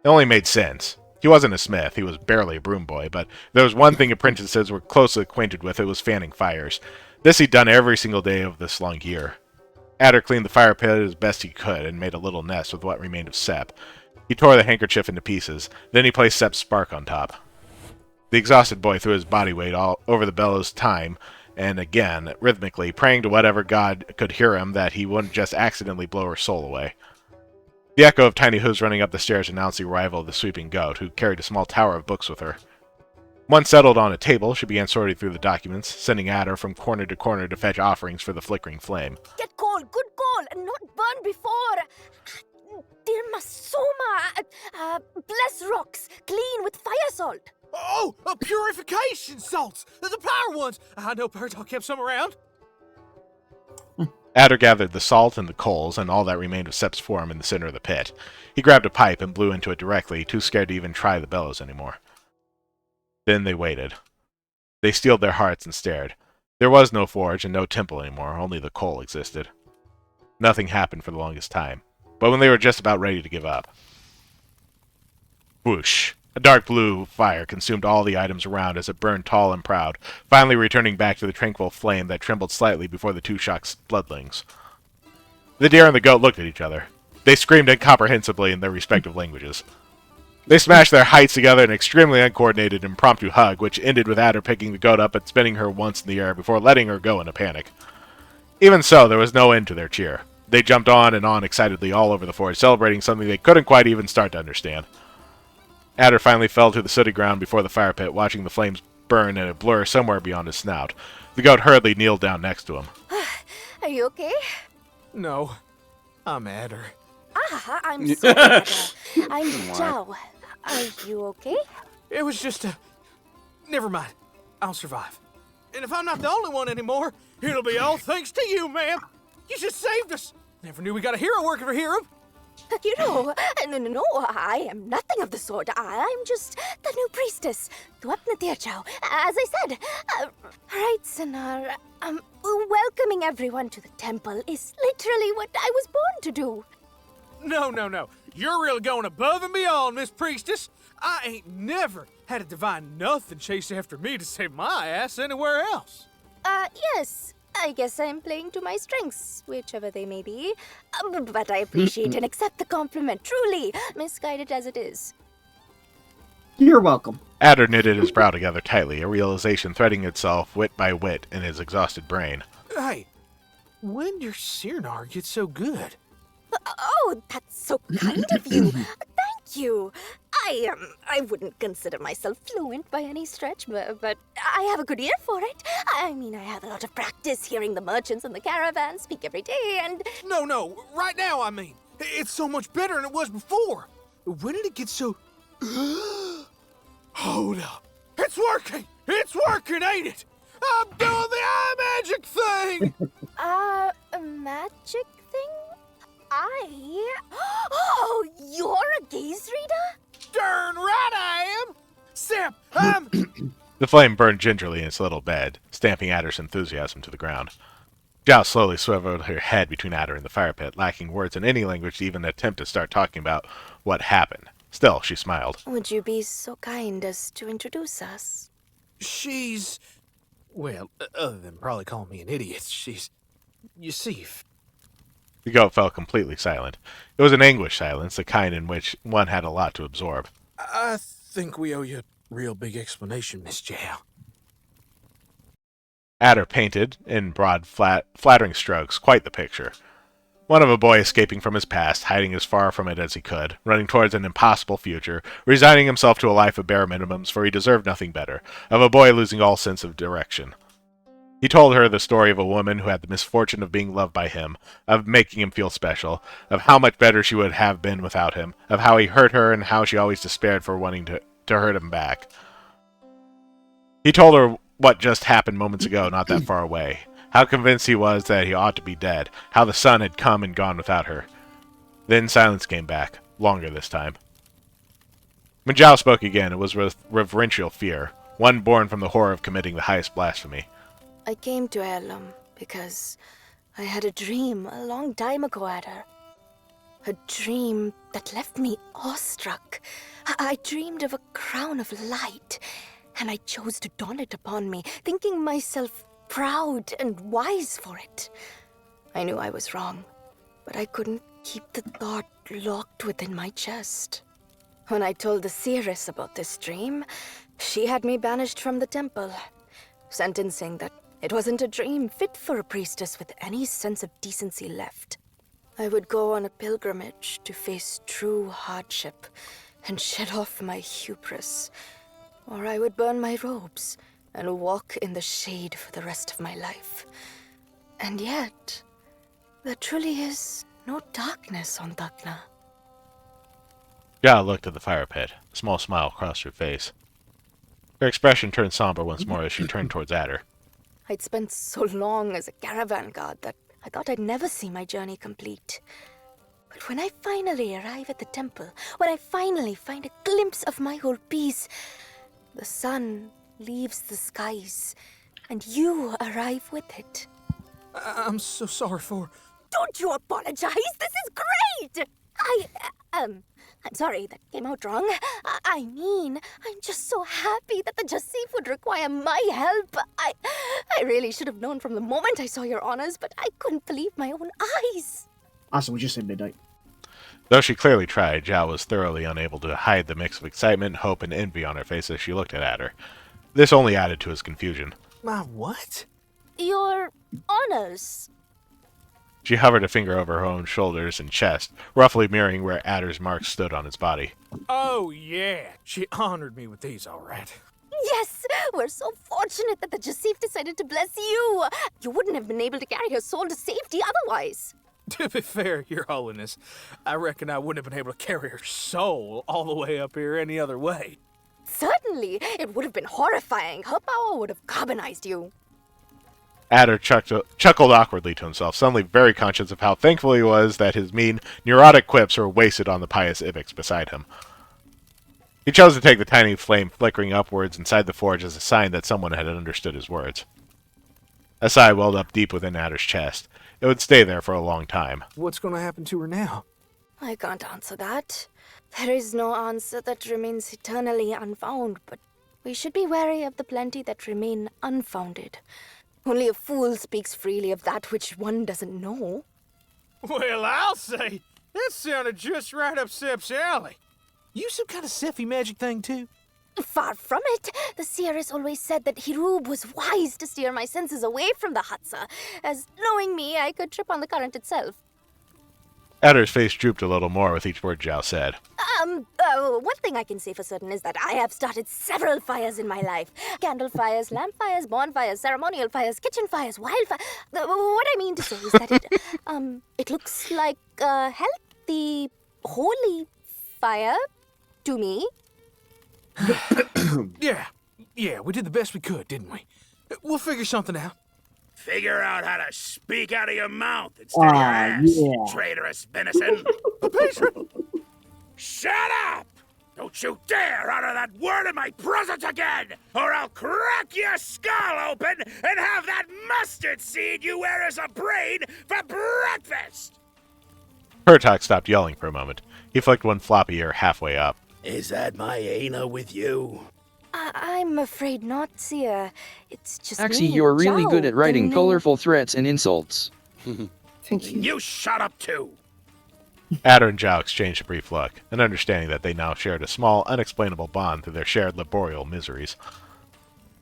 It only made sense. He wasn't a smith, he was barely a broom boy, but there was one thing apprentices were closely acquainted with, it was fanning fires. This he'd done every single day of this long year. Adder cleaned the fire pit as best he could and made a little nest with what remained of Sep. He tore the handkerchief into pieces, then he placed Sep's spark on top. The exhausted boy threw his body weight all over the bellows time and again, rhythmically, praying to whatever god could hear him that he wouldn't just accidentally blow her soul away. The echo of tiny hooves running up the stairs announced the arrival of the sweeping goat, who carried a small tower of books with her. Once settled on a table, she began sorting through the documents, sending Adder from corner to corner to fetch offerings for the flickering flame. Get coal, good coal, and not burn before. Dear Masoma, bless rocks, clean with fire salt. Oh, purification salts! The power ones! I know Pertok kept some around. Adder gathered the salt and the coals and all that remained of Sep's form in the center of the pit. He grabbed a pipe and blew into it directly, too scared to even try the bellows anymore. Then they waited. They steeled their hearts and stared. There was no forge and no temple anymore, only the coal existed. Nothing happened for the longest time, but when they were just about ready to give up... Whoosh! A dark blue fire consumed all the items around as it burned tall and proud, finally returning back to the tranquil flame that trembled slightly before the two shocked bloodlings. The deer and the goat looked at each other. They screamed incomprehensibly in their respective languages. They smashed their heights together in an extremely uncoordinated impromptu hug, which ended with Adder picking the goat up and spinning her once in the air before letting her go in a panic. Even so, there was no end to their cheer. They jumped on and on excitedly all over the forge, celebrating something they couldn't quite even start to understand. Adder finally fell to the sooty ground before the fire pit, watching the flames burn in a blur somewhere beyond his snout. The goat hurriedly kneeled down next to him. Are you okay? No, I'm Adder. Ah, I'm sorry, Adder. I'm Zhao. Are you okay? It was just a... Never mind. I'll survive. And if I'm not the only one anymore, it'll be all thanks to you, ma'am. You just saved us. Never knew we got a hero working for hero. No, I am nothing of the sort. I'm just the new priestess. As I said, right, Sonar, welcoming everyone to the temple is literally what I was born to do. No. You're really going above and beyond, Miss Priestess. I ain't never had a divine nothing chase after me to save my ass anywhere else. Yes. I guess I'm playing to my strengths, whichever they may be. But I appreciate and accept the compliment, truly, misguided as it is. You're welcome. Adder knitted his brow together tightly, a realization threading itself wit by wit in his exhausted brain. Hey, when did Cyrnar get so good? Oh, that's so kind of you. Thank you. I wouldn't consider myself fluent by any stretch, but I have a good ear for it. I mean, I have a lot of practice hearing the merchants in the caravan speak every day, and... No, right now, I mean. It's so much better than it was before. When did it get so... Hold up. It's working! It's working, ain't it? I'm doing the eye magic thing! A magic thing? Oh, you're a gaze reader? Darn right I am! Sam, I'm... The flame burned gingerly in its little bed, stamping Adder's enthusiasm to the ground. Zhao slowly swiveled her head between Adder and the fire pit, lacking words in any language to even attempt to start talking about what happened. Still, she smiled. Would you be so kind as to introduce us? She's... Well, other than probably calling me an idiot, she's... You see... The goat fell completely silent. It was an anguished silence, the kind in which one had a lot to absorb. I think we owe you a real big explanation, Miss Zhao. Adder painted, in broad, flattering strokes, quite the picture. One of a boy escaping from his past, hiding as far from it as he could, running towards an impossible future, resigning himself to a life of bare minimums, for he deserved nothing better, of a boy losing all sense of direction. He told her the story of a woman who had the misfortune of being loved by him, of making him feel special, of how much better she would have been without him, of how he hurt her and how she always despaired for wanting to hurt him back. He told her what just happened moments ago, not that far away, how convinced he was that he ought to be dead, how the sun had come and gone without her. Then silence came back, longer this time. When Zhao spoke again, it was with reverential fear, one born from the horror of committing the highest blasphemy. I came to Erlum because I had a dream a long time ago, Adder. A dream that left me awestruck. I dreamed of a crown of light, and I chose to don it upon me, thinking myself proud and wise for it. I knew I was wrong, but I couldn't keep the thought locked within my chest. When I told the seeress about this dream, she had me banished from the temple, sentencing that it wasn't a dream fit for a priestess with any sense of decency left. I would go on a pilgrimage to face true hardship and shed off my hubris, or I would burn my robes and walk in the shade for the rest of my life. And yet, there truly is no darkness on Dakna. Zhao looked at the fire pit. A small smile crossed her face. Her expression turned somber once more as she turned towards Adder. I'd spent so long as a caravan guard that I thought I'd never see my journey complete. But when I finally arrive at the temple, when I finally find a glimpse of my whole peace, the sun leaves the skies, and you arrive with it. I'm so sorry for... Don't you apologize! This is great! I'm sorry, that came out wrong. I mean, I'm just so happy that the Jasif would require my help. I really should have known from the moment I saw your honors, but I couldn't believe my own eyes. Awesome, we just said midnight. Though she clearly tried, Zhao was thoroughly unable to hide the mix of excitement, hope, and envy on her face as she looked at Adder. This only added to his confusion. My what? Your honors. She hovered a finger over her own shoulders and chest, roughly mirroring where Adder's marks stood on his body. Oh, yeah. She honored me with these, all right. Yes, we're so fortunate that the Jasif decided to bless you. You wouldn't have been able to carry her soul to safety otherwise. To be fair, Your Holiness, I reckon I wouldn't have been able to carry her soul all the way up here any other way. Certainly, it would have been horrifying. Her power would have carbonized you. Adder chuckled awkwardly to himself, suddenly very conscious of how thankful he was that his mean, neurotic quips were wasted on the pious Ibex beside him. He chose to take the tiny flame flickering upwards inside the forge as a sign that someone had understood his words. A sigh welled up deep within Adder's chest. It would stay there for a long time. What's going to happen to her now? I can't answer that. There is no answer that remains eternally unfound, but we should be wary of the plenty that remain unfounded. Only a fool speaks freely of that which one doesn't know. Well, I'll say, that sounded just right up Sep's alley. You some kind of Sephy magic thing, too? Far from it. The seer has always said that Hirub was wise to steer my senses away from the Hatsa, as knowing me, I could trip on the current itself. Adder's face drooped a little more with each word Zhao said. One thing I can say for certain is that I have started several fires in my life. Candle fires, lamp fires, bonfires, ceremonial fires, kitchen fires, wildfire. What I mean to say is that it looks like a healthy, holy fire to me. Yeah, we did the best we could, didn't we? We'll figure something out. Figure out how to speak out of your mouth instead of your ass, traitorous venison. Shut up! Don't you dare utter that word in my presence again, or I'll crack your skull open and have that mustard seed you wear as a brain for breakfast! Pertok stopped yelling for a moment. He flicked one floppy ear halfway up. Is that my Aina with you? I'm afraid not, Seer. It's just Axie, me, you're really Zhao, good at writing and then- colorful threats and insults. Thank you. You shut up too! Adder and Zhao exchanged a brief look, an understanding that they now shared a small, unexplainable bond through their shared laborial miseries.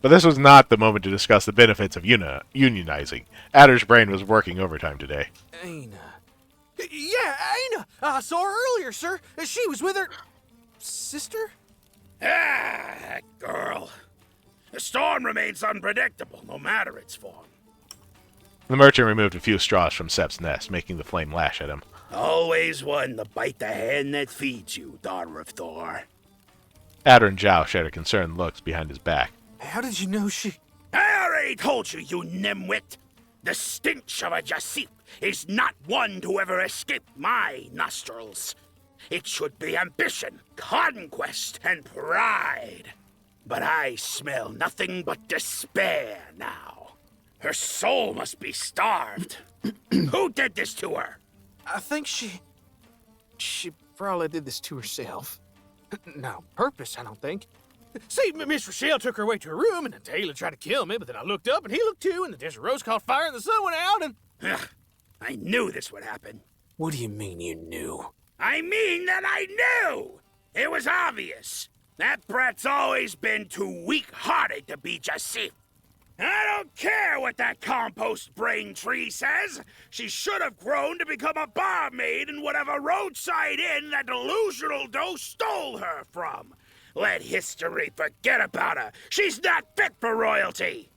But this was not the moment to discuss the benefits of unionizing. Adder's brain was working overtime today. Aina. Yeah, Aina! I saw her earlier, sir. She was with her... sister? Ah, that girl. The storm remains unpredictable, no matter its form. The merchant removed a few straws from Sep's nest, making the flame lash at him. Always one to bite the hand that feeds you, daughter of Thor. Adder and Zhao shared concerned looks behind his back. How did you know she... I already told you, you nimwit. The stench of a Jasip is not one to ever escape my nostrils. It should be ambition, conquest, and pride. But I smell nothing but despair now. Her soul must be starved. Who did this to her? I think she probably did this to herself. Not on purpose, I don't think. See, Miss Rochelle took her away to her room, and then Taylor tried to kill me, but then I looked up, and he looked too, and the desert rose caught fire, and the sun went out, and... Ugh, I knew this would happen. What do you mean you knew? I mean that I knew! It was obvious. That brat's always been too weak-hearted to be Jasif. I don't care what that compost brain tree says. She should have grown to become a barmaid in whatever roadside inn that delusional doe stole her from. Let history forget about her. She's not fit for royalty.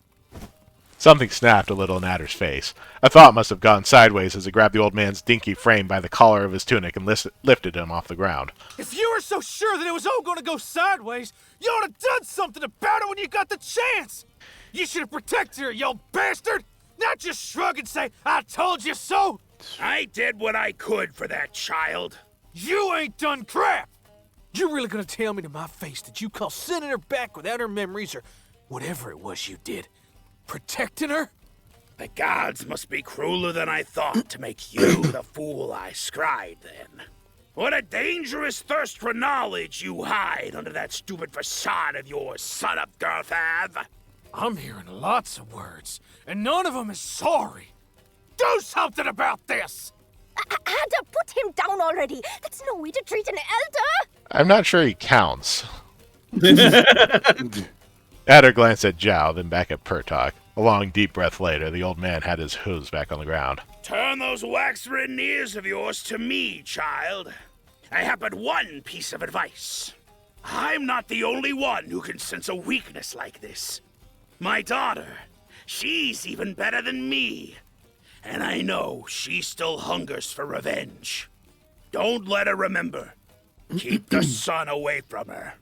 Something snapped a little in Adder's face. A thought must have gone sideways as he grabbed the old man's dinky frame by the collar of his tunic and lifted him off the ground. If you were so sure that it was all going to go sideways, you ought to have done something about it when you got the chance. You should have protected her, you old bastard! Not just shrug and say, I told you so! I did what I could for that child. You ain't done crap! You really gonna tell me to my face that you call sending her back without her memories or whatever it was you did, protecting her? The gods must be crueler than I thought to make you the fool I scried then. What a dangerous thirst for knowledge you hide under that stupid facade of yours, son-up Garthav. I'm hearing lots of words, and none of them is sorry. Do something about this! Ada, put him down already. That's no way to treat an elder. I'm not sure he counts. Adder glanced at Zhao, then back at Pertok. A long, deep breath later, the old man had his hooves back on the ground. Turn those wax-ridden ears of yours to me, child. I have but one piece of advice. I'm not the only one who can sense a weakness like this. My daughter, she's even better than me. And I know she still hungers for revenge. Don't let her remember. Keep the sun away from her.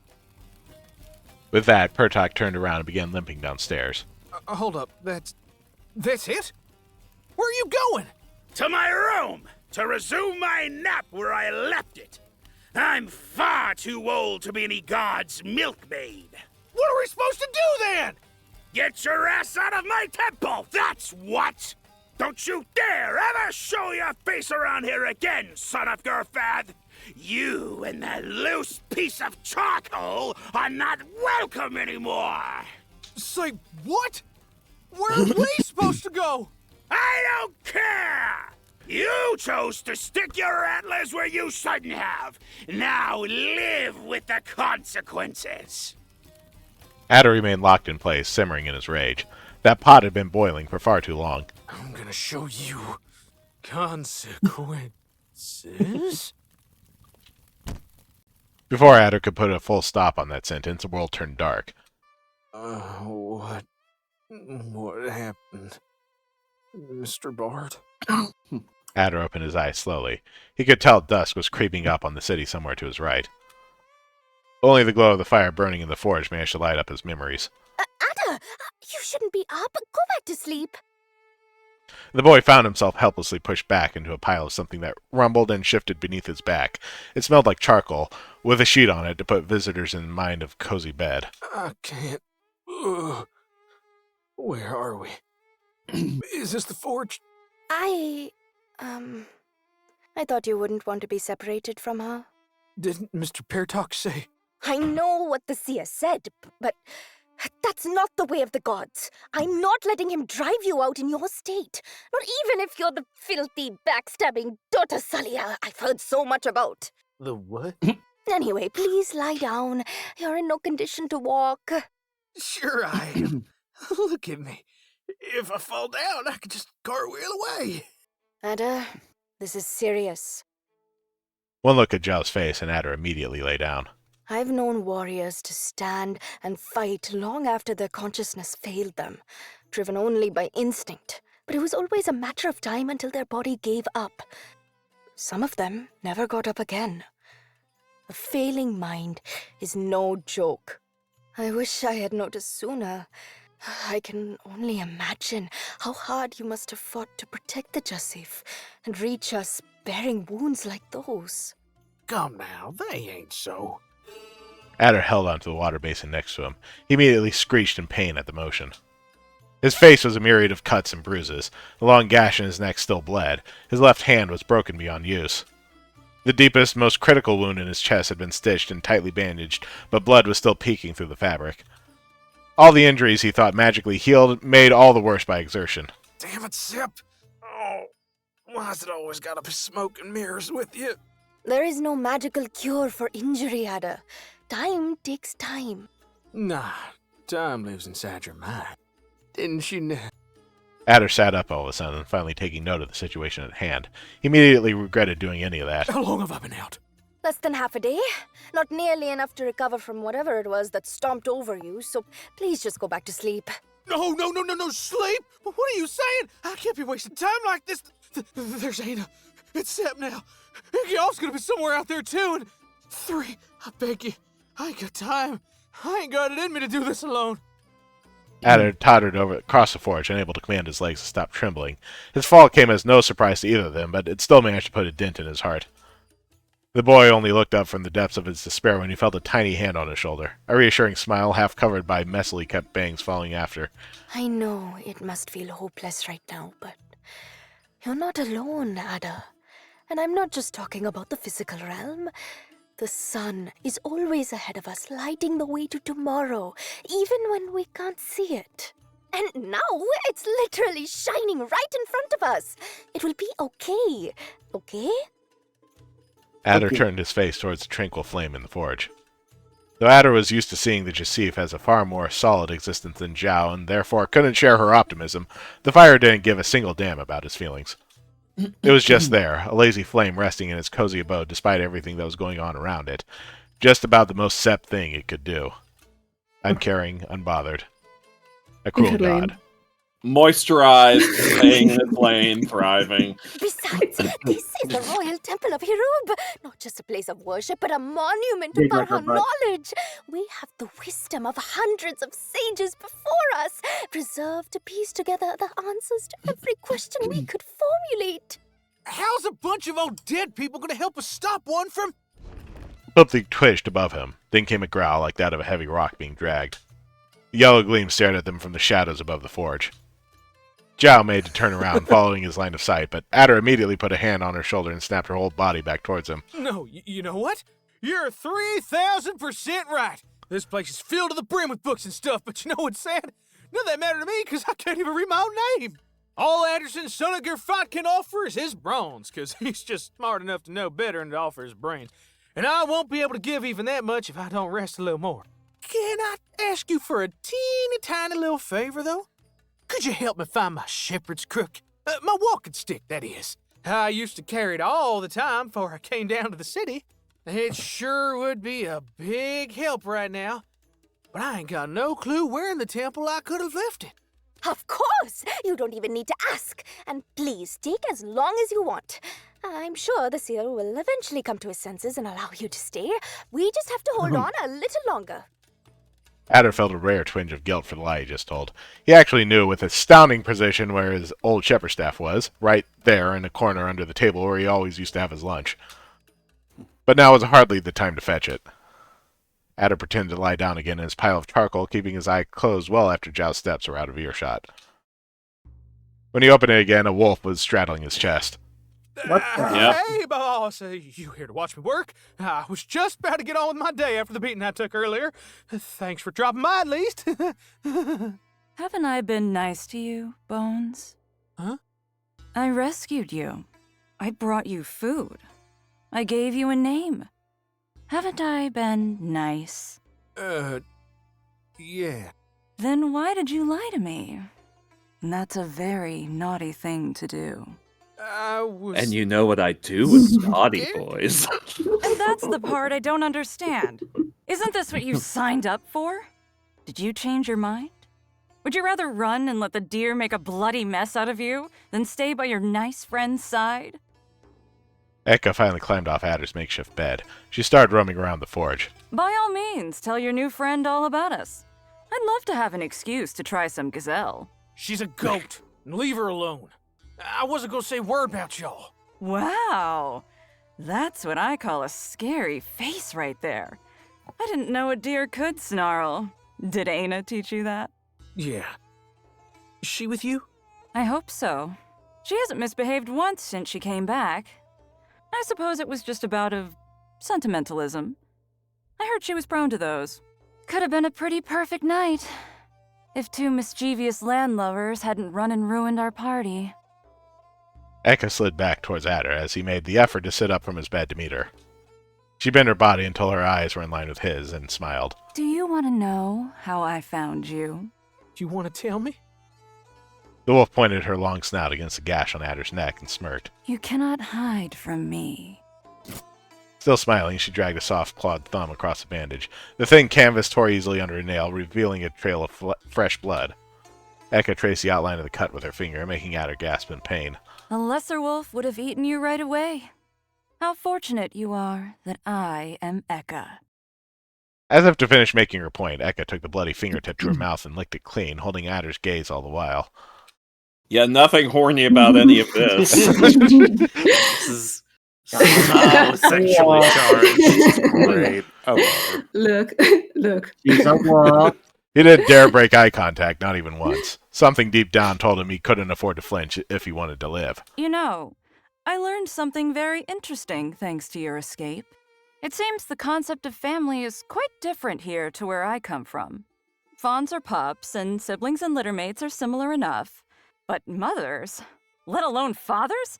With that, Pertok turned around and began limping downstairs. Hold up, that's it? Where are you going? To my room, to resume my nap where I left it. I'm far too old to be any god's milkmaid. What are we supposed to do then? Get your ass out of my temple, that's what! Don't you dare ever show your face around here again, son of Gurfad! You and that loose piece of charcoal are not welcome anymore! Say what? Where are we supposed to go? I don't care! You chose to stick your antlers where you shouldn't have. Now live with the consequences. Adder remained locked in place, simmering in his rage. That pot had been boiling for far too long. I'm gonna show you consequences. Before Adder could put a full stop on that sentence, the world turned dark. What happened, Mr. Bard? Adder opened his eyes slowly. He could tell dusk was creeping up on the city somewhere to his right. Only the glow of the fire burning in the forge managed to light up his memories. Ada, you shouldn't be up. Go back to sleep. The boy found himself helplessly pushed back into a pile of something that rumbled and shifted beneath his back. It smelled like charcoal, with a sheet on it to put visitors in mind of cozy bed. I can't. Where are we? Is this the forge? I thought you wouldn't want to be separated from her. Didn't Mr. Pertok say? I know what the seer said, but that's not the way of the gods. I'm not letting him drive you out in your state. Not even if you're the filthy, backstabbing Dota Salia I've heard so much about. The what? Anyway, please lie down. You're in no condition to walk. Sure I am. Look at me. If I fall down, I could just cartwheel away. Ada, this is serious. One look at Zhao's face, and Adder immediately lay down. I've known warriors to stand and fight long after their consciousness failed them, driven only by instinct. But it was always a matter of time until their body gave up. Some of them never got up again. A failing mind is no joke. I wish I had noticed sooner. I can only imagine how hard you must have fought to protect the Jasif and reach us bearing wounds like those. Come now, they ain't so. Adder held onto the water basin next to him. He immediately screeched in pain at the motion. His face was a myriad of cuts and bruises. The long gash in his neck still bled. His left hand was broken beyond use. The deepest, most critical wound in his chest had been stitched and tightly bandaged, but blood was still peeking through the fabric. All the injuries he thought magically healed made all the worse by exertion. Damn it, Sip. Oh, why's it always gotta be smoke and mirrors with you? There is no magical cure for injury, Ada. Time takes time. Nah, time lives inside your mind. Didn't you know? Adder sat up all of a sudden, finally taking note of the situation at hand. He immediately regretted doing any of that. How long have I been out? Less than half a day. Not nearly enough to recover from whatever it was that stomped over you, so please just go back to sleep. No, sleep? What are you saying? I can't be wasting time like this. There's Ana. It's Sep now. Y'all's gonna be somewhere out there too, and 3, I beg you. I ain't got time. I ain't got it in me to do this alone. Adder tottered over across the forge, unable to command his legs to stop trembling. His fall came as no surprise to either of them, but it still managed to put a dent in his heart. The boy only looked up from the depths of his despair when he felt a tiny hand on his shoulder, a reassuring smile half covered by messily kept bangs falling after. I know it must feel hopeless right now, but you're not alone, Ada. And I'm not just talking about the physical realm. The sun is always ahead of us, lighting the way to tomorrow, even when we can't see it. And now it's literally shining right in front of us. It will be okay. Okay? Adder turned his face towards the tranquil flame in the forge. Though Adder was used to seeing the Jasif as a far more solid existence than Zhao, and therefore couldn't share her optimism, the fire didn't give a single damn about his feelings. It was just there, a lazy flame resting in its cozy abode despite everything that was going on around it. Just about the most Sept thing it could do. Uncaring, unbothered. A cruel god. Moisturized, staying in its lane, thriving. Besides, this is the royal temple of Hirub. Not just a place of worship, but a monument to power knowledge. We have the wisdom of hundreds of sages before us, preserved to piece together the answers to every question we could formulate. How's a bunch of old dead people gonna help us stop one from... Something twitched above him. Then came a growl like that of a heavy rock being dragged. The yellow gleam stared at them from the shadows above the forge. Zhao made to turn around, following his line of sight, but Adder immediately put a hand on her shoulder and snapped her whole body back towards him. No, you know what? You're 3,000% right. This place is filled to the brim with books and stuff, but you know what's sad? None of that matter to me, because I can't even read my own name. All Anderson, son of Griffin, can offer is his bronze, because he's just smart enough to know better and to offer his brains. And I won't be able to give even that much if I don't rest a little more. Can I ask you for a teeny tiny little favor, though? Could you help me find my shepherd's crook? My walking stick, that is. I used to carry it all the time before I came down to the city. It sure would be a big help right now. But I ain't got no clue where in the temple I could have left it. Of course! You don't even need to ask. And please, take as long as you want. I'm sure the seer will eventually come to his senses and allow you to stay. We just have to hold on a little longer. Adder felt a rare twinge of guilt for the lie he just told. He actually knew with astounding precision where his old shepherd staff was, right there in a corner under the table where he always used to have his lunch. But now was hardly the time to fetch it. Adder pretended to lie down again in his pile of charcoal, keeping his eye closed well after Zhao's steps were out of earshot. When he opened it again, a wolf was straddling his chest. What the? Hey, boss, you here to watch me work? I was just about to get on with my day after the beating I took earlier. Thanks for dropping by, at least. Haven't I been nice to you, Bones? Huh? I rescued you. I brought you food. I gave you a name. Haven't I been nice? Yeah. Then why did you lie to me? That's a very naughty thing to do. And you know what I do with naughty boys. And that's the part I don't understand. Isn't this what you signed up for? Did you change your mind? Would you rather run and let the deer make a bloody mess out of you than stay by your nice friend's side? Eka finally climbed off Adder's makeshift bed. She started roaming around the forge. By all means, tell your new friend all about us. I'd love to have an excuse to try some gazelle. She's a goat, and leave her alone. I wasn't gonna say a word about y'all. Wow, that's what I call a scary face right there. I didn't know a deer could snarl. Did Aina teach you that? Yeah. Is she with you? I hope so. She hasn't misbehaved once since she came back. I suppose it was just a bout of sentimentalism. I heard she was prone to those. Could have been a pretty perfect night, if two mischievous landlubbers hadn't run and ruined our party. Eka slid back towards Adder as he made the effort to sit up from his bed to meet her. She bent her body until her eyes were in line with his and smiled. Do you want to know how I found you? You want to tell me? The wolf pointed her long snout against the gash on Adder's neck and smirked. You cannot hide from me. Still smiling, she dragged a soft clawed thumb across the bandage. The thin canvas tore easily under a nail, revealing a trail of fresh blood. Eka traced the outline of the cut with her finger, making Adder gasp in pain. A lesser wolf would have eaten you right away. How fortunate you are that I am Eka. As if to finish making her point, Eka took the bloody fingertip to her mouth and licked it clean, holding Adder's gaze all the while. Yeah, nothing horny about any of this. This is so sexually charged. Great. I love her. Look. She's a wolf. He didn't dare break eye contact, not even once. Something deep down told him he couldn't afford to flinch if he wanted to live. You know, I learned something very interesting thanks to your escape. It seems the concept of family is quite different here to where I come from. fawns are pups, and siblings and littermates are similar enough. But mothers, let alone fathers?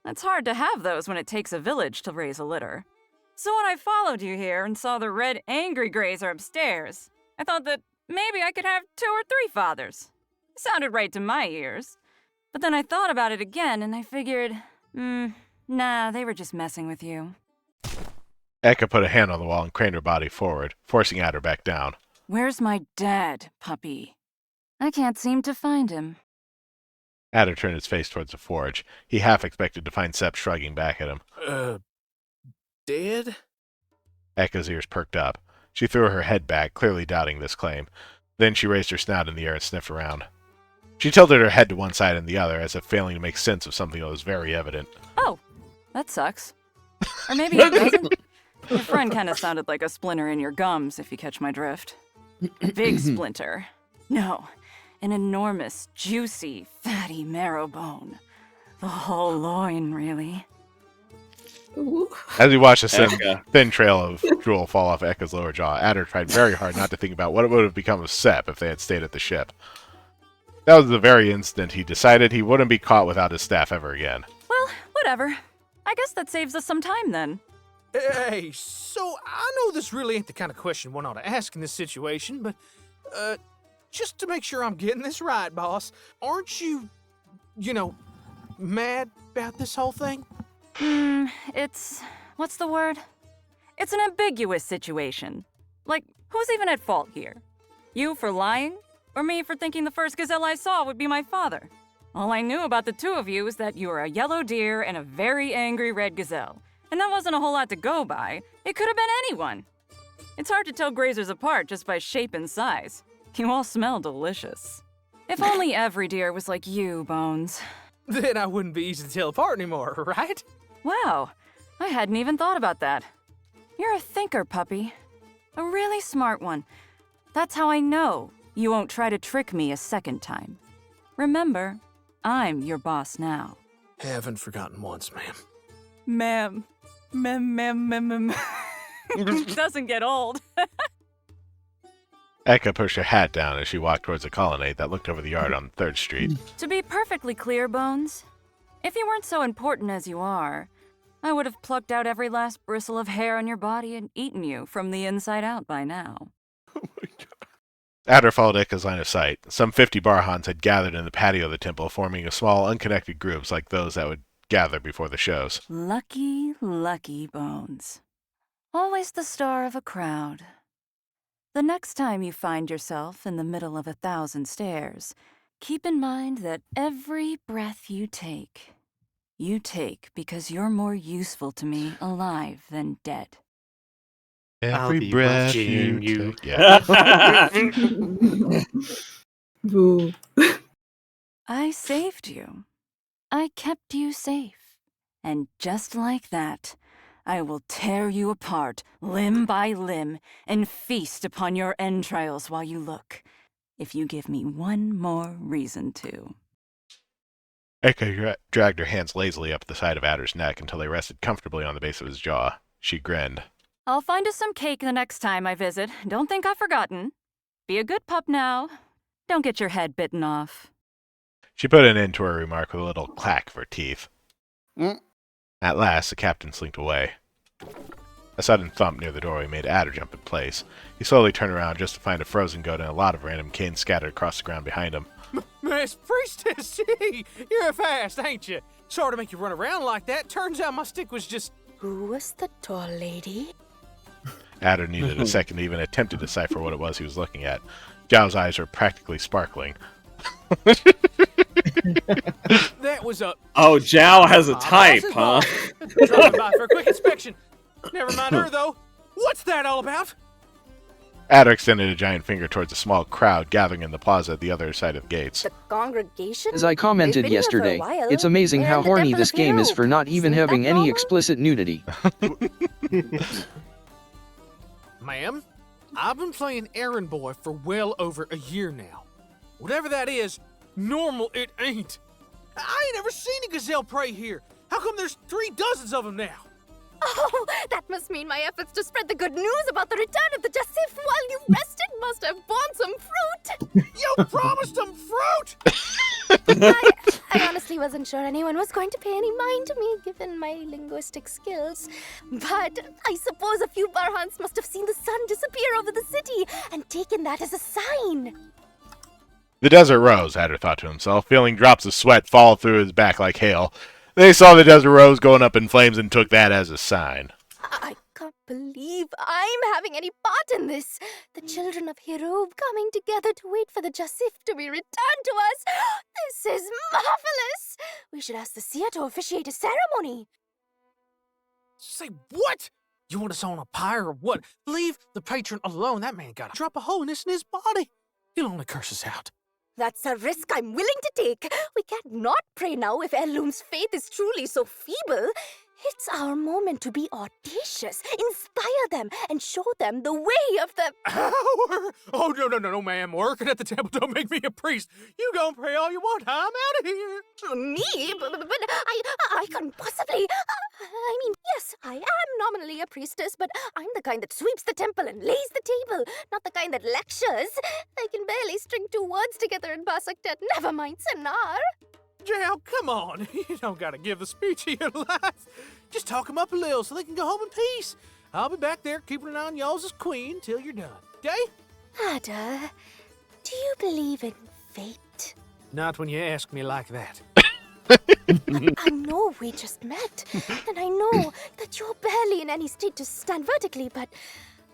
It's hard to have those when it takes a village to raise a litter. So when I followed you here and saw the red angry grazer upstairs, I thought that maybe I could have 2 or 3 fathers. It sounded right to my ears. But then I thought about it again, and I figured, nah, they were just messing with you. Eka put a hand on the wall and craned her body forward, forcing Adder back down. Where's my dad, puppy? I can't seem to find him. Adder turned his face towards the forge. He half expected to find Sepp shrugging back at him. Dead? Eka's ears perked up. She threw her head back, clearly doubting this claim. Then she raised her snout in the air and sniffed around. She tilted her head to one side and the other, as if failing to make sense of something that was very evident. Oh, that sucks. Or maybe it doesn't. Your friend kind of sounded like a splinter in your gums, if you catch my drift. A big splinter. No, an enormous, juicy, fatty marrow bone. The whole loin, really. As he watched a thin trail of drool fall off Eka's lower jaw, Adder tried very hard not to think about what it would have become of Sepp if they had stayed at the ship. That was the very instant he decided he wouldn't be caught without his staff ever again. Well, whatever. I guess that saves us some time, then. Hey, so I know this really ain't the kind of question one ought to ask in this situation, but, just to make sure I'm getting this right, boss, aren't you, mad about this whole thing? What's the word? It's an ambiguous situation. Like, who's even at fault here? You for lying? Or me for thinking the first gazelle I saw would be my father? All I knew about the 2 of you is that you were a yellow deer and a very angry red gazelle. And that wasn't a whole lot to go by. It could have been anyone. It's hard to tell grazers apart just by shape and size. You all smell delicious. If only every deer was like you, Bones. Then I wouldn't be easy to tell apart anymore, right? Wow, I hadn't even thought about that. You're a thinker, puppy. A really smart one. That's how I know you won't try to trick me a second time. Remember, I'm your boss now. Haven't forgotten once, ma'am. Ma'am. Ma'am. Doesn't get old. Eka pushed her hat down as she walked towards the colonnade that looked over the yard on 3rd Street. To be perfectly clear, Bones, if you weren't so important as you are, I would have plucked out every last bristle of hair on your body and eaten you from the inside out by now. Adder followed Eka's line of sight. Some 50 Barhans had gathered in the patio of the temple, forming a small, unconnected groups like those that would gather before the shows. Lucky, lucky Bones. Always the star of a crowd. The next time you find yourself in the middle of 1,000 stairs, keep in mind that every breath you take because you're more useful to me alive than dead. Every breath you take. Yeah. Boo. I saved you. I kept you safe. And just like that, I will tear you apart, limb by limb, and feast upon your entrails while you look, if you give me one more reason to. Eka dragged her hands lazily up the side of Adder's neck until they rested comfortably on the base of his jaw. She grinned. I'll find us some cake the next time I visit. Don't think I've forgotten. Be a good pup now. Don't get your head bitten off. She put an end to her remark with a little clack of her teeth. At last, the captain slinked away. A sudden thump near the doorway made Adder jump in place. He slowly turned around just to find a frozen goat and a lot of random canes scattered across the ground behind him. Miss Priestess, gee, you're fast, ain't you? Sorry to make you run around like that. Turns out my stick was just... Who was the tall lady? Adder needed a second to even attempt to decipher what it was he was looking at. Zhao's eyes were practically sparkling. That was a... Oh, Zhao has a type, huh? Dropping by for a quick inspection. Never mind her, though. What's that all about? Adder extended a giant finger towards a small crowd gathering in the plaza at the other side of the gates. The congregation? As I commented yesterday, it's amazing how horny this game is for not even having any explicit nudity. Ma'am, I've been playing errand boy for well over a year now. Whatever that is, normal it ain't. I ain't ever seen a gazelle prey here. How come there's 3 dozens of them now? Oh, that must mean my efforts to spread the good news about the return of the Jasif while you rested must have borne some fruit. You promised them fruit! I honestly wasn't sure anyone was going to pay any mind to me, given my linguistic skills. But I suppose a few Barhans must have seen the sun disappear over the city and taken that as a sign. The desert rose, Adder thought to himself, feeling drops of sweat fall through his back like hail. They saw the desert rose going up in flames and took that as a sign. I can't believe I'm having any part in this. The children of Hirub coming together to wait for the Jasif to be returned to us. This is marvelous. We should ask the seer to officiate a ceremony. Say what? You want us on a pyre or what? Leave the patron alone. That man got a drop of holiness in his body. He'll only curse us out. That's a risk I'm willing to take. We can't not pray now if Heirloom's faith is truly so feeble. It's our moment to be audacious, inspire them, and show them the way of the... Oh, no, ma'am. Working at the temple don't make me a priest. You go and pray all you want. I'm out of here. Me? But I can't possibly... I mean, yes, I am nominally a priestess, but I'm the kind that sweeps the temple and lays the table, not the kind that lectures. I can barely string two words together in Basaktet, never mind Sanar. Jal, come on. You don't gotta give the speech of your life. Just talk them up a little so they can go home in peace. I'll be back there keeping an eye on y'all as queen till you're done, okay? Ada, do you believe in fate? Not when you ask me like that. I know we just met, and I know that you're barely in any state to stand vertically, but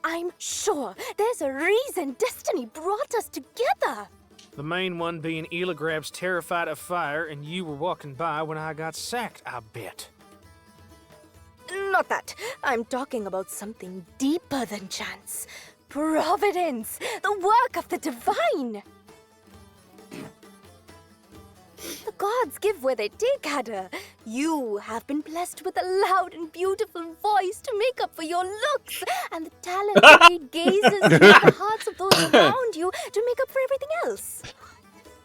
I'm sure there's a reason destiny brought us together. The main one being Elagrab's terrified of fire, and you were walking by when I got sacked, I bet. Not that. I'm talking about something deeper than chance. Providence, the work of the divine. The gods give where they take, Ada. You have been blessed with a loud and beautiful voice to make up for your looks, and the talent to read gazes into the hearts of those around you to make up for everything else.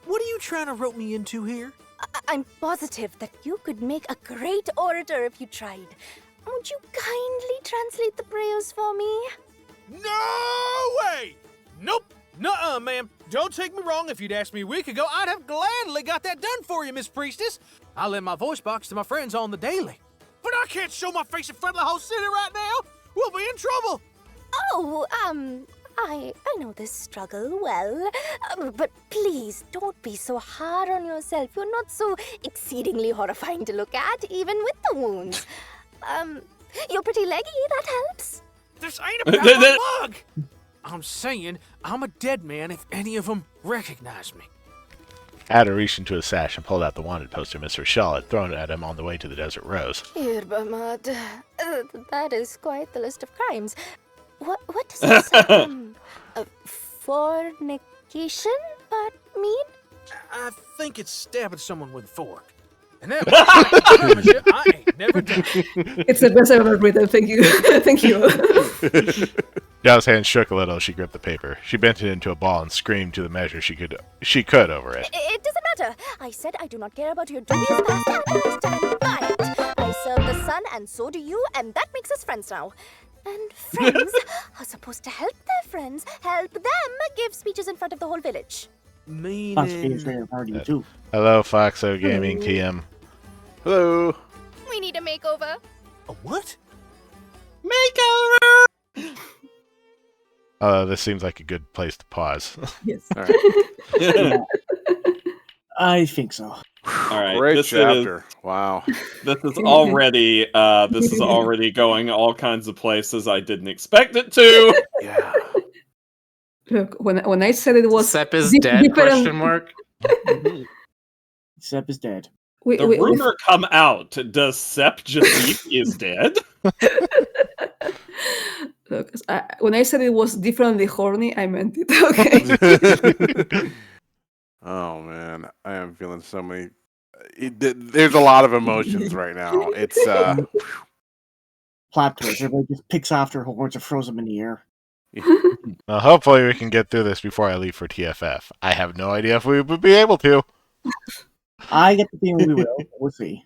What are you trying to rope me into here? I'm positive that you could make a great orator if you tried. Won't you kindly translate the prayers for me? No way! Nope. Nuh-uh, ma'am. Don't take me wrong. If you'd asked me a week ago, I'd have gladly got that done for you, Miss Priestess. I lend my voice box to my friends on the daily. But I can't show my face in front of the whole city right now. We'll be in trouble. Oh, I know this struggle well. But please, don't be so hard on yourself. You're not so exceedingly horrifying to look at, even with the wounds. You're pretty leggy, that helps. This ain't about my mug. I'm saying I'm a dead man if any of them recognize me. Adder reached into his sash and pulled out the wanted poster Miss Rochelle had thrown at him on the way to the Desert Rose. Irbamad, that is quite the list of crimes. What does this fornication part mean? I think it's stabbing someone with a fork. And that I promise you, I ain't never done it. It's the best I've ever written. Thank you. Thank you. Jal's hand shook a little as she gripped the paper. She bent it into a ball and screamed to the measure she could over it. It doesn't matter. I said I do not care about your dubious past, and I stand by it. I serve the sun, and so do you, and that makes us friends now. And friends are supposed to help their friends, help them give speeches in front of the whole village. Hello, Foxo Gaming TM. Hello. We need a makeover. A what? Makeover! This seems like a good place to pause. Yes. All right. I think so. All right, Great chapter. Wow. This is already going all kinds of places I didn't expect it to. Yeah. Look, when I said it was Sepp is dead? Question mark. Sepp is dead. The rumor come out. Does Sepp Jasif is dead? Look, when I said it was differently horny, I meant it. Okay. Oh man, I am feeling so many. There's a lot of emotions right now. It's plot twist. Everybody just picks off their horns and throws them in the air. Well, hopefully we can get through this before I leave for TFF. I have no idea if we would be able to. I get the feeling we will. We'll see.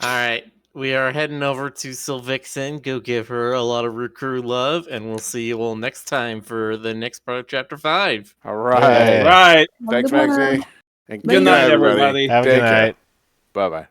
All right. we are heading over to Sylvixen. Go give her a lot of Roo Croo love, and we'll see you all next time for the next part of Chapter 5. All right. Right. Thanks, Maxie. And Good night, everybody. Have a good night. Bye-bye.